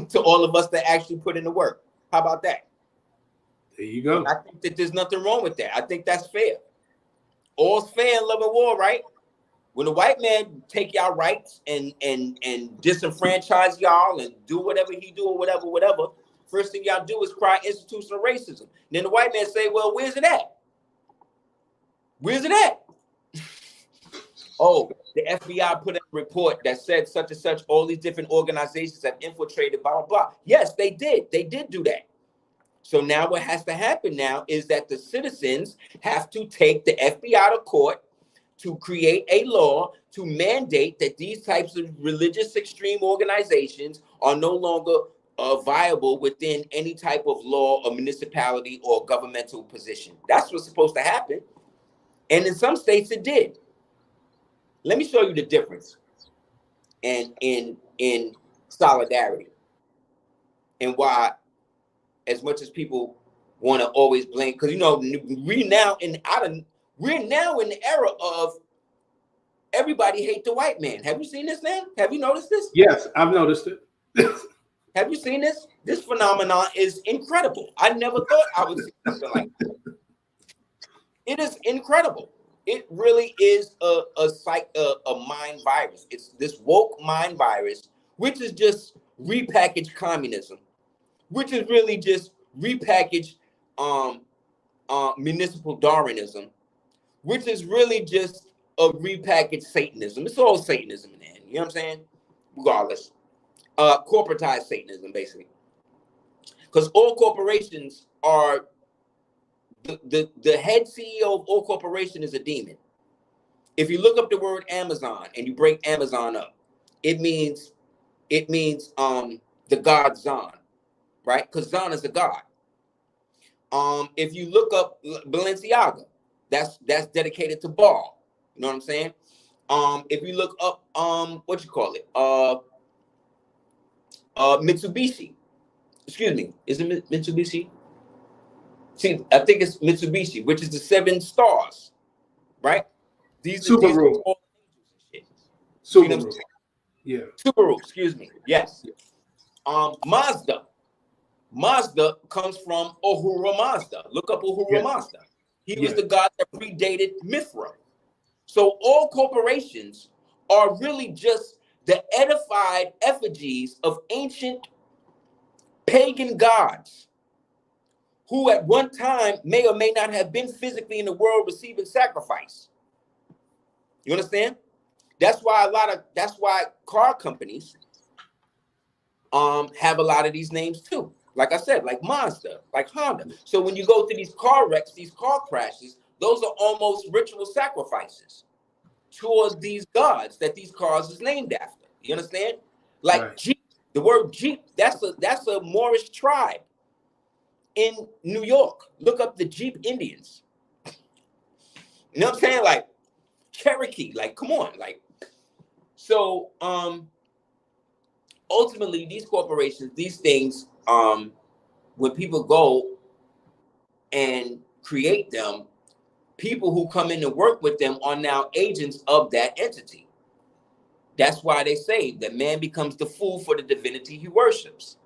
to all of us that actually put in the work. How about that? There you go. And I think that there's nothing wrong with that. I think that's fair. All's fair in love and war, right? When the white man take y'all rights and disenfranchise y'all and do whatever he do or whatever, first thing y'all do is cry institutional racism. Then the white man say, well, where's it at? Where's it at? Oh, the FBI put a report that said such and such, all these different organizations have infiltrated, blah, blah, blah. Yes, they did. They did do that. So now what has to happen now is that the citizens have to take the FBI to court to create a law to mandate that these types of religious extreme organizations are no longer viable within any type of law or municipality or governmental position. That's what's supposed to happen. And in some states it did. Let me show you the difference in solidarity and why, as much as people want to always blame, because you know we're now in the era of everybody hate the white man. Have you seen this, man? Have you noticed this? Yes, I've noticed it. Have you seen this? This phenomenon is incredible. I never thought I would see something like this. It is incredible. It really is a mind virus. It's this woke mind virus, which is just repackaged communism, which is really just repackaged municipal Darwinism, which is really just a repackaged Satanism. It's all Satanism in the end. You know what I'm saying? Regardless. Corporatized Satanism, basically. Because all corporations are the head CEO of all corporation is a demon. If you look up the word Amazon and you break Amazon up, it means the god Zon, right? Because Zon is a god. If you look up Balenciaga, that's dedicated to Baal. You know what I'm saying? If you look up what you call it, Mitsubishi. Excuse me, is it Mitsubishi? See, I think it's Mitsubishi, which is the 7 stars, right? These are Subaru. all shit. See what I'm Subaru. saying? Yeah. Subaru, excuse me. Yes. Mazda. Mazda comes from Ahura Mazda. Look up Ahura Yeah. Mazda. He was Yeah. the god that predated Mithra. So all corporations are really just the edified effigies of ancient pagan gods who at one time may or may not have been physically in the world receiving sacrifice. You understand? That's why car companies have a lot of these names too. Like I said, like Mazda, like Honda. So when you go to these car wrecks, these car crashes, those are almost ritual sacrifices towards these gods that these cars is named after. You understand? Like Right. Jeep, the word Jeep, that's a Moorish tribe in New York. Look up the Jeep Indians. You know what I'm saying? Like Cherokee, like come on, like so ultimately these corporations, these things, when people go and create them, people who come in and work with them are now agents of that entity. That's why they say that man becomes the fool for the divinity he worships.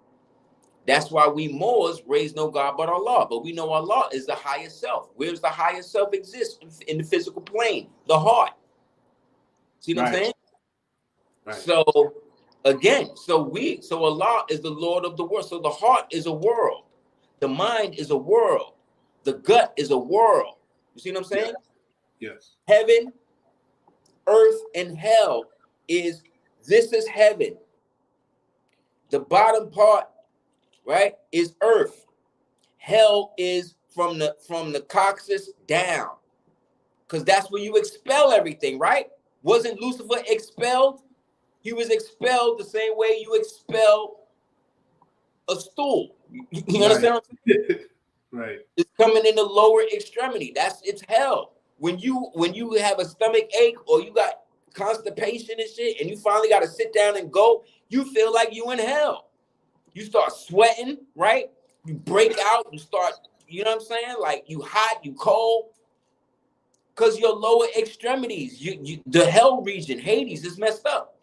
That's why we Moors raise no God but Allah. But we know Allah is the highest self. Where does the highest self exist? In the physical plane, the heart. See what I'm saying? Right. So again, so Allah is the Lord of the world. So the heart is a world. The mind is a world. The gut is a world. You see what I'm saying? Yes. Heaven, earth, and hell this is heaven. The bottom part, right, is earth. Hell is from the coccyx down. Because that's where you expel everything, right? Wasn't Lucifer expelled? He was expelled the same way you expel a stool. You understand what I'm saying? Right. It's coming in the lower extremity. It's hell. When you have a stomach ache or you got constipation and shit, and you finally got to sit down and go, you feel like you in hell. You start sweating, right? You break out. You start, you know what I'm saying? Like you hot, you cold, because your lower extremities, the hell region, Hades, is messed up.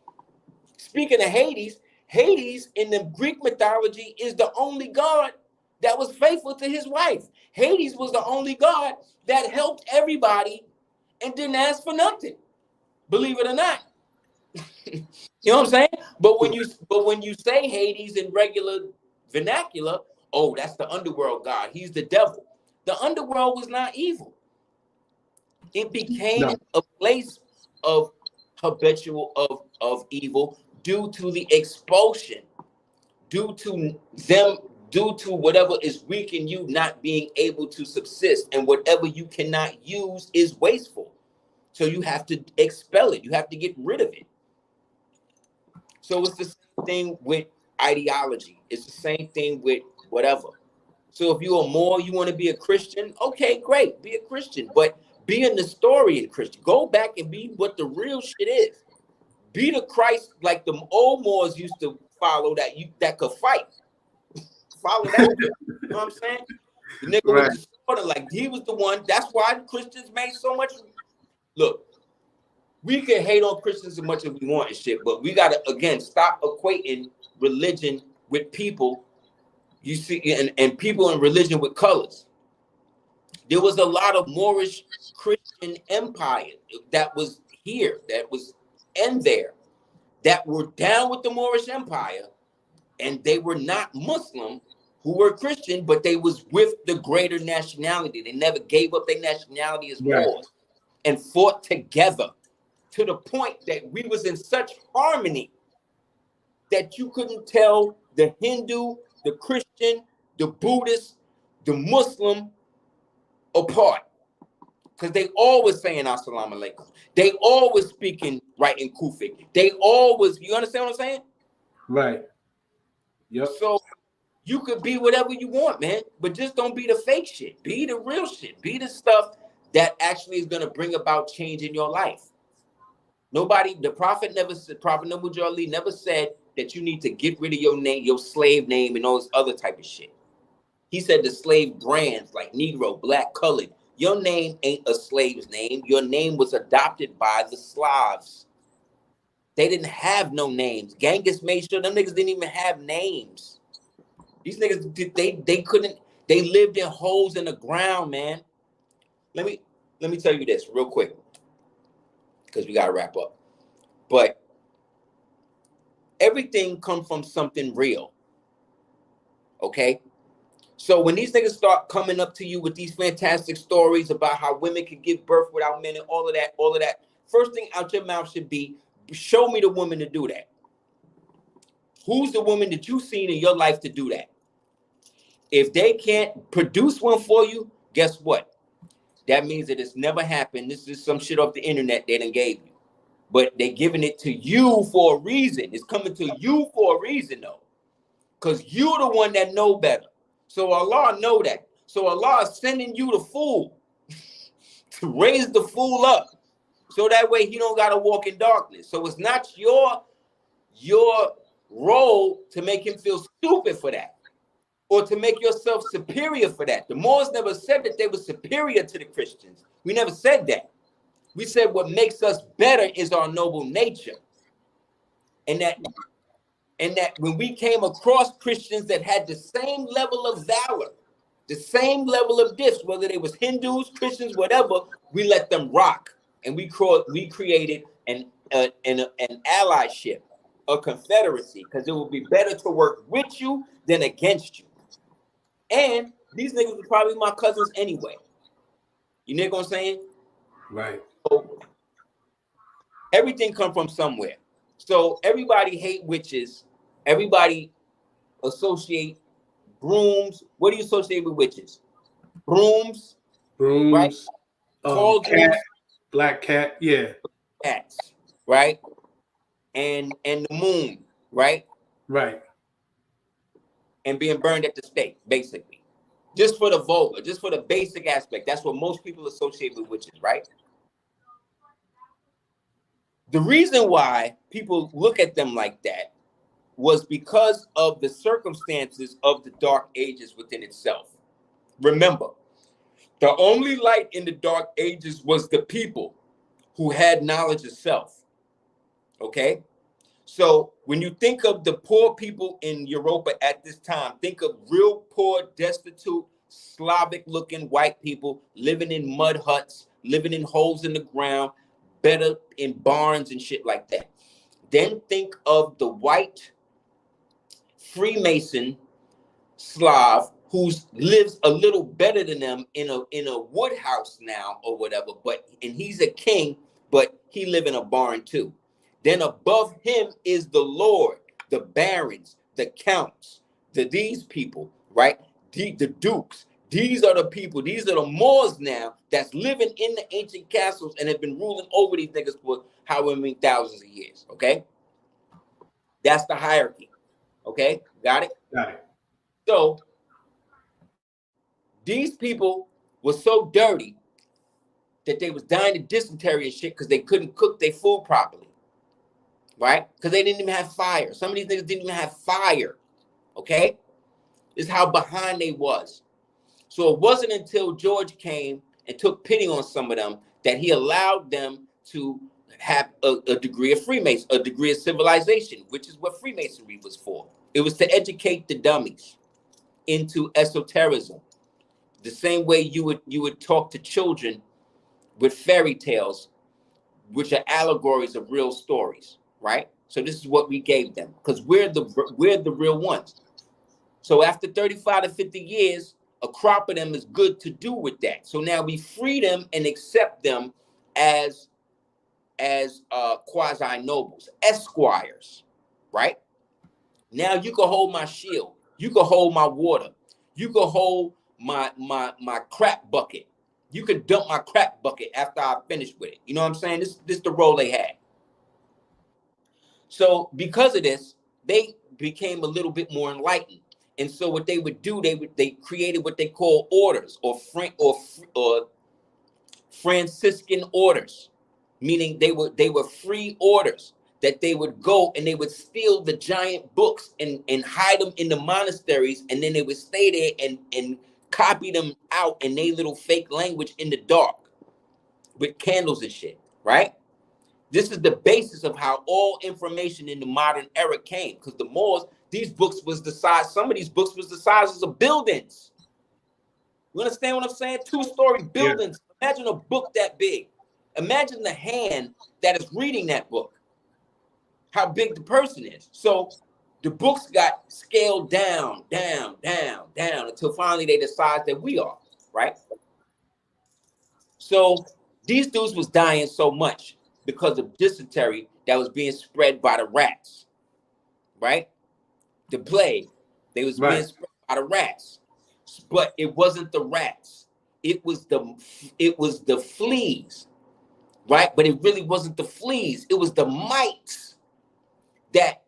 Speaking of Hades, Hades in the Greek mythology is the only god that was faithful to his wife. Hades was the only god that helped everybody and didn't ask for nothing. Believe it or not. You know what I'm saying? But when you say Hades in regular vernacular, oh, that's the underworld god. He's the devil. The underworld was not evil. It became a place of habitual of evil due to the expulsion, due to whatever is weak in you not being able to subsist, and whatever you cannot use is wasteful. So you have to expel it. You have to get rid of it. So it's the same thing with ideology. It's the same thing with whatever. So if you are Moor, you want to be a Christian, okay, great, be a Christian. But be a Nestorian Christian. Go back and be what the real shit is. Be the Christ like the old Moors used to follow that could fight. Follow that. You know what I'm saying? The nigga with the sword, like he was the one. That's why Christians made so much. Look, we can hate on Christians as much as we want and shit, but we gotta again stop equating religion with people. You see, and people in religion with colors. There was a lot of Moorish Christian empire that was here, that was in there, that were down with the Moorish Empire, and they were not Muslim, who were Christian, but they was with the greater nationality. They never gave up their nationality as Moors and fought together to the point that we was in such harmony that you couldn't tell the Hindu, the Christian, the Buddhist, the Muslim apart. Because they always saying Assalamu alaikum. They always speaking right in Kufic. They always, you understand what I'm saying? Right. Yep. So you could be whatever you want, man, but just don't be the fake shit. Be the real shit. Be the stuff that actually is going to bring about change in your life. The Prophet never said, Prophet Nabu Ali never said that you need to get rid of your name, your slave name, and all this other type of shit. He said the slave brands like Negro, black, colored, Your name ain't a slave's name. Your name was adopted by the Slavs. They didn't have no names. Genghis made sure them niggas didn't even have names. These niggas, they couldn't, they lived in holes in the ground, man. Let me tell you this real quick, because we gotta wrap up. But everything comes from something real. Okay? So when these niggas start coming up to you with these fantastic stories about how women can give birth without men and all of that, first thing out your mouth should be, show me the woman to do that. Who's the woman that you've seen in your life to do that? If they can't produce one for you, guess what? That means that it's never happened. This is some shit off the internet they done gave you. But they giving it to you for a reason. It's coming to you for a reason, though. Because you're the one that know better. So Allah know that. So Allah is sending you the fool to raise the fool up. So that way he don't got to walk in darkness. So it's not your role to make him feel stupid for that, or to make yourself superior for that. The Moors never said that they were superior to the Christians. We never said that. We said what makes us better is our noble nature. And that when we came across Christians that had the same level of valor, the same level of gifts, whether they was Hindus, Christians, whatever, we let them rock. And we created an allyship, a confederacy, because it would be better to work with you than against you. And these niggas were probably my cousins anyway. You know what I'm saying? Right. So everything come from somewhere. So everybody hate witches. Everybody associate brooms. What do you associate with witches? Brooms. Right? Cat, black cat, yeah. Cats, right? And the moon, right? Right. And being burned at the stake, basically. Just for the vulgar, just for the basic aspect. That's what most people associate with witches, right? The reason why people look at them like that was because of the circumstances of the Dark Ages within itself. Remember, the only light in the Dark Ages was the people who had knowledge of self. Okay? So when you think of the poor people in Europa at this time, think of real poor, destitute, Slavic-looking white people living in mud huts, living in holes in the ground, better in barns and shit like that. Then think of the white Freemason Slav who lives a little better than them in a wood house now or whatever, and he's a king, but he live in a barn too. Then above him is the Lord, the barons, the counts, these people, right? The dukes. These are the people, these are the Moors now that's living in the ancient castles and have been ruling over these niggas for however many thousands of years, okay? That's the hierarchy, okay? Got it? Got it. So these people were so dirty that they was dying of dysentery and shit because they couldn't cook their food properly, right? Because they didn't even have fire. Some of these niggas didn't even have fire, okay? This is how behind they was. So it wasn't until George came and took pity on some of them that he allowed them to have a degree of Freemason, a degree of civilization, which is what Freemasonry was for. It was to educate the dummies into esotericism. The same way you would talk to children with fairy tales, which are allegories of real stories, right? So this is what we gave them because we're the real ones. So after 35 to 50 years, a crop of them is good to do with that. So now we free them and accept them as quasi nobles, esquires, right? Now you can hold my shield, you can hold my water, you can hold my crap bucket. You could dump my crap bucket after I finish with it. You know what I'm saying? This is the role they had. So because of this, they became a little bit more enlightened. And so what they would do, they created what they call orders or Franciscan orders, meaning they were free orders that they would go and they would steal the giant books and hide them in the monasteries, and then they would stay there and copy them out in their little fake language in the dark with candles and shit, right? This is the basis of how all information in the modern era came. Because the Moors, these books was the size, some of these books was the sizes of buildings. You understand what I'm saying? 2-story buildings. Yeah. Imagine a book that big. Imagine the hand that is reading that book. How big the person is. So the books got scaled down until finally they the size that we are, right? So these dudes was dying so much because of dysentery that was being spread by the rats, right? The plague, they was being spread by the rats, but it wasn't the rats. It was the fleas, right? But it really wasn't the fleas. It was the mites that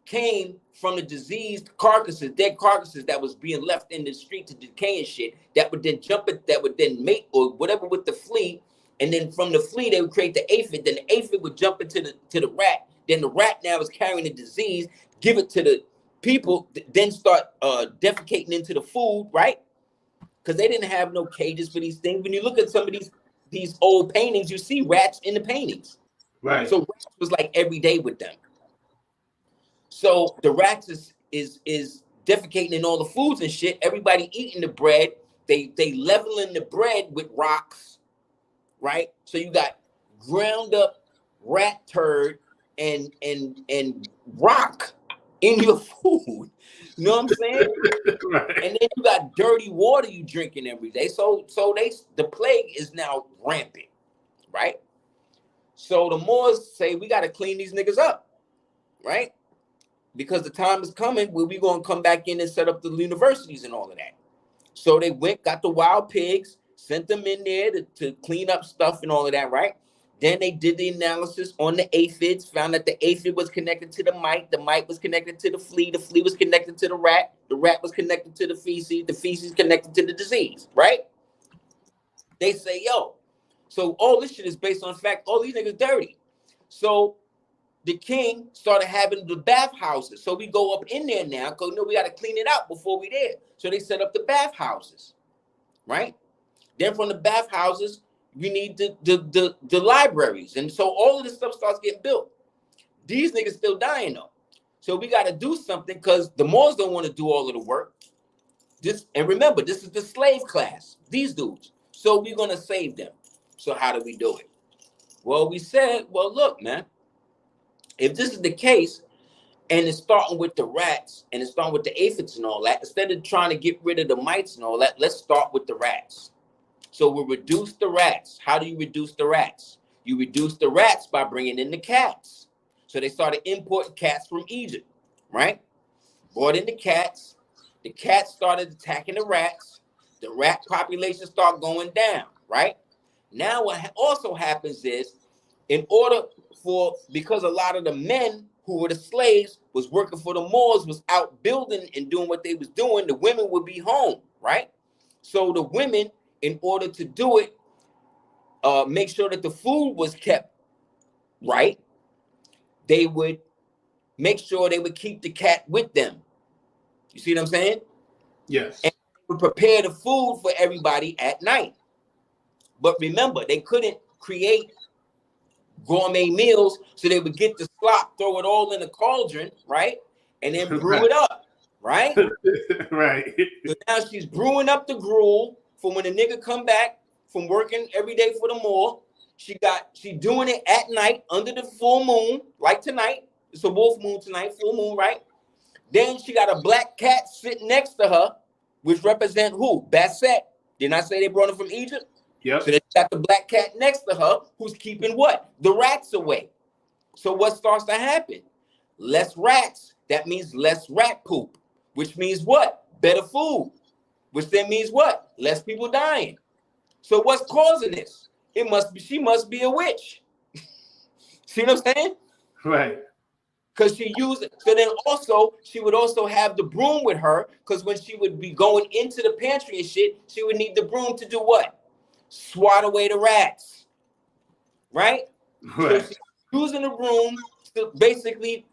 came from the diseased carcasses, dead carcasses that was being left in the street to decay and shit, that would then that would then mate or whatever with the flea, and then from the flea they would create the aphid, then the aphid would jump into the rat, then the rat now is carrying the disease, give it to the people, then start defecating into the food, right? Because they didn't have no cages for these things. When you look at some of these old paintings, you see rats in the paintings. Right. So rats was like every day with them. So the rats is defecating in all the foods and shit. Everybody eating the bread. They leveling the bread with rocks, right? So you got ground up rat turd and rock in your food. You know what I'm saying? Right. And then you got dirty water you drinking every day. So the plague is now rampant, right? So the Moors say we got to clean these niggas up, right? Because the time is coming where we going to come back in and set up the universities and all of that. So they went, got the wild pigs, sent them in there to clean up stuff and all of that, right? Then they did the analysis on the aphids, found that the aphid was connected to the mite was connected to the flea was connected to the rat was connected to the feces connected to the disease, right? They say, yo, so all this shit is based on fact, all these niggas dirty. So the king started having the bathhouses. So we go up in there now because we got to clean it out before we there. So they set up the bathhouses, right? Then from the bathhouses, we need the libraries. And so all of this stuff starts getting built. These niggas still dying though. So we got to do something because the Moors don't want to do all of the work. And remember, this is the slave class, these dudes. So we're going to save them. So how do we do it? Well, we said, well, look, man. If this is the case, and it's starting with the rats, and it's starting with the aphids and all that, instead of trying to get rid of the mites and all that, let's start with the rats. So we'll reduce the rats. How do you reduce the rats? You reduce the rats by bringing in the cats. So they started importing cats from Egypt, right? Brought in the cats. The cats started attacking the rats. The rat population started going down, right? Now what also happens is, because a lot of the men who were the slaves was working for the Moors, was out building and doing what they was doing, the women would be home, right? So the women, in order to do it, make sure that the food was kept right, they would make sure they would keep the cat with them. You see what I'm saying? Yes. And they would prepare the food for everybody at night. But remember, they couldn't create gourmet meals, so they would get the slop, throw it all in a cauldron, right? And then brew it up, right? Right. So now she's brewing up the gruel for when the nigga come back from working every day for the Moor. She doing it at night under the full moon, like tonight. It's a wolf moon tonight, full moon, right? Then she got a black cat sitting next to her, which represent who? Basset. Didn't I say they brought him from Egypt? Yep. So they got the black cat next to her, who's keeping what? The rats away. So what starts to happen? Less rats. That means less rat poop, which means what? Better food, which then means what? Less people dying. So what's causing this? She must be a witch. See what I'm saying? Right. Because she used it. So then also, she would also have the broom with her, because when she would be going into the pantry and shit, she would need the broom to do what? Swat away the rats, right? So she's using the broom to basically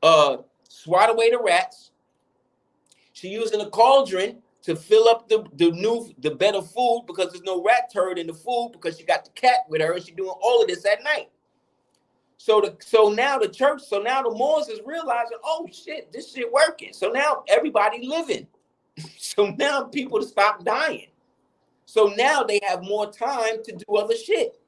swat away the rats, She using a cauldron to fill up the bed of food because there's no rat turd in the food because she got the cat with her and she doing all of this at night. So now the Moors is realizing, oh shit, this shit working. So now everybody living. So now people to stop dying. So now they have more time to do other shit.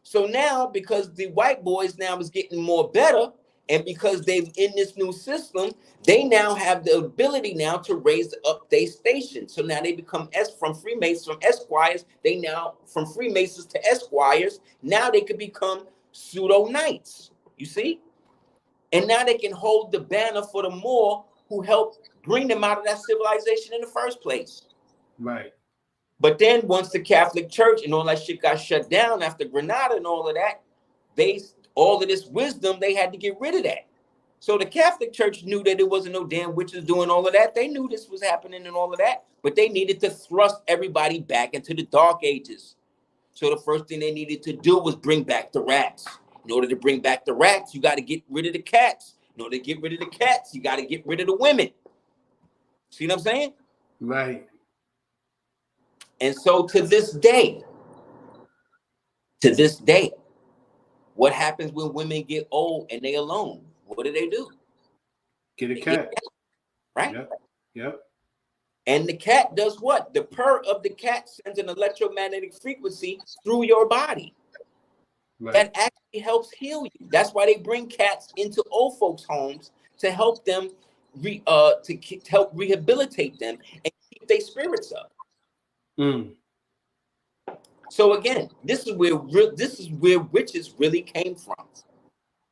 So now, because the white boys now is getting more better, and because they've in this new system, they now have the ability now to raise up their station. So now they become from Freemasons, from Esquires, they now from Freemasons to Esquires, now they could become pseudo knights. You see? And now they can hold the banner for the Moor who helped bring them out of that civilization in the first place. Right. But then once the Catholic Church and all that shit got shut down after Granada and all of that, all of this wisdom, they had to get rid of that. So the Catholic Church knew that there wasn't no damn witches doing all of that. They knew this was happening and all of that, but they needed to thrust everybody back into the Dark Ages. So the first thing they needed to do was bring back the rats. In order to bring back the rats, you got to get rid of the cats. In order to get rid of the cats, you got to get rid of the women. See what I'm saying? Right. And so to this day, what happens when women get old and they alone? What do? Get a cat. Right? Yep. Yep. And the cat does what? The purr of the cat sends an electromagnetic frequency through your body. Right. That actually helps heal you. That's why they bring cats into old folks' homes to help them, help rehabilitate them and keep their spirits up. Mm. So again, this is where witches really came from.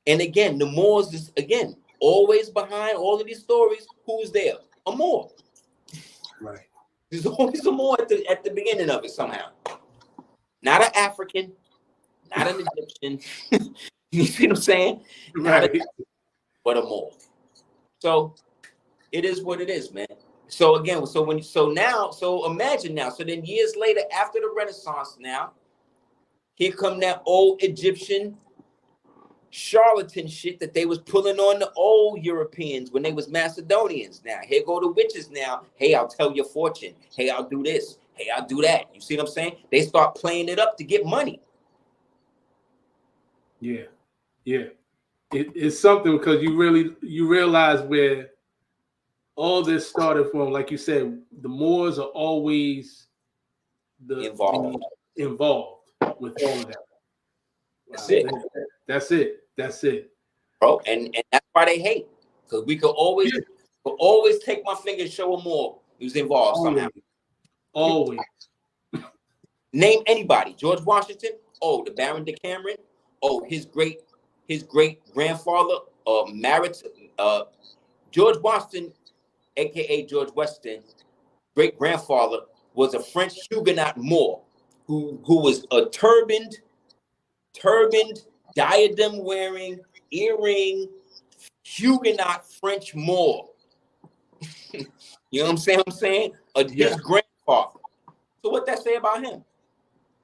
And again, the Moors is again always behind all of these stories. Who's there? A Moor. Right. There's always a Moor at the beginning of it somehow. Not an African, not an Egyptian. You see what I'm saying? Right. But a Moor. So it is what it is, man. So again, so imagine now. So then years later, after the Renaissance, now here come that old Egyptian charlatan shit that they was pulling on the old Europeans when they was Macedonians. Now here go the witches. Now, hey, I'll tell your fortune. Hey, I'll do this. Hey, I'll do that. You see what I'm saying? They start playing it up to get money. Yeah, yeah. It's something because you realize where all this started from. Like you said, the Moors are always involved with all of that. That's it. That's it. Bro, and that's why they hate. Because we could always take my finger and show them more. He was involved somehow. Always. Name anybody. George Washington. Oh, the Baron de Cameron. Oh, his great grandfather married to George Washington, aka George Weston, great grandfather was a French Huguenot Moor who was a turbaned, diadem wearing, earring, Huguenot French Moor. You know what I'm saying? His grandfather. So what that say about him?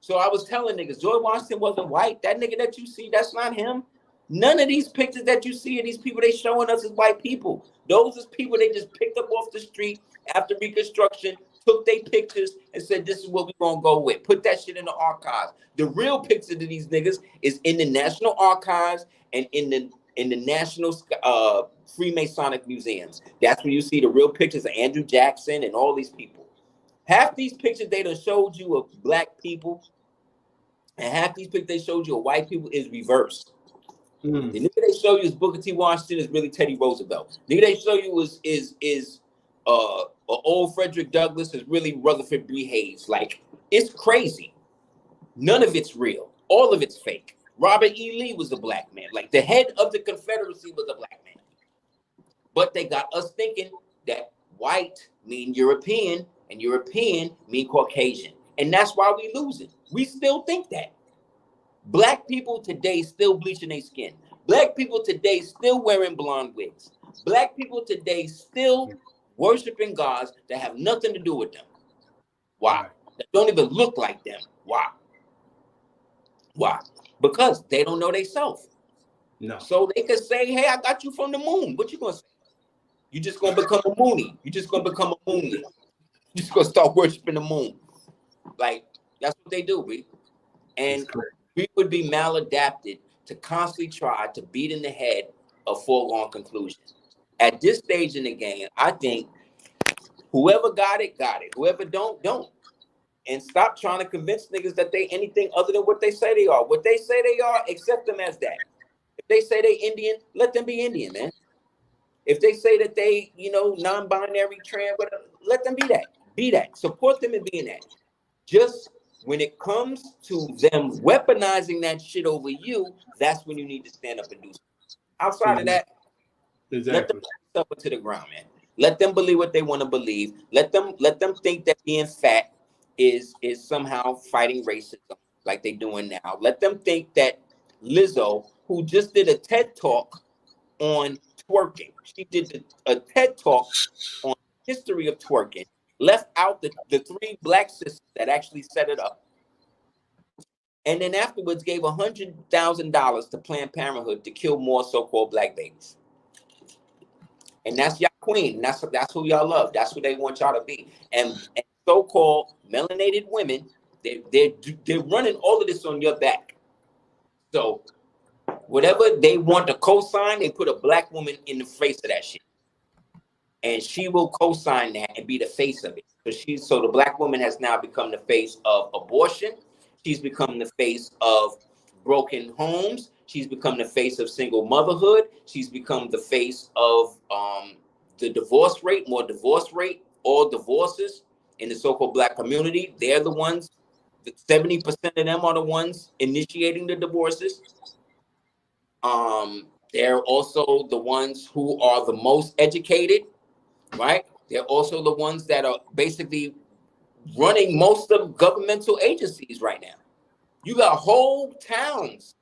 So I was telling niggas, George Washington wasn't white. That nigga that you see, that's not him. None of these pictures that you see of these people they showing us is white people. Those is people they just picked up off the street after Reconstruction, took their pictures and said, this is what we're going to go with. Put that shit in the archives. The real picture of these niggas is in the National Archives and in the National Freemasonic museums. That's where you see the real pictures of Andrew Jackson and all these people. Half these pictures they done showed you of black people, and half these pictures they showed you of white people is reversed. The nigga they show you is Booker T. Washington is really Teddy Roosevelt. The nigga they show you is old Frederick Douglass is really Rutherford B. Hayes. Like, it's crazy. None of it's real. All of it's fake. Robert E. Lee was a black man. Like, the head of the Confederacy was a black man. But they got us thinking that white mean European and European mean Caucasian. And that's why we losing. We still think that. Black people today still bleaching their skin. Black people today still wearing blonde wigs. Black people today still worshiping gods that have nothing to do with them. Why? That don't even look like them. Why? Why? Because they don't know themselves. No. So they could say, hey, I got you from the moon. What you gonna say? You're just gonna become a Moonie. You're just gonna become a Moonie. You're just gonna start worshiping the moon. Like, that's what they do, B. And we would be maladapted to constantly try to beat in the head a foregone conclusion. At this stage in the game, I think whoever got it, got it. Whoever don't. And stop trying to convince niggas that they anything other than what they say they are. What they say they are, accept them as that. If they say they Indian, let them be Indian, man. If they say that they, non-binary, trans, whatever, let them be that. Be that. Support them in being that. Just when it comes to them weaponizing that shit over you, that's when you need to stand up and do something. Outside of that, let them put it to the ground, man. Let them believe what they want to believe. Let them think that being fat is somehow fighting racism like they're doing now. Let them think that Lizzo, who just did a TED Talk on twerking, she did a TED Talk on history of twerking, left out the 3 black sisters that actually set it up, and then afterwards gave $100,000 to Planned Parenthood to kill more so-called black babies. And that's y'all queen. That's who y'all love. That's who they want y'all to be. And so-called melanated women, they're running all of this on your back. So whatever they want to co-sign, they put a black woman in the face of that shit. And she will co-sign that and be the face of it. So the black woman has now become the face of abortion. She's become the face of broken homes. She's become the face of single motherhood. She's become the face of the divorce rate, more divorce rate, all divorces in the so-called black community. They're the ones, 70% of them are the ones initiating the divorces. They're also the ones who are the most educated, right? They're also the ones that are basically running most of governmental agencies right now. You got whole towns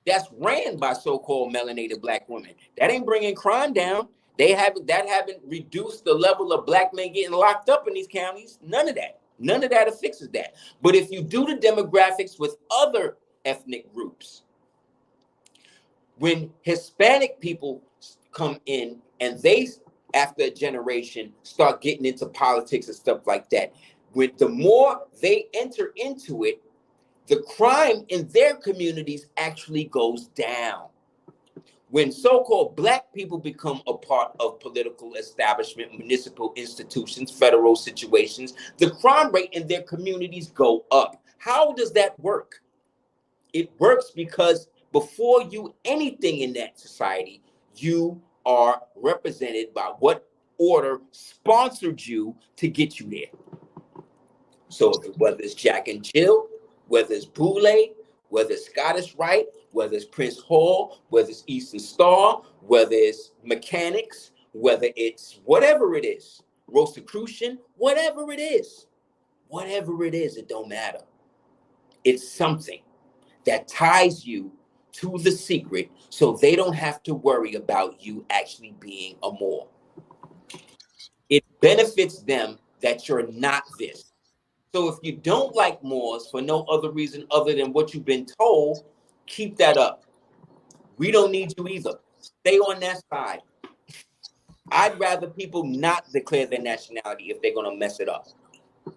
that's ran by so-called melanated black women. That ain't bringing crime down. Haven't reduced the level of black men getting locked up in these counties. None of that fixes that. But if you do the demographics with other ethnic groups, when Hispanic people come in and they, after a generation, start getting into politics and stuff like that, the more they enter into it, the crime in their communities actually goes down. When so-called black people become a part of political establishment, municipal institutions, federal situations, the crime rate in their communities go up. How does that work? It works because before you anything in that society, you are represented by what order sponsored you to get you there. So whether it's Jack and Jill, whether it's Boulay, whether it's Scottish Rite, whether it's Prince Hall, whether it's Eastern Star, whether it's Mechanics, whether it's whatever it is, Rosicrucian, whatever it is, it don't matter. It's something that ties you to the secret so they don't have to worry about you actually being a Moor. It benefits them that you're not this. So if you don't like Moors for no other reason other than what you've been told, keep that up. We don't need you either. Stay on that side. I'd rather people not declare their nationality if they're going to mess it up.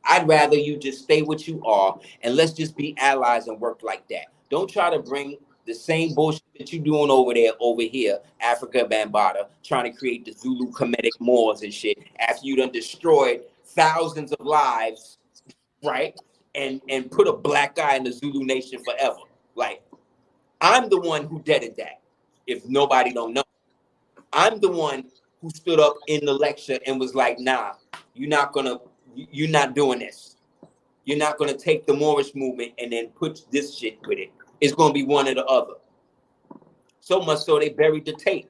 I'd rather you just stay what you are and let's just be allies and work like that. Don't try to bring the same bullshit that you're doing over here, Africa Bambaataa, trying to create the Zulu Kemetic Moors and shit after you done destroyed thousands of lives, right? And put a black guy in the Zulu nation forever. Like, I'm the one who did that, if nobody don't know. I'm the one who stood up in the lecture and was like, nah, you're not doing this. You're not going to take the Moorish movement and then put this shit with it. It's going to be one or the other. So much so they buried the tape.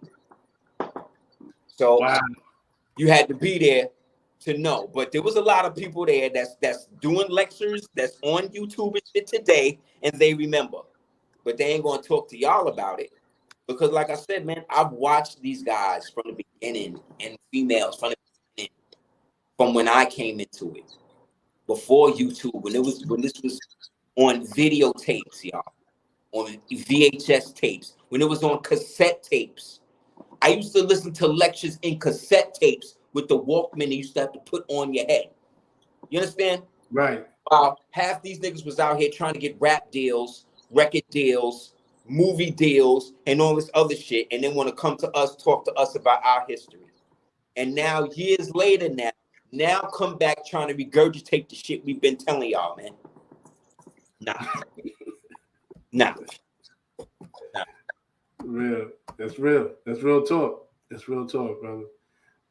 So wow. You had to be there to know. But there was a lot of people there that's doing lectures, that's on YouTube and shit today, and they remember. But they ain't going to talk to y'all about it. Because like I said, man, I've watched these guys from the beginning and females from the beginning, from when I came into it. Before YouTube, when this was on videotapes, y'all, on VHS tapes, when it was on cassette tapes, I used to listen to lectures in cassette tapes with the Walkman you used to have to put on your head. You understand? Right. Half these niggas was out here trying to get rap deals, record deals, movie deals, and all this other shit, and then want to come to us, talk to us about our history. And now, years later, now come back trying to regurgitate the shit we've been telling y'all, man. Nah. Real. That's real. That's real talk. That's real talk, brother.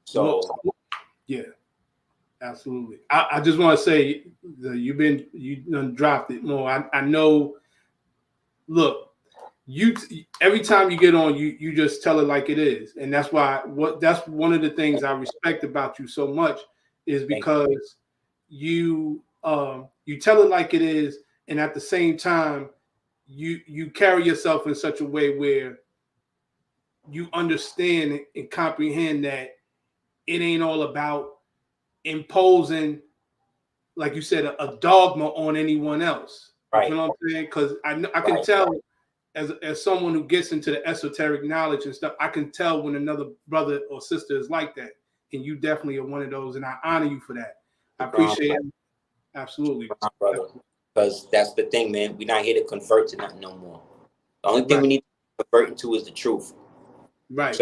So, yeah, absolutely. I just want to say that you done dropped it more. I know. Look, every time you get on, you just tell it like it is, and that's that's one of the things I respect about you so much is because you tell it like it is, and at the same time you carry yourself in such a way where you understand and comprehend that it ain't all about imposing, like you said, a dogma on anyone else. right. You know what I'm saying? Because I can tell as someone who gets into the esoteric knowledge and stuff, I can tell when another brother or sister is like that. And you definitely are one of those, and I honor you for that. I appreciate it. Absolutely. Brother. Because that's the thing, man. We're not here to convert to nothing no more. The only thing we need to convert into is the truth. Right.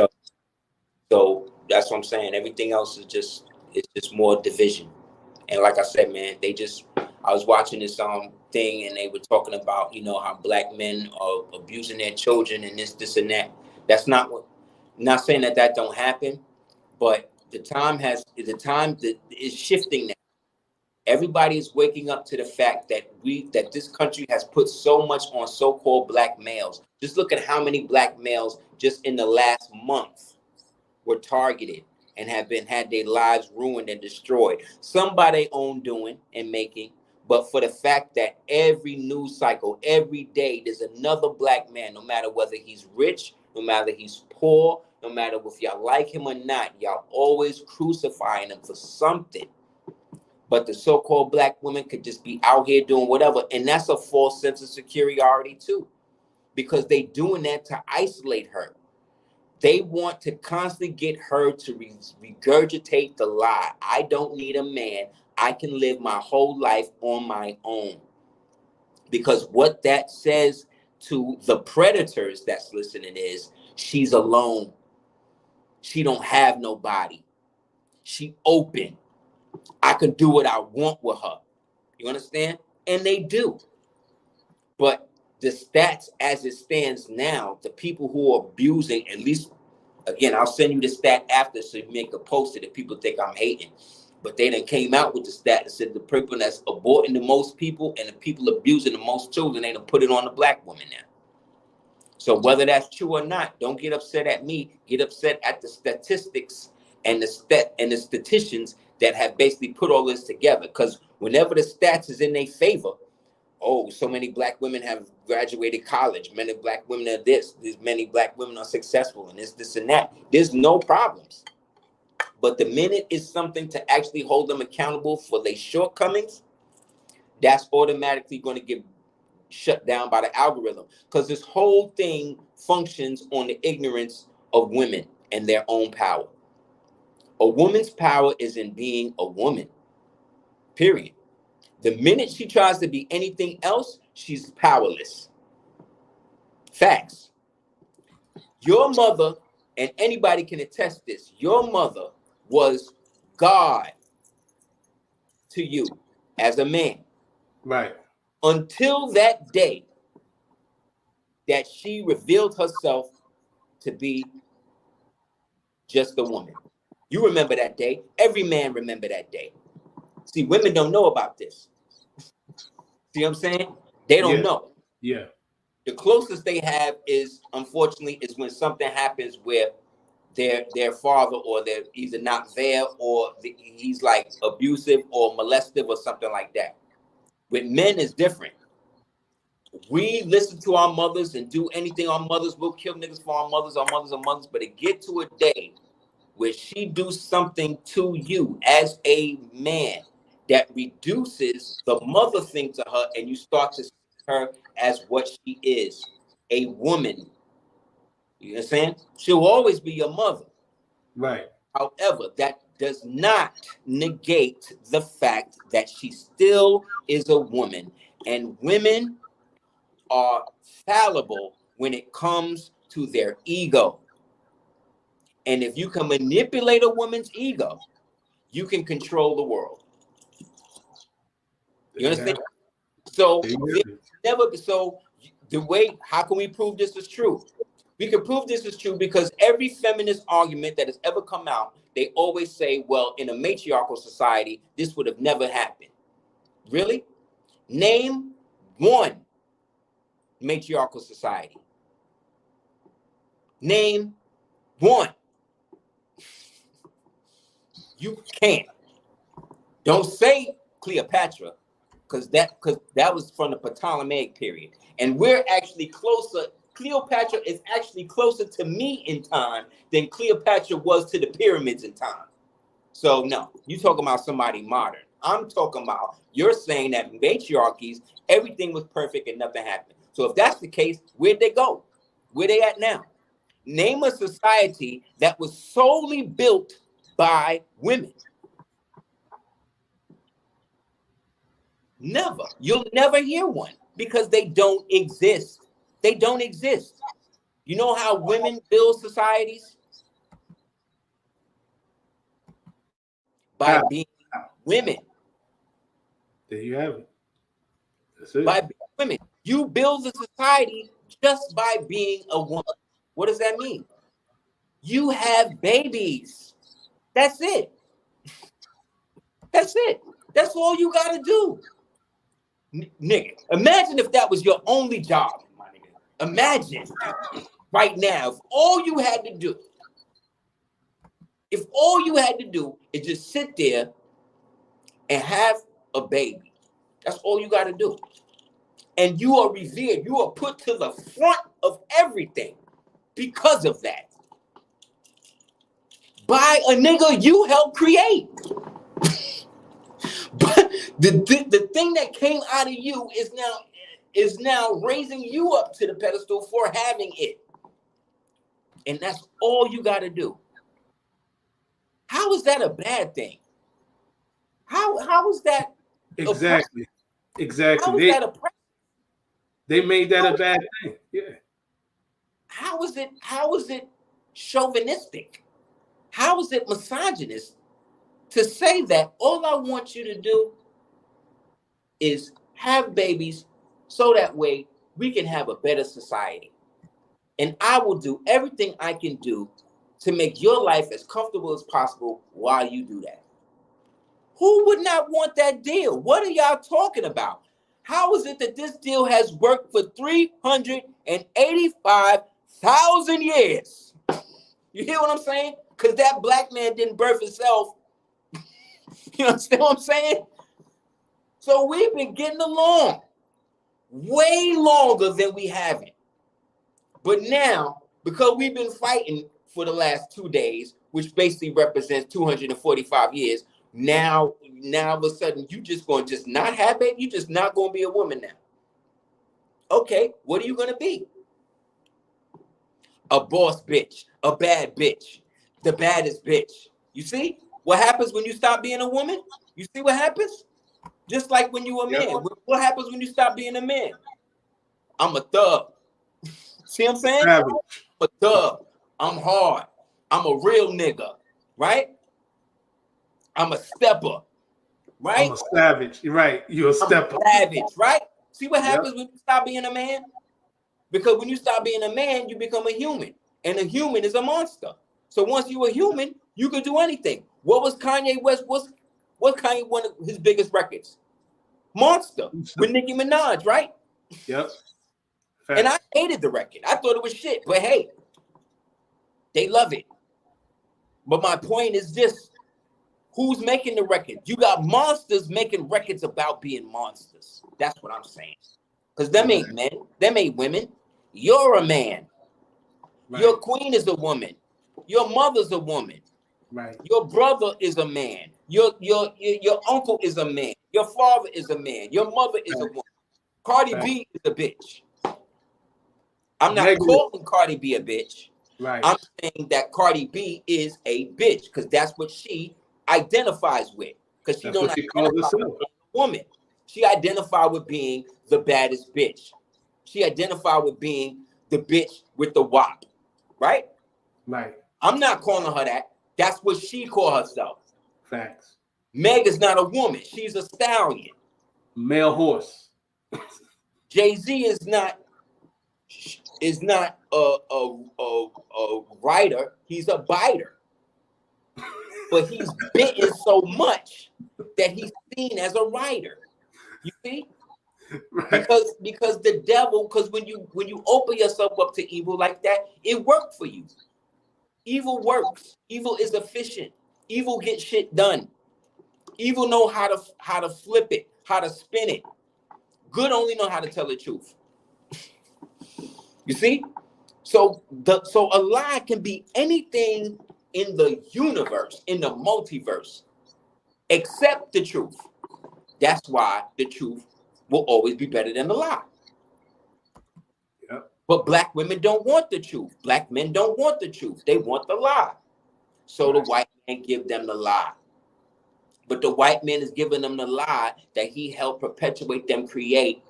So that's what I'm saying. Everything else is just more division. And like I said, man, I was watching this thing and they were talking about, how black men are abusing their children and this and that. That's not not saying that don't happen, but the time that is shifting now. Everybody is waking up to the fact that this country has put so much on so-called black males. Just look at how many black males just in the last month were targeted and had their lives ruined and destroyed. Some by their own doing and making, but for the fact that every news cycle, every day, there's another black man, no matter whether he's rich, no matter he's poor, no matter if y'all like him or not, y'all always crucifying him for something. But the so-called black women could just be out here doing whatever. And that's a false sense of superiority too, because they doing that to isolate her. They want to constantly get her to regurgitate the lie. I don't need a man. I can live my whole life on my own. Because what that says to the predators that's listening is she's alone. She don't have nobody. She open. I can do what I want with her. You understand? And they do. But the stats as it stands now, the people who are abusing, at least, again, I'll send you the stat after so you make a post it if people think I'm hating. But they done came out with the stat that said the people that's aborting the most people and the people abusing the most children, they done put it on the black woman now. So whether that's true or not, don't get upset at me. Get upset at the statistics and the statisticians that have basically put all this together. Because whenever the stats is in their favor, so many black women have graduated college. Many black women are this. Many black women are successful, and this and that. There's no problems. But the minute it's something to actually hold them accountable for their shortcomings, that's automatically going to get shut down by the algorithm. Because this whole thing functions on the ignorance of women and their own power. A woman's power is in being a woman, period. The minute she tries to be anything else, she's powerless. Facts. Your mother, and anybody can attest this, your mother was God to you as a man. Right. Until that day that she revealed herself to be just a woman. You remember that day. Every man remember that day. See, women don't know about this. See what I'm saying? They don't know. Yeah. The closest they have is, unfortunately, is when something happens where their father or they're either not there or he's like abusive or molestive or something like that. With men, it's different. We listen to our mothers and do anything our mothers will kill niggas for our mothers, but it get to a day where she do something to you as a man that reduces the mother thing to her, and you start to see her as what she is, a woman. You understand? She'll always be your mother. Right. However, that does not negate the fact that she still is a woman, and women are fallible when it comes to their ego. And if you can manipulate a woman's ego, you can control the world. You understand? So the way, how can we prove this is true? We can prove this is true because every feminist argument that has ever come out, they always say, well, in a matriarchal society, this would have never happened. Really? Name one matriarchal society. Name one. You can't. Don't say Cleopatra, because that was from the Ptolemaic period. And we're actually closer. Cleopatra is actually closer to me in time than Cleopatra was to the pyramids in time. So no, you talking about somebody modern. I'm talking about, you're saying that matriarchies, everything was perfect and nothing happened. So if that's the case, where'd they go? Where they at now? Name a society that was solely built by women. Never. You'll never hear one because they don't exist. They don't exist. You know how women build societies? By being women. There you have it. That's it. By being women. You build a society just by being a woman. What does that mean? You have babies. That's it. That's it. That's all you got to do. Nigga, imagine if that was your only job, my nigga. Imagine right now, if all you had to do is just sit there and have a baby. That's all you got to do. And you are revered. You are put to the front of everything because of that. By a nigga you helped create. But the thing that came out of you is now raising you up to the pedestal for having it. And that's all you got to do. How is that a bad thing? How is that? Exactly. Exactly. How is that oppressive? They made that a bad thing. Yeah. How is it chauvinistic? How is it misogynist to say that all I want you to do is have babies so that way we can have a better society? And I will do everything I can do to make your life as comfortable as possible while you do that. Who would not want that deal? What are y'all talking about? How is it that this deal has worked for 385,000 years? You hear what I'm saying? Because that black man didn't birth himself. You understand what I'm saying? So we've been getting along way longer than we haven't. But now, because we've been fighting for the last 2 days, which basically represents 245 years, now all of a sudden you just going to just not have it. You just not going to be a woman now. Okay, what are you going to be? A boss bitch, a bad bitch, the baddest bitch. You see what happens when you stop being a woman? You see what happens? Just like when you a man. Yep. What happens when you stop being a man? I'm a thug. See what I'm saying? I'm a thug. I'm hard. I'm a real nigga, right? I'm a stepper, right? I'm a savage. You're right. You're a stepper. I'm a savage, right? See what happens when you stop being a man? Because when you stop being a man, you become a human. And a human is a monster. So once you're a human, you can do anything. What was Kanye West? What's Kanye one of his biggest records? Monster with Nicki Minaj, right? Yep. Fact. And I hated the record. I thought it was shit. But hey, they love it. But my point is this. Who's making the record? You got monsters making records about being monsters. That's what I'm saying. Because them ain't men. Them ain't women. You're a man. Right. Your queen is a woman. Your mother's a woman. Right. Your brother is a man. Your uncle is a man. Your father is a man. Your mother is a woman. Cardi B is a bitch. I'm not calling Cardi B a bitch. Right. I'm saying that Cardi B is a bitch because that's what she identifies with. Because she That's don't what she calls identify herself. with being a woman. She identified with being the baddest bitch. She identified with being the bitch with the wop, right? Right. I'm not calling her that. That's what she call herself. Facts. Meg is not a woman. She's a stallion. Male horse. Jay-Z is not a writer. He's a biter. But he's bitten so much that he's seen as a writer. You see? Right. Because the devil, because when you open yourself up to evil like that, it worked for you. Evil works. Evil is efficient. Evil gets shit done. Evil know how to flip it, how to spin it. Good only know how to tell the truth. You see? So a lie can be anything in the universe, in the multiverse, except the truth. That's why the truth will always be better than the lie. Yep. But black women don't want the truth. Black men don't want the truth. They want the lie. So the white man give them the lie. But the white man is giving them the lie that he helped perpetuate them create,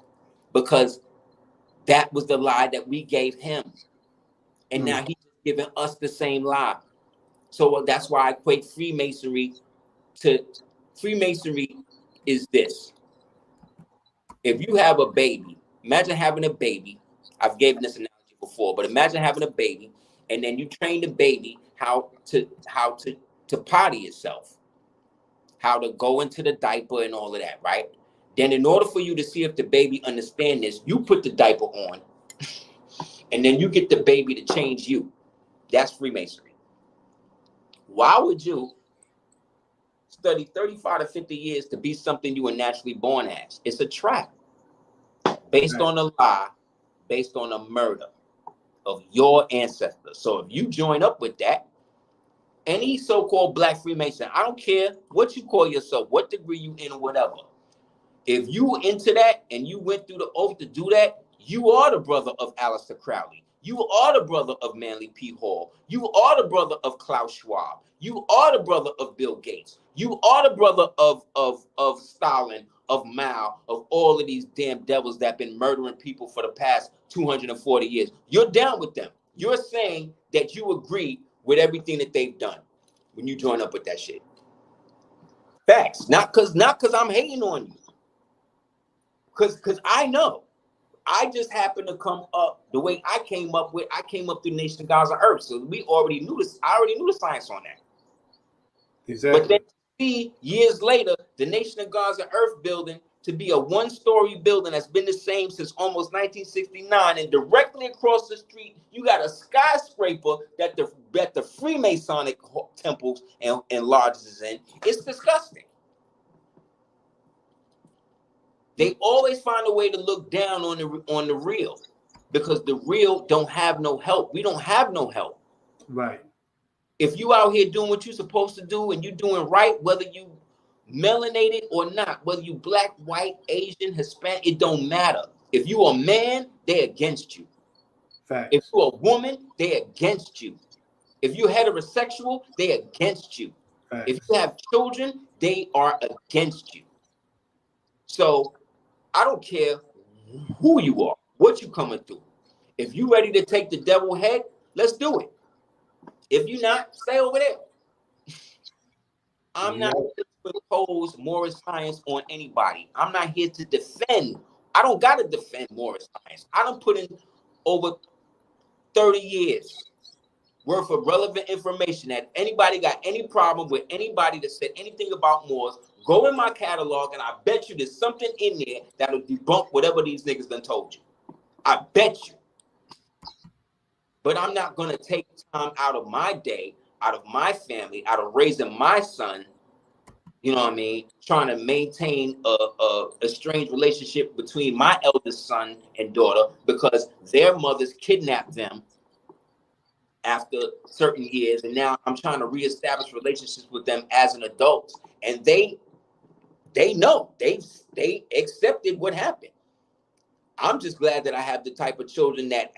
because that was the lie that we gave him. And now he's giving us the same lie. So that's why I equate Freemasonry to Freemasonry is this. If you have a baby, imagine having a baby. I've given this analogy before, but imagine having a baby, and then you train the baby how to potty itself, how to go into the diaper and all of that, right? Then in order for you to see if the baby understands this, you put the diaper on, and then you get the baby to change you. That's Freemasonry. Why would you study 35 to 50 years to be something you were naturally born as? It's a trap based on a lie, based on a murder of your ancestors. So if you join up with that, any so-called black Freemason, I don't care what you call yourself, what degree you in or whatever. If you into that and you went through the oath to do that, you are the brother of Aleister Crowley. You are the brother of Manly P. Hall. You are the brother of Klaus Schwab. You are the brother of Bill Gates. You are the brother of Stalin, of Mao, of all of these damn devils that have been murdering people for the past 240 years. You're down with them. You're saying that you agree with everything that they've done when you join up with that shit. Facts. Not because I'm hating on you. Because I know. I just happened to come up the way I came up through Nation of Gods and Earth. So we already knew this. I already knew the science on that. Exactly. But then see, years later, the Nation of Gods and Earth building to be a one-story building that's been the same since almost 1969, and directly across the street, you got a skyscraper that the Freemasonic temples and lodges is in. It's disgusting. They always find a way to look down on the real, because the real don't have no help. We don't have no help. Right. If you out here doing what you're supposed to do and you're doing right, whether you melanated or not, whether you black, white, Asian, Hispanic, it don't matter. If you a man, they're against you. Facts. If you're a woman, they're against you. If you're heterosexual, they're against you. Facts. If you have children, they are against you. So I don't care who you are, what you coming through. If you ready to take the devil head, let's do it. If you're not, stay over there. I'm not here to impose Moorish science on anybody. I'm not here to defend. I don't got to defend Moorish science. I done put in over 30 years worth of relevant information. That anybody got any problem with anybody that said anything about Moors, go in my catalog and I bet you there's something in there that'll debunk whatever these niggas done told you. I bet you. But I'm not going to take time out of my day, out of my family, out of raising my son, you know what I mean, trying to maintain a strange relationship between my eldest son and daughter because their mothers kidnapped them after certain years. And now I'm trying to reestablish relationships with them as an adult. And they know, they accepted what happened. I'm just glad that I have the type of children that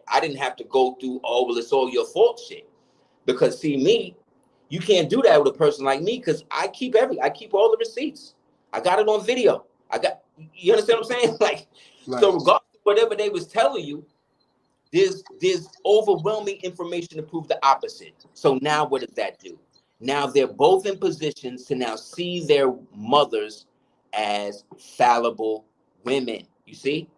I didn't have to go through, oh, well, it's all your fault shit. Because see me, you can't do that with a person like me because I keep all the receipts. I got it on video. You understand what I'm saying? Like, Right. So regardless of whatever they was telling you, there's overwhelming information to prove the opposite. So now what does that do? Now they're both in positions to now see their mothers as fallible women, you see?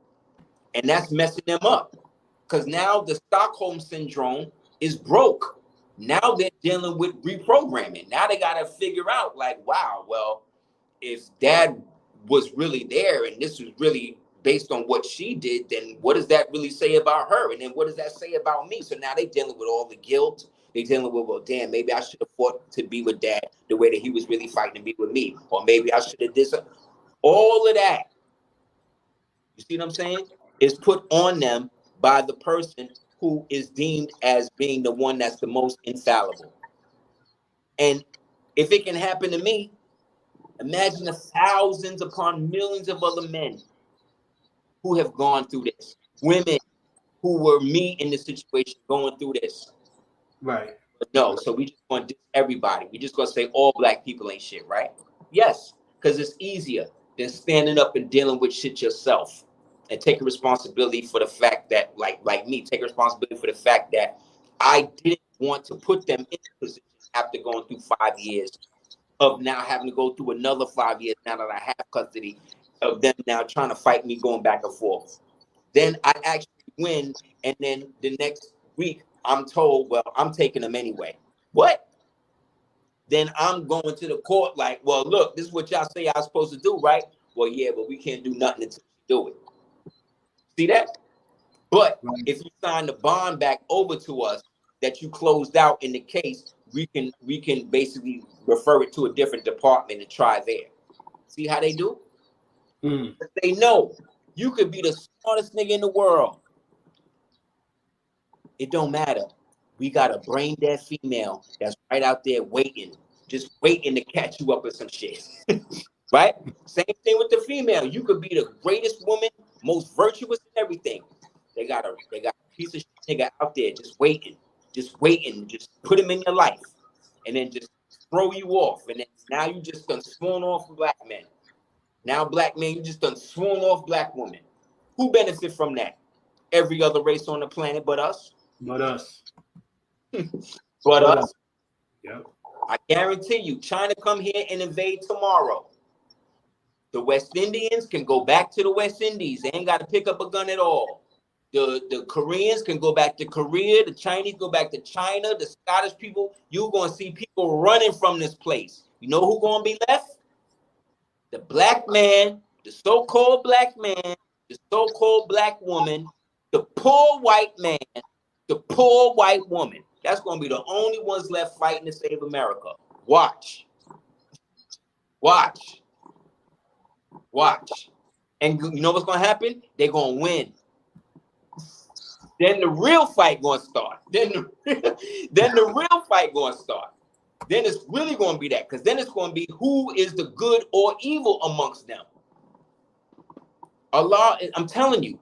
And that's messing them up. Because now the Stockholm syndrome is broke. Now they're dealing with reprogramming. Now they got to figure out, like, wow, well, if dad was really there and this was really based on what she did, then what does that really say about her? And then what does that say about me? So now they're dealing with all the guilt. They're dealing with, well, damn, maybe I should have fought to be with dad the way that he was really fighting to be with me. Or maybe I should have did something. All of that, you see what I'm saying, is put on them by the person who is deemed as being the one that's the most infallible. And if it can happen to me, imagine the thousands upon millions of other men who have gone through this. Women who were me in this situation going through this. Right. But no, so we just want to diss everybody. We just going to say all black people ain't shit, right? Yes, because it's easier than standing up and dealing with shit yourself and taking responsibility for the fact that, like me, take responsibility for the fact that I didn't want to put them in a position after going through 5 years of now having to go through another 5 years now that I have custody of them now trying to fight me going back and forth. Then I actually win, and then the next week I'm told, well, I'm taking them anyway. What? Then I'm going to the court like, well, look, this is what y'all say I'm supposed to do, right? Well, yeah, but we can't do nothing until you do it. See that? But if you sign the bond back over to us that you closed out in the case, we can basically refer it to a different department and try there. See how they do? They know you could be the smartest nigga in the world. It don't matter. We got a brain dead female that's right out there waiting, just waiting to catch you up with some shit. Right? Same thing with the female. You could be the greatest woman, most virtuous and everything. They got a piece of shit nigga out there just waiting, just put him in your life, and then just throw you off. And then now you just done sworn off black men. Now black men, you just done sworn off black women. Who benefit from that? Every other race on the planet but us. But us. But us. Yep. I guarantee you, China come here and invade tomorrow. The West Indians can go back to the West Indies. They ain't got to pick up a gun at all. The Koreans can go back to Korea. The Chinese go back to China. The Scottish people, you're going to see people running from this place. You know who's going to be left? The black man, the so-called black man, the so-called black woman, the poor white man, the poor white woman. That's going to be the only ones left fighting to save America. Watch. Watch. Watch. And you know what's going to happen? They're going to win. Then the real fight going to start. Then the real fight going to start. Then it's really going to be that. Because then it's going to be who is the good or evil amongst them. Allah, I'm telling you,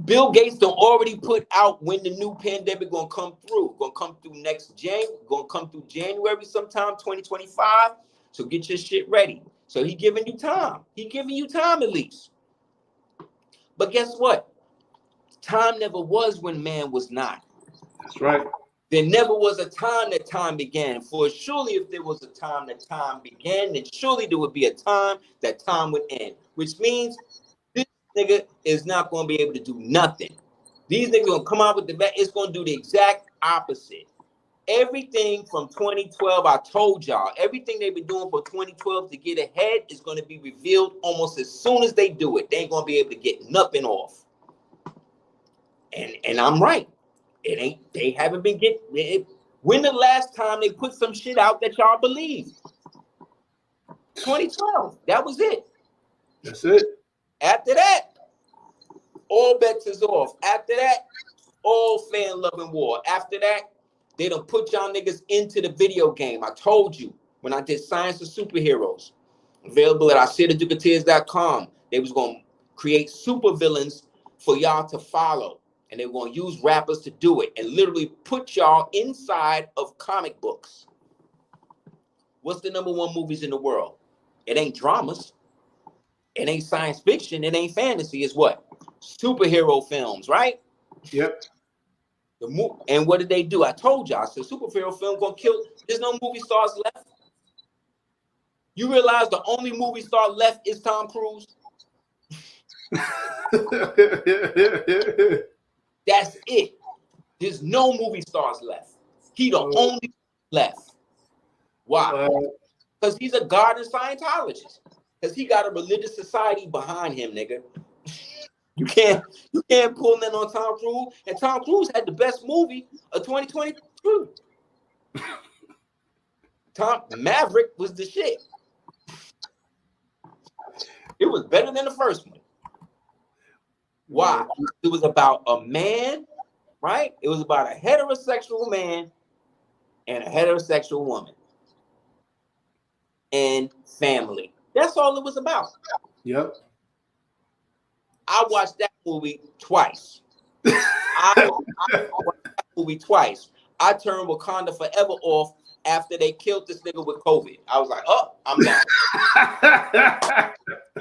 Bill Gates done already put out when the new pandemic going to come through. Going to come through going to come through January sometime, 2025. So get your shit ready. So he giving you time. He giving you time at least. But guess what? Time never was when man was not. That's right. There never was a time that time began. For surely if there was a time that time began, then surely there would be a time that time would end. Which means this nigga is not going to be able to do nothing. These niggas going to come out with it's going to do the exact opposite. Everything from 2012, I told y'all, everything they've been doing for 2012 to get ahead is going to be revealed almost as soon as they do it. They ain't going to be able to get nothing off. And I'm right. They haven't been getting it. When the last time they put some shit out that y'all believed? 2012. That was it. That's it. After that, all bets is off. After that, all fan loving war. After that, they done put y'all niggas into the video game. I told you when I did Science of Superheroes, available at AseerTheDucateers.com. They was going to create super villains for y'all to follow. And they're going to use rappers to do it and literally put y'all inside of comic books. What's the #1 movies in the world? It ain't dramas. It ain't science fiction. It ain't fantasy. It's what? Superhero films, right? Yep. And what did they do? I told y'all. I said, superhero film going to kill. There's no movie stars left. You realize the only movie star left is Tom Cruise? That's it. There's no movie stars left. He the only left. Why? Because he's a garden Scientologist. Because he got a religious society behind him, nigga. You can't pull in on Tom Cruise. And Tom Cruise had the best movie of 2022. Maverick was the shit. It was better than the first one. Why? It was about a man, right? It was about a heterosexual man and a heterosexual woman. And family. That's all it was about. Yep. I watched that movie twice. I watched that movie twice. I turned Wakanda Forever off after they killed this nigga with COVID. I was like, oh, I'm done.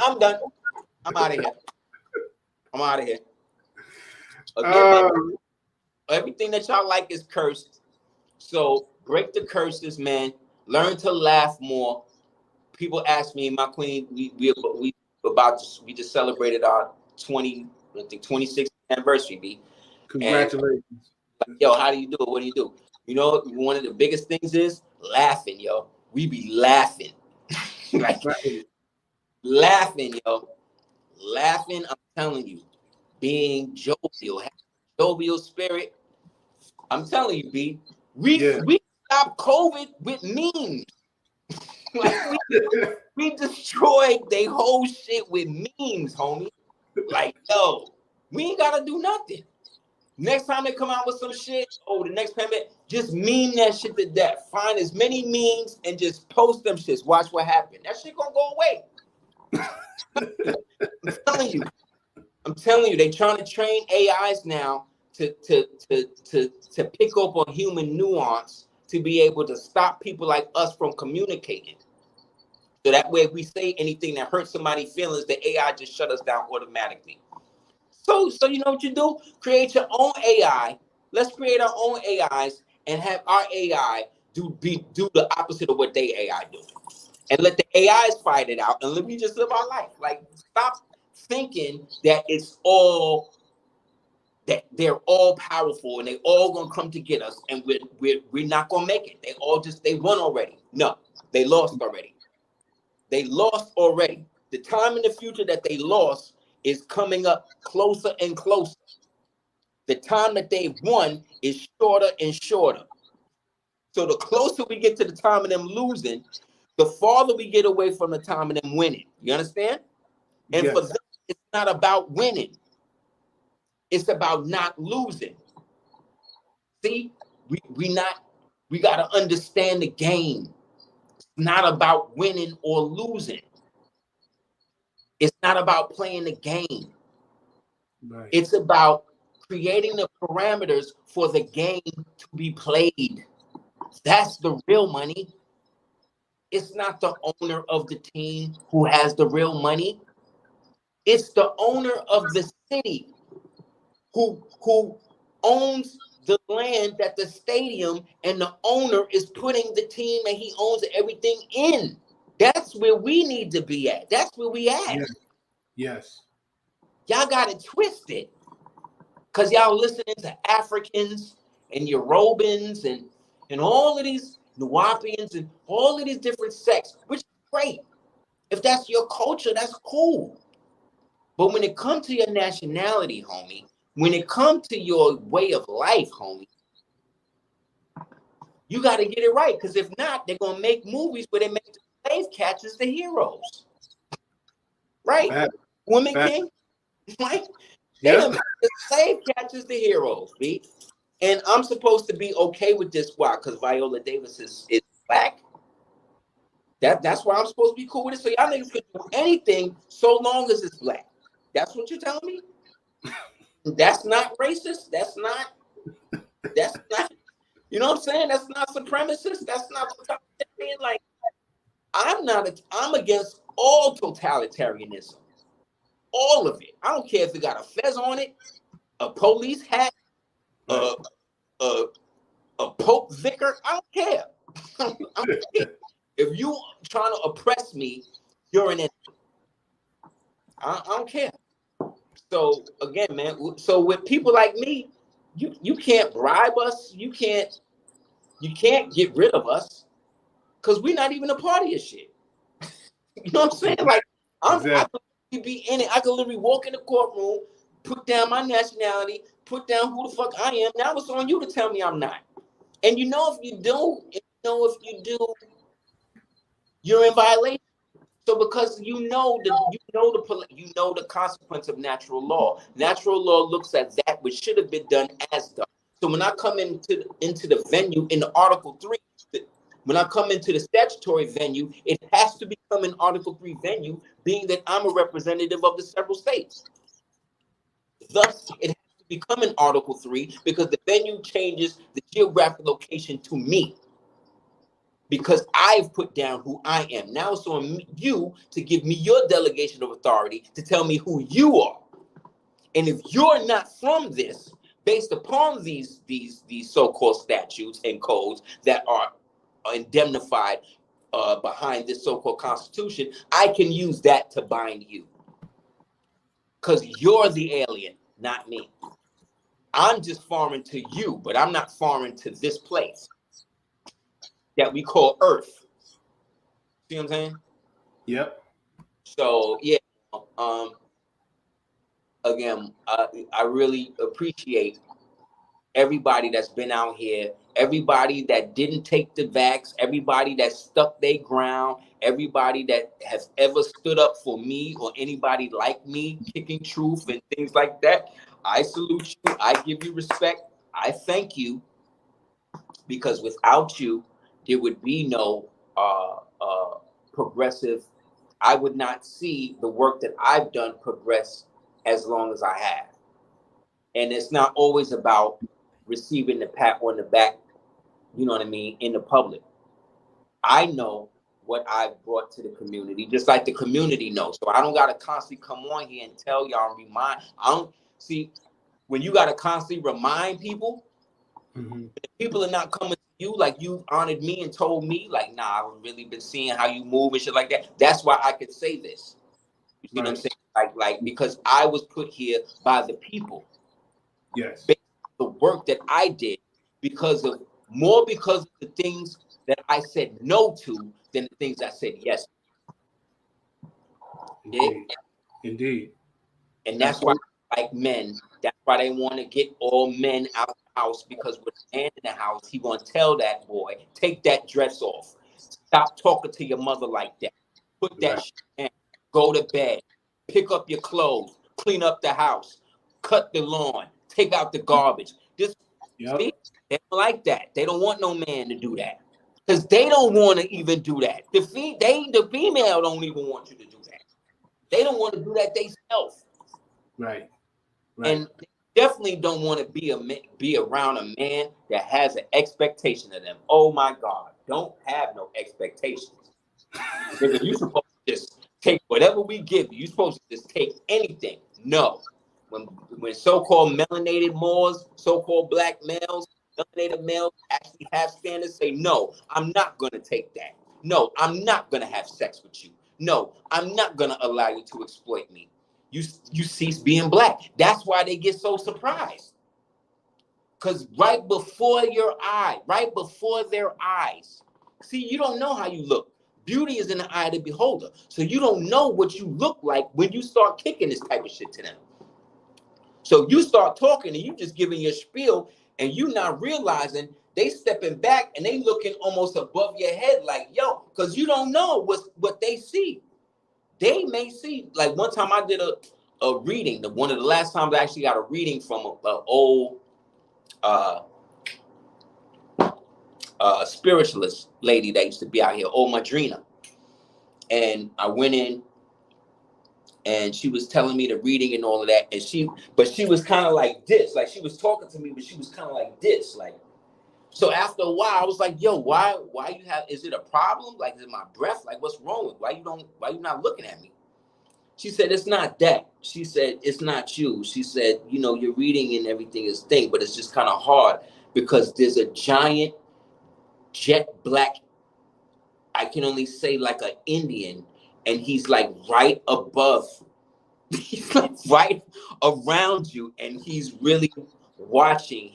I'm done. I'm out of here. I'm out of here. Again, everything that y'all like is cursed. So break the curses, man. Learn to laugh more. People ask me, my queen, we just celebrated our 26th anniversary, B. Congratulations. And, yo, how do you do it? What do you do? You know, one of the biggest things is laughing, yo. We be laughing. Like, laughing, yo. Laughing, I'm telling you. Being jovial, having a jovial spirit. I'm telling you, B. We stopped COVID with memes. Like, we destroyed they whole shit with memes, homie. Like, yo, we ain't gotta do nothing. Next time they come out with some shit, the next pandemic, just meme that shit to death. Find as many memes and just post them shits. Watch what happens. That shit gonna go away. I'm telling you, they trying to train AIs now to pick up on human nuance to be able to stop people like us from communicating. So that way, if we say anything that hurts somebody's feelings, the AI just shut us down automatically. So you know what you do? Create your own AI. Let's create our own AIs and have our AI do the opposite of what they AI do. And let the AIs fight it out and let me just live our life. Like, stop thinking that it's all that they're all powerful and they all gonna come to get us and we're not gonna make it. They won already. No, they lost already. They lost already. The time in the future that they lost is coming up closer and closer. The time that they won is shorter and shorter. So the closer we get to the time of them losing, the farther we get away from the time of them winning. You understand? And yes. For them, it's not about winning. It's about not losing. See, we got to understand the game. It's not about winning or losing. It's not about playing the game. Right. It's about creating the parameters for the game to be played. That's the real money. It's not the owner of the team who has the real money. It's the owner of the city who owns the land that the stadium and the owner is putting the team and he owns everything in. That's where we need to be at. That's where we at. Yes. Y'all got it twisted. Because y'all listening to Africans and Yorubans and all of these Nuwapians and all of these different sects, which is great. If that's your culture, that's cool. But when it comes to your nationality, homie, when it comes to your way of life, homie, you got to get it right. Because if not, they're going to make movies where they make the slave catchers the heroes. Right? Fact. Woman Fact. King? Right? They're going to make the slave catchers the heroes, B. And I'm supposed to be okay with this. Why? Because Viola Davis is black. That's why I'm supposed to be cool with it. So y'all niggas can do anything so long as it's black. That's what you're telling me? That's not racist. That's not, you know what I'm saying? That's not supremacist. That's not totalitarian. Like, I'm against all totalitarianism. All of it. I don't care if it got a fez on it, a police hat, a Pope vicar. I don't care. If you trying to oppress me, you're an enemy. I don't care. So again, man. So with people like me, you can't bribe us. You can't get rid of us because we're not even a part of your shit. You know what I'm saying? Like I could be in it. I could literally walk in the courtroom, put down my nationality, put down who the fuck I am. Now it's on you to tell me I'm not. And you know if you do, you're in violation. So because you know the consequence of natural law. Natural law looks at that which should have been done as done. So when I come into the venue in the Article 3, when I come into the statutory venue, it has to become an Article 3 venue, being that I'm a representative of the several states. Thus, it has to become an Article 3 because the venue changes the geographic location to me. Because I've put down who I am. Now it's on you to give me your delegation of authority to tell me who you are. And if you're not from this, based upon these so-called statutes and codes that are indemnified behind this so-called constitution, I can use that to bind you. Because you're the alien, not me. I'm just foreign to you, but I'm not foreign to this place that we call Earth. See what I'm saying? Yep. So yeah, again, I really appreciate everybody that's been out here, everybody that didn't take the vax, everybody that stuck their ground, everybody that has ever stood up for me or anybody like me, kicking truth and things like that. I salute you. I give you respect. I thank you, because without you, there would be no progressive. I would not see the work that I've done progress as long as I have. And it's not always about receiving the pat on the back, you know what I mean, in the public. I know what I've brought to the community, just like the community knows. So I don't got to constantly come on here and tell y'all and remind. I don't see when you got to constantly remind people. Mm-hmm. People are not coming to you like you honored me and told me, like, nah, I've really been seeing how you move and shit like that. That's why I could say this. You see what I'm saying? Like because I was put here by the people. Yes. Based on the work that I did, because of the things that I said no to than the things I said yes to. Indeed. Indeed. And that's why, like men, that's why they want to get all men out of the house, because with a man in the house, he gonna tell that boy, take that dress off. Stop talking to your mother like that. Put that shit down. Go to bed. Pick up your clothes. Clean up the house. Cut the lawn. Take out the garbage. See, they don't like that. They don't want no man to do that. Because they don't want to even do that. The female don't even want you to do that. They don't want to do that themselves. Right. And they definitely don't want to be around a man that has an expectation of them. Oh my God. Don't have no expectations. You're supposed to just take whatever we give you. You're supposed to just take anything. No. When so-called melanated Moors, so-called black males, melanated males actually have standards, say, no, I'm not going to take that. No, I'm not going to have sex with you. No, I'm not going to allow you to exploit me. You cease being black. That's why they get so surprised. Because right before their eyes, see, you don't know how you look. Beauty is in the eye of the beholder. So you don't know what you look like when you start kicking this type of shit to them. So you start talking and you just giving your spiel, and you not realizing they stepping back and they looking almost above your head like, yo, because you don't know what they see. They may see, like one time I did a reading, one of the last times I actually got a reading from an old spiritualist lady that used to be out here, old Madrina. And I went in and she was telling me the reading and all of that. And she was kind of like this, like she was talking to me, but she was kind of like this, like. So after a while, I was like, yo, why you have, is it a problem? Like, is it my breath? Like, what's wrong with, why you not looking at me? She said, it's not that. She said, it's not you. She said, you know, your reading and everything is thing, but it's just kind of hard because there's a giant jet black, I can only say like an Indian, and he's like right above, he's like right around you, and he's really watching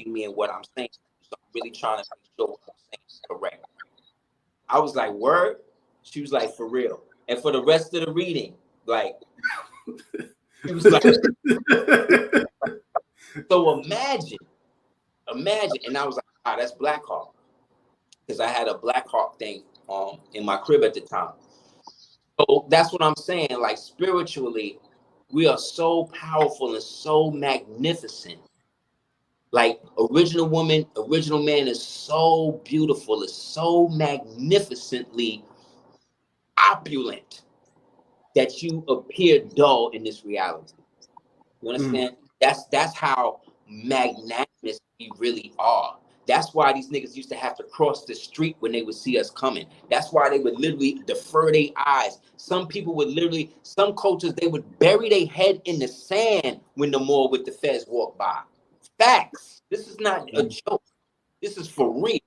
me and what I'm saying. So I'm really trying to make sure what I'm saying is correct. I was like, word? She was like, for real. And for the rest of the reading, like, it was like, so imagine, and I was like, ah, that's Black Hawk. Because I had a Black Hawk thing in my crib at the time. So that's what I'm saying. Like, spiritually, we are so powerful and so magnificent. Like, original woman, original man is so beautiful, is so magnificently opulent that you appear dull in this reality. You understand? That's how magnanimous we really are. That's why these niggas used to have to cross the street when they would see us coming. That's why they would literally defer their eyes. Some people would literally, some cultures, they would bury their head in the sand when the Moor with the fez walk by. Facts. This is not a joke. This is for real.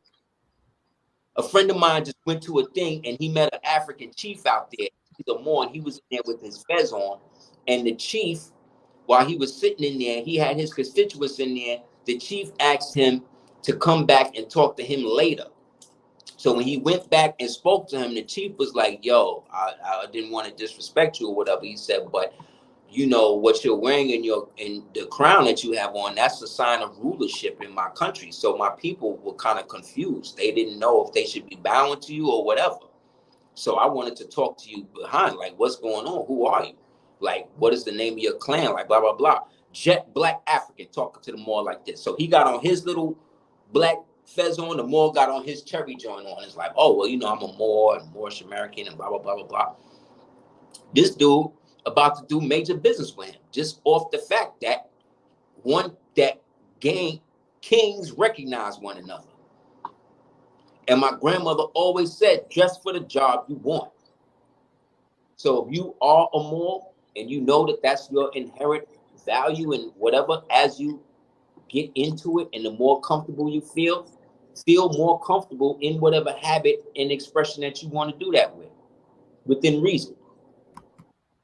A friend of mine just went to a thing and he met an African chief out there. He's a Moor, and he was in there with his fez on. And the chief, while he was sitting in there, he had his constituents in there. The chief asked him to come back and talk to him later. So when he went back and spoke to him, the chief was like, yo, I didn't want to disrespect you or whatever. He said, but you know what you're wearing in the crown that you have on, that's a sign of rulership in my country. So my people were kind of confused. They didn't know if they should be bowing to you or whatever. So I wanted to talk to you behind, like, what's going on? Who are you? Like, what is the name of your clan? Like, blah, blah, blah. Jet black African talking to the Moor like this. So he got on his little black fez on. The Moor got on his cherry joint on. It's like, oh, well, you know, I'm a Moor and Moorish American and blah, blah, blah, blah, blah. This dude about to do major business with him, just off the fact that kings recognize one another. And my grandmother always said, dress for the job you want. So if you are a Moor and you know that that's your inherent value and whatever, as you get into it and the more comfortable you feel more comfortable in whatever habit and expression that you want to do that with, within reason.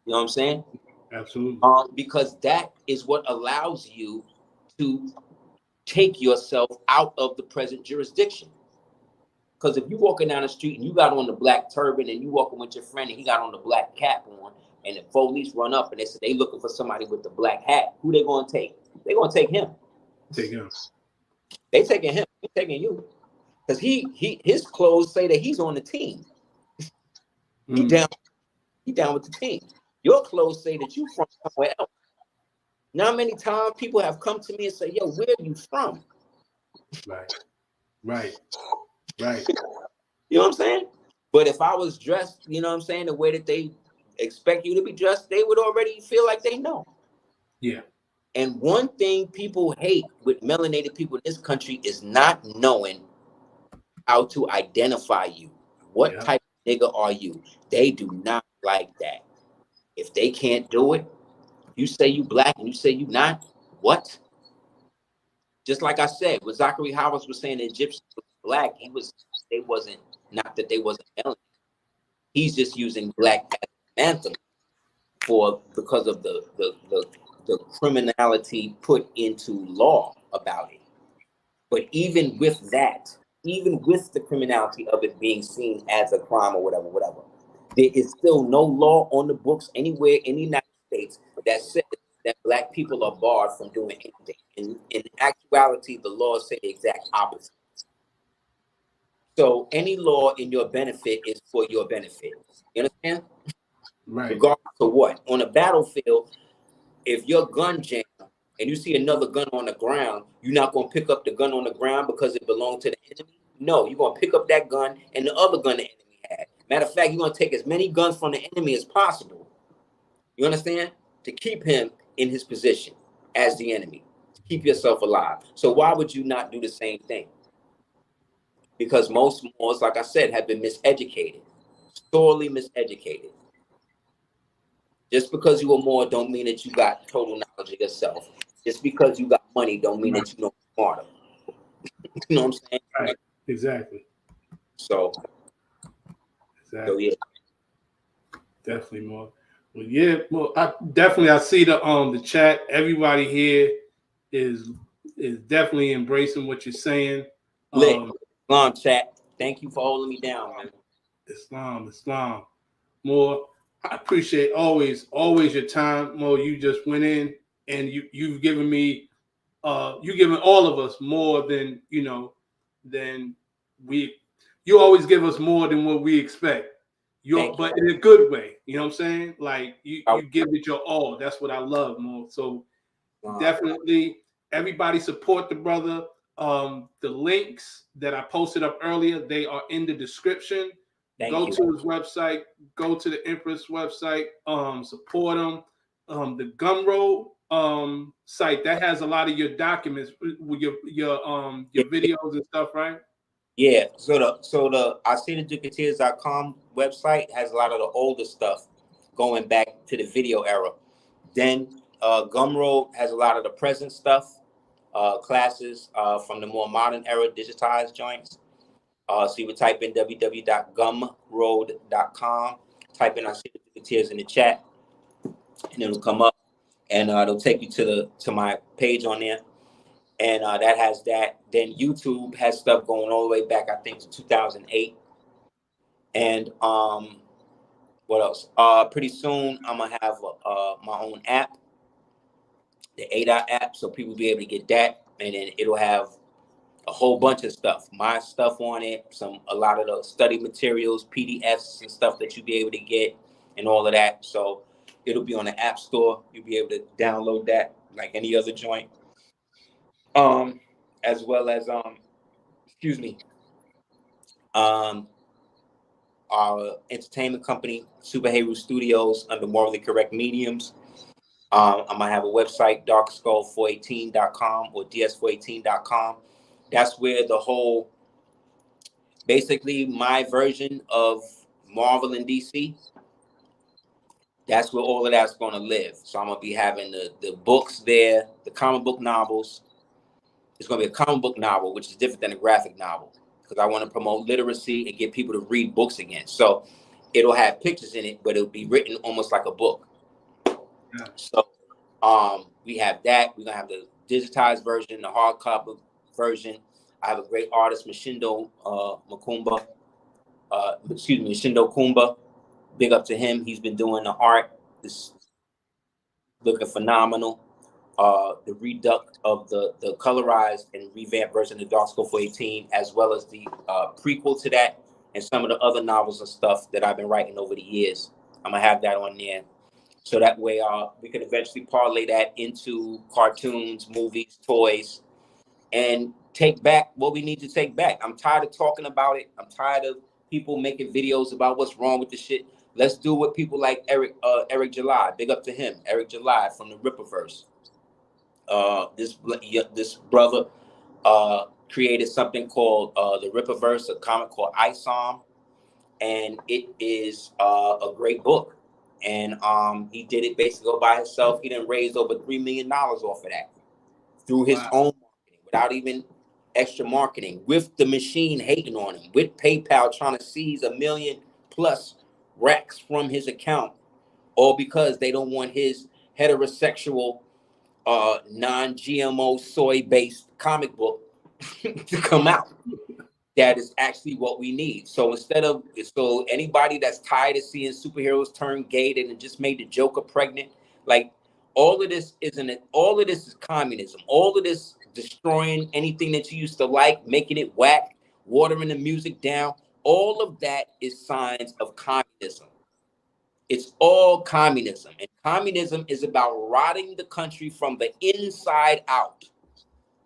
You know what I'm saying? Absolutely. Because that is what allows you to take yourself out of the present jurisdiction. Because if you're walking down the street and you got on the black turban and you walking with your friend and he got on the black cap on, and the police run up and they say they looking for somebody with the black hat, who they gonna take? They gonna take him. Take him. They taking him. They taking you. Because his clothes say that he's on the team. He down with the team. Your clothes say that you from somewhere else. Now, many times people have come to me and say, yo, where are you from? Right. You know what I'm saying? But if I was dressed, you know what I'm saying, the way that they expect you to be dressed, they would already feel like they know. Yeah. And one thing people hate with melanated people in this country is not knowing how to identify you. What type of nigga are you? They do not like that. If they can't do it, you say you black and you say you not, what? Just like I said, what Zachary Howard was saying, the Egyptians was black, they wasn't melanated. He's just using black as an anthem because of the criminality put into law about it. But even with that, even with the criminality of it being seen as a crime or whatever, there is still no law on the books anywhere in the United States that says that black people are barred from doing anything. In actuality, the laws say the exact opposite. So any law in your benefit is for your benefit. You understand? Right. Regardless of what. On a battlefield, if your gun jams and you see another gun on the ground, you're not going to pick up the gun on the ground because it belonged to the enemy. No, you're going to pick up that gun and the other gun the enemy had. Matter of fact, you're going to take as many guns from the enemy as possible You understand? To keep him in his position as the enemy, to keep yourself alive. So why would you not do the same thing? Because most Moors, like I said, have been miseducated, sorely miseducated. Just because you are Moor don't mean that you got total knowledge of yourself. Just because you got money don't mean that you know smarter. You know what I'm saying? Right. Exactly. So yeah. Definitely more. Well, yeah, well, I see the chat. Everybody here is definitely embracing what you're saying. Lit. Islam chat. Thank you for holding me down, man. Islam. More. I appreciate always your time. More, you just went in and you've given me you giving all of us more than than we. You always give us more than what we expect. But in a good way. You know what I'm saying? Like you give it your all. That's what I love more. So definitely everybody support the brother. The links that I posted up earlier, they are in the description. Go to his website, go to the Empress website, support him. The Gumroad site that has a lot of your documents with your videos and stuff, right? Yeah. So the AseerTheEducators.com website has a lot of the older stuff going back to the video era. Then Gumroad has a lot of the present stuff, classes from the more modern era, digitized joints. So you would type in www.gumroad.com, type in Aseer in the chat, and it'll come up, and it'll take you to my page on there, and that has that. Then YouTube has stuff going all the way back, I think, to 2008, and what else? Pretty soon I'm gonna have my own app, the ADOT app, so people will be able to get that, and then it'll have a whole bunch of stuff, my stuff on it, a lot of the study materials, PDFs and stuff that you'll be able to get and all of that. So it'll be on the App Store. You'll be able to download that like any other joint. As well as our entertainment company, Superhero Studios, under Morally Correct Mediums. I'm gonna have a website, darkskull418.com or ds418.com. That's where the whole, basically my version of Marvel and DC, that's where all of that's going to live. So I'm going to be having the books there, the comic book novels. It's going to be a comic book novel, which is different than a graphic novel, because I want to promote literacy and get people to read books again. So it'll have pictures in it, but it'll be written almost like a book. Yeah. So we have that. We're going to have the digitized version, the hardcover version. I have a great artist, Mashindo Kumba. Big up to him. He's been doing the art. It's looking phenomenal. The reduct of the colorized and revamped version of Dark Skull 418, as well as the prequel to that, and some of the other novels and stuff that I've been writing over the years. I'm gonna have that on there, so that way we can eventually parlay that into cartoons, movies, toys, and take back what we need to take back. I'm tired of talking about it. I'm tired of people making videos about what's wrong with the shit. Let's do what people like Eric July. Big up to him, Eric July from the Rippaverse. This brother created something called the Rippaverse, a comic called Isom, and it is a great book. And he did it basically all by himself. He done raised over $3 million off of that through his own marketing, without even extra marketing, with the machine hating on him, with PayPal trying to seize $1 million+ racks from his account, all because they don't want his heterosexual non-GMO soy-based comic book to come out. That is actually what we need. So so anybody that's tired of seeing superheroes turn gay and just made the Joker pregnant, like all of this is communism. All of this destroying anything that you used to like, making it whack, watering the music down. All of that is signs of communism. It's all communism. And communism is about rotting the country from the inside out.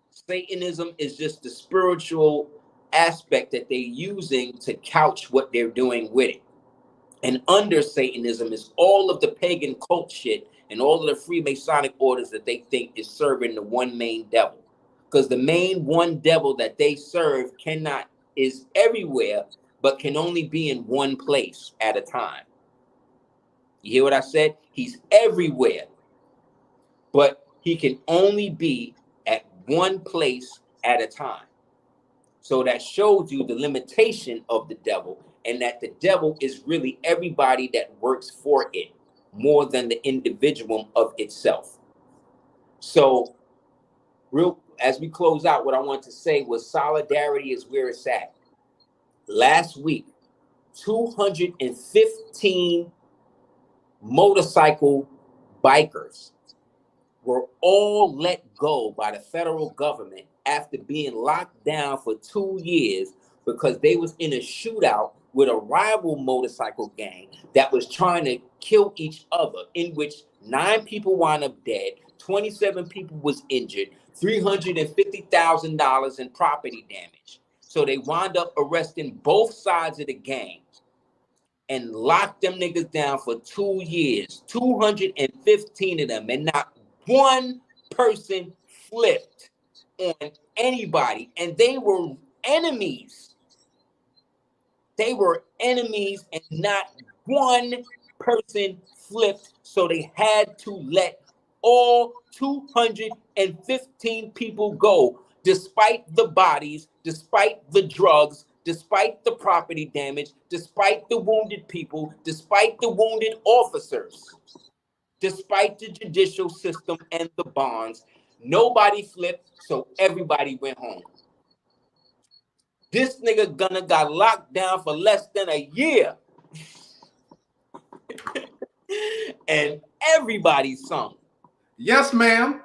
Satanism is just the spiritual aspect that they're using to couch what they're doing with it. And under Satanism is all of the pagan cult shit and all of the Freemasonic orders that they think is serving the one main devil. Because the main one devil that they serve is everywhere, but can only be in one place at a time. You hear what I said? He's everywhere, but he can only be at one place at a time. So that shows you the limitation of the devil, and that the devil is really everybody that works for it more than the individuum of itself. So as we close out, what I want to say was solidarity is where it's at. Last week, 215 motorcycle bikers were all let go by the federal government after being locked down for 2 years because they was in a shootout with a rival motorcycle gang that was trying to kill each other, in which 9 people wound up dead, 27 people was injured, $350,000 in property damage. So they wound up arresting both sides of the gang and locked them niggas down for 2 years, 215 of them, and not one person flipped on anybody. And they were enemies. They were enemies, and not one person flipped. So they had to let all 215 people go, despite the bodies, despite the drugs, despite the property damage, despite the wounded people, despite the wounded officers, despite the judicial system and the bonds. Nobody flipped, so everybody went home. This nigga Gunner got locked down for less than a year. And everybody sung. Yes, ma'am.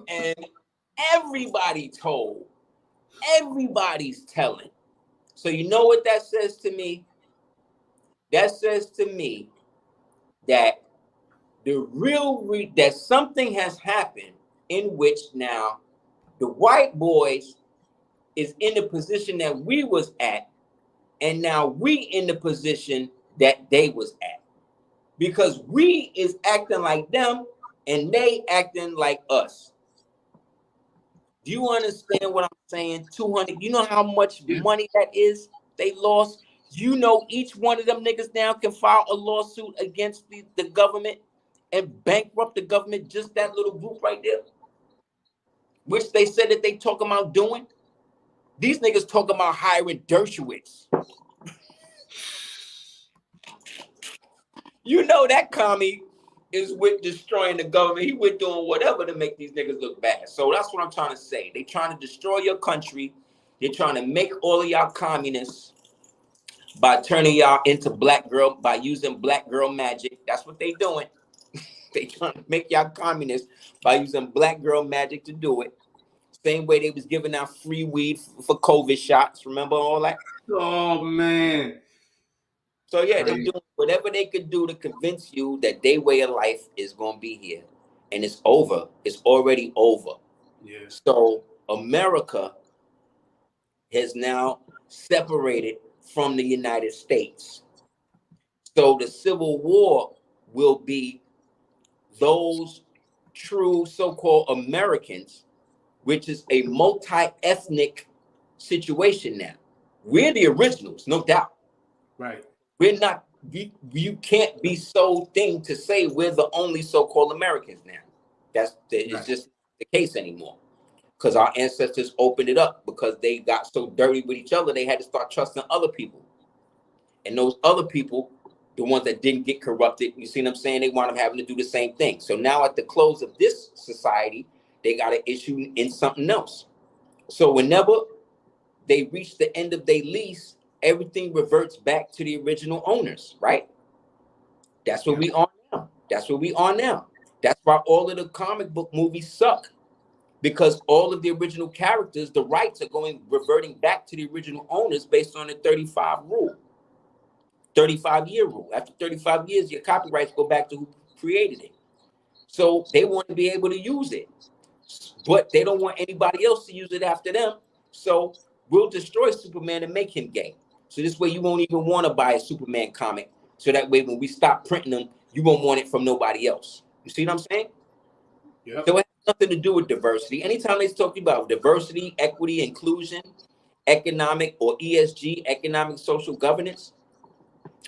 And everybody told. Everybody's telling. So you know what that says to me? That says to me that that something has happened in which now the white boys is in the position that we was at, and now we in the position that they was at, because we is acting like them and they acting like us. Do you understand what I'm saying? 200, you know how much money that is they lost? You know, each one of them niggas now can file a lawsuit against the government and bankrupt the government, just that little group right there, which they said that they talking about doing. These niggas talking about hiring Dershowitz. You know that commie is with destroying the government. He with doing whatever to make these niggas look bad. So that's what I'm trying to say. They trying to destroy your country. They're trying to make all of y'all communists by turning y'all into by using black girl magic. That's what they doing. They trying to make y'all communists by using black girl magic to do it. Same way they was giving out free weed for COVID shots. Remember all that? Oh, man. So yeah, they doing whatever they could do to convince you that their way of life is going to be here. And it's over. It's already over. Yeah. So America has now separated from the United States. So the Civil War will be those true so-called Americans, which is a multi-ethnic situation now. We're the originals, no doubt. Right. We're not, you can't be so thing to say we're the only so-called Americans now. It's just the case anymore. Because our ancestors opened it up because they got so dirty with each other, they had to start trusting other people. And those other people, the ones that didn't get corrupted, you see what I'm saying? They wound up having to do the same thing. So now at the close of this society, they got to issue in something else. So whenever they reach the end of their lease, everything reverts back to the original owners, right? That's what we are now. That's what we are now. That's why all of the comic book movies suck. Because all of the original characters, the rights are reverting back to the original owners based on the 35-year rule. After 35 years, your copyrights go back to who created it. So they want to be able to use it, but they don't want anybody else to use it after them. So we'll destroy Superman and make him gay. So this way you won't even want to buy a Superman comic. So that way when we stop printing them, you won't want it from nobody else. You see what I'm saying? Yep. So it has nothing to do with diversity. Anytime they talk about diversity, equity, inclusion, economic or ESG, economic social governance,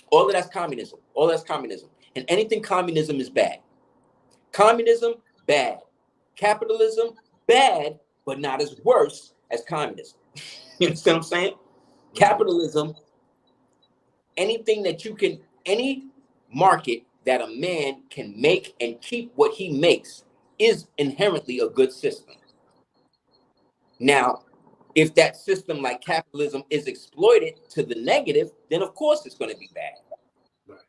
all of that's communism. All that's communism. And anything communism is bad. Communism, bad. Capitalism, bad, but not as worse as communism. You understand what I'm saying? Right. Capitalism, anything that you can, any market that a man can make and keep what he makes is inherently a good system. Now, if that system like capitalism is exploited to the negative, then of course it's going to be bad. Right.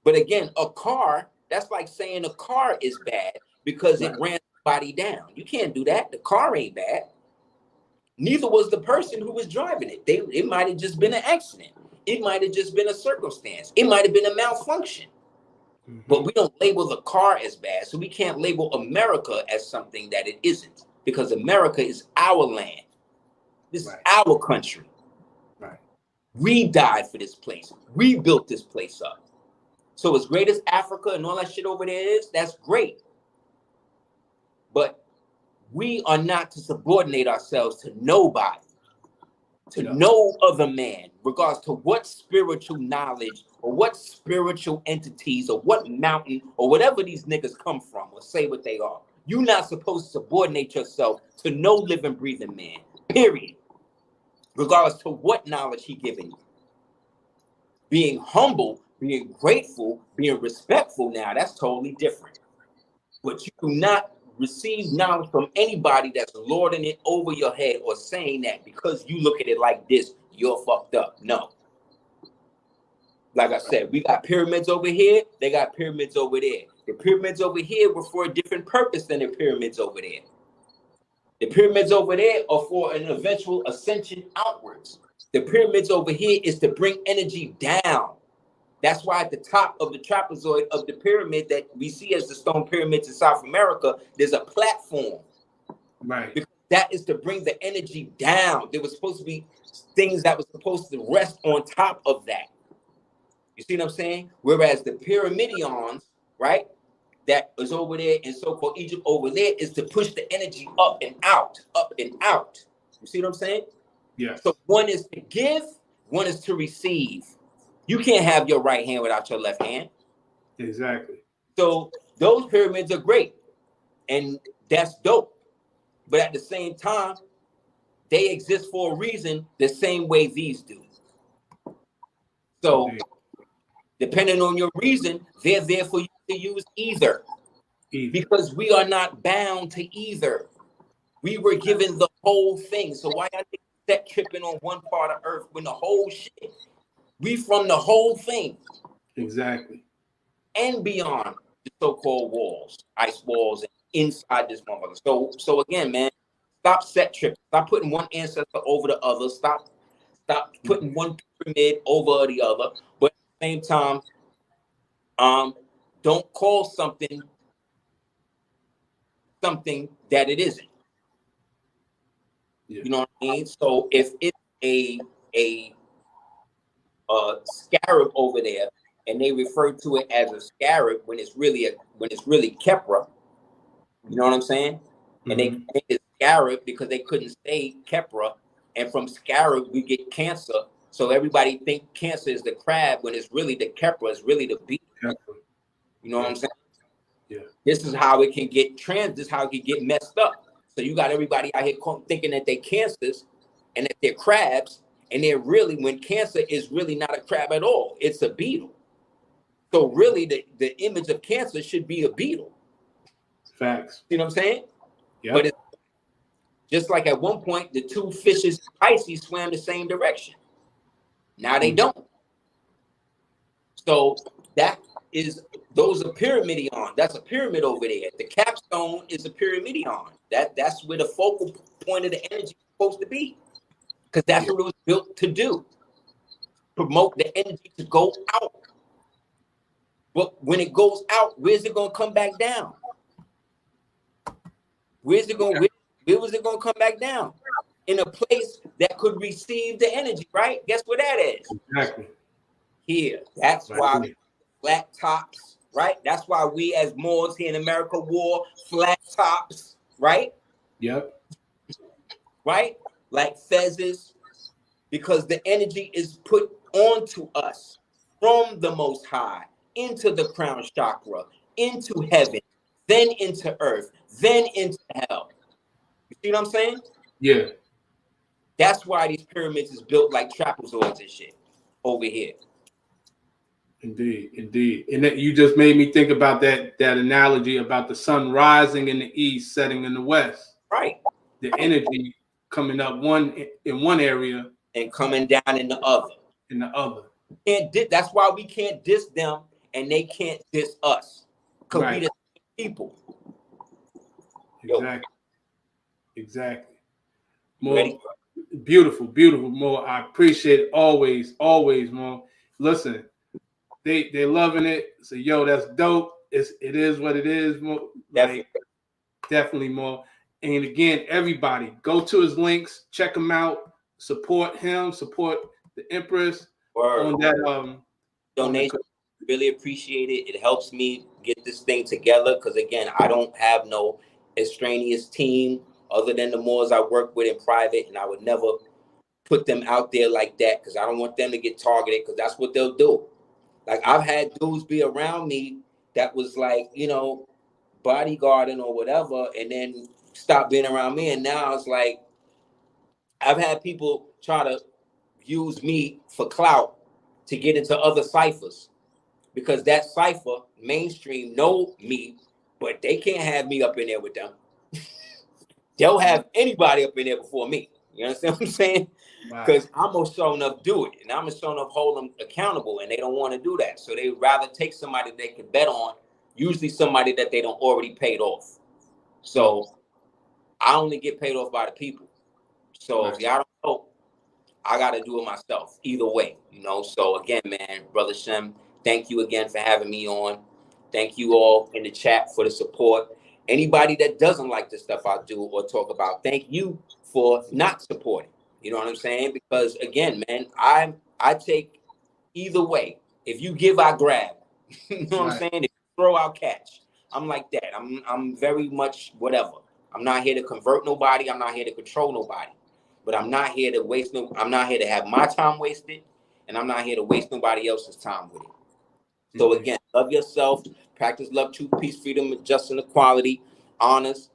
But again, a car, that's like saying a car is bad because it ran somebody down. You can't do that. The car ain't bad. Neither was the person who was driving it. It might have just been an accident. It might have just been a circumstance. It might have been a malfunction. But we don't label the car as bad. So we can't label America as something that it isn't, because America is our land. This is our country. Right. We died for this place. We built this place up. So as great as Africa and all that shit over there is, that's great. But we are not to subordinate ourselves to nobody, to no other man, regardless to what spiritual knowledge or what spiritual entities or what mountain or whatever these niggas come from or say what they are. You're not supposed to subordinate yourself to no living, breathing man, period. Regardless to what knowledge he given you. Being humble, being grateful, being respectful now, that's totally different. But you do not receive knowledge from anybody that's lording it over your head or saying that because you look at it like this, you're fucked up. No. Like I said, we got pyramids over here, they got pyramids over there. The pyramids over here were for a different purpose than the pyramids over there. The pyramids over there are for an eventual ascension outwards. The pyramids over here is to bring energy down. That's why at the top of the trapezoid of the pyramid that we see as the stone pyramids in South America, there's a platform. Right. Because that is to bring the energy down. There was supposed to be things that were supposed to rest on top of that. You see what I'm saying? Whereas the pyramidions, right, that is over there in so-called Egypt over there is to push the energy up and out, up and out. You see what I'm saying? Yeah. So one is to give, one is to receive. You can't have your right hand without your left hand. Exactly. So those pyramids are great and that's dope. But at the same time, they exist for a reason the same way these do. So depending on your reason, they're there for you to use either. Because we are not bound to either. We were given the whole thing. So why are they set tripping on one part of earth when the whole shit? We from the whole thing. Exactly. And beyond the so-called walls, ice walls, and inside this motherfucker. So again, man, stop set tripping. Stop putting one ancestor over the other. Stop putting one pyramid over the other. But at the same time, don't call something that it isn't. Yeah. You know what I mean? So if it's a scarab over there, and they refer to it as a scarab when it's really Kepra, you know what I'm saying? And they named it scarab because they couldn't say Kepra, and from scarab we get cancer. So everybody think cancer is the crab when it's really the Kepra, is really the beetle. You know what I'm saying? Yeah. This is how it can get this is how it can get messed up. So you got everybody out here thinking that they're cancers and that they're crabs, and they're really, when cancer is really not a crab at all, it's a beetle. So really the image of cancer should be a beetle. Facts. You know what I'm saying? Yeah. But it's just like at one point, the two fishes, Pisces, swam the same direction. Now they don't. So those are pyramidion. That's a pyramid over there. The capstone is a pyramidion. That's where the focal point of the energy is supposed to be. Because that's what it was built to do. Promote the energy to go out. But when it goes out, where's it gonna come back down? Where was it gonna come back down? in a place that could receive the energy, right? Guess where that is? Exactly. Here. That's Right why here. flat tops, right? That's why we as Moors here in America wore flat tops, right? Yep. Right? Like fezzes, because the energy is put onto us from the Most High into the crown chakra, into heaven, then into earth, then into hell. You see what I'm saying? Yeah. That's why these pyramids is built like trapezoids and shit over here. Indeed, indeed. And that, you just made me think about that analogy about the sun rising in the east, setting in the west. Right. The energy coming up in one area and coming down in the other. In the other. That's why we can't diss them and they can't diss us. Because we the people. Exactly. Exactly. More Ready? beautiful, beautiful. More. I appreciate it always, more. Listen, they're loving it. So yo, that's dope. It is what it is. More like definitely more. And again, everybody go to his links, check him out, support him, support the Empress on that donation. Really appreciate it. It helps me get this thing together because again, I don't have no extraneous team other than the Moors I work with in private, and I would never put them out there like that because I don't want them to get targeted because that's what they'll do. Like I've had dudes be around me that was like, you know, bodyguarding or whatever, and then stop being around me. And now it's like I've had people try to use me for clout to get into other ciphers because that cipher mainstream know me, but they can't have me up in there with them. They'll have anybody up in there before me. You understand what I'm saying? Because I'm gonna show enough do it, and I'm gonna show enough hold them accountable, and they don't want to do that. So they rather take somebody they can bet on, usually somebody that they don't already paid off. So I only get paid off by the people. So if y'all don't know, I gotta do it myself. Either way, you know. So again, man, Brother Shem, thank you again for having me on. Thank you all in the chat for the support. Anybody that doesn't like the stuff I do or talk about, thank you for not supporting. You know what I'm saying? Because again, man, I take either way. If you give, I grab. You know what I'm saying? If you throw, I'll catch. I'm like that. I'm very much whatever. I'm not here to convert nobody. I'm not here to control nobody. But I'm not here to waste I'm not here to have my time wasted, and I'm not here to waste nobody else's time with it. So again, love yourself, practice love, truth, peace, freedom, justice, and equality, honors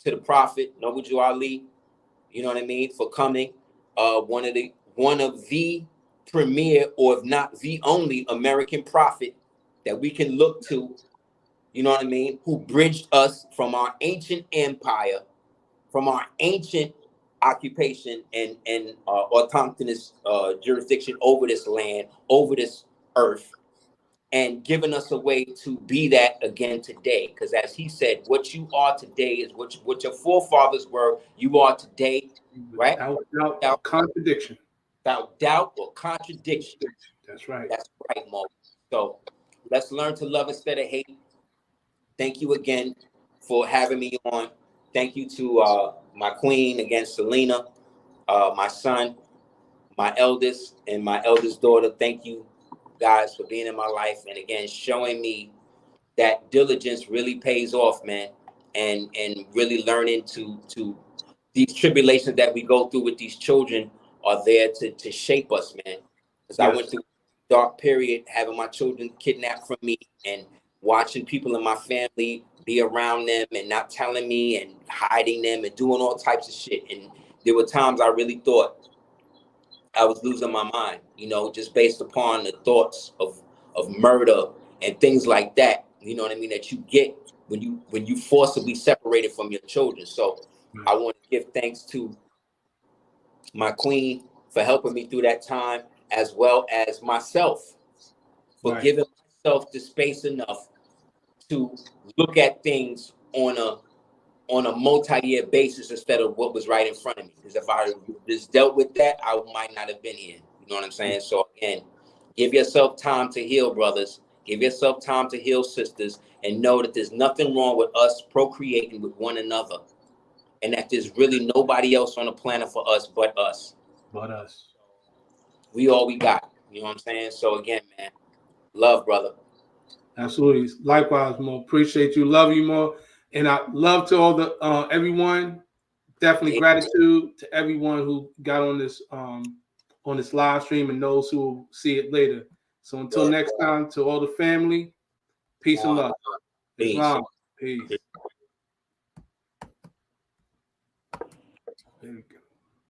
to the Prophet, Noble Ali, you know what I mean, for coming. One of the premier, or if not the only American prophet that we can look to, you know what I mean, who bridged us from our ancient empire, from our ancient occupation and autonomous jurisdiction over this land, over this earth, and giving us a way to be that again today. Because as he said, what you are today is what your forefathers were, you are today, right? Without contradiction. Without doubt or contradiction. That's right. That's right, Mo. So let's learn to love instead of hate. Thank you again for having me on. Thank you to my queen, again, Selena, my son, my eldest, and my eldest daughter. Thank you guys for being in my life. And again, showing me that diligence really pays off, man. And really learning to these tribulations that we go through with these children are there to shape us, man. Because I went through a dark period having my children kidnapped from me and watching people in my family be around them and not telling me and hiding them and doing all types of shit. And there were times I really thought I was losing my mind, you know, just based upon the thoughts of murder and things like that. You know what I mean? That you get when you forcibly separated from your children. So I want to give thanks to my queen for helping me through that time, as well as myself for giving myself the space enough to look at things on a multi-year basis instead of what was right in front of me. Because if I just dealt with that, I might not have been here. You know what I'm saying? So again, give yourself time to heal, brothers. Give yourself time to heal, sisters, and know that there's nothing wrong with us procreating with one another. and that there's really nobody else on the planet for us but us. But us. We all we got. You know what I'm saying? So again, man, love, brother. Absolutely. Likewise, Moor. Appreciate you. Love you, Moor. And I love to all the everyone. Definitely gratitude to everyone who got on this live stream and those who will see it later. So until next time, to all the family, peace and love. Peace. Islam. Peace.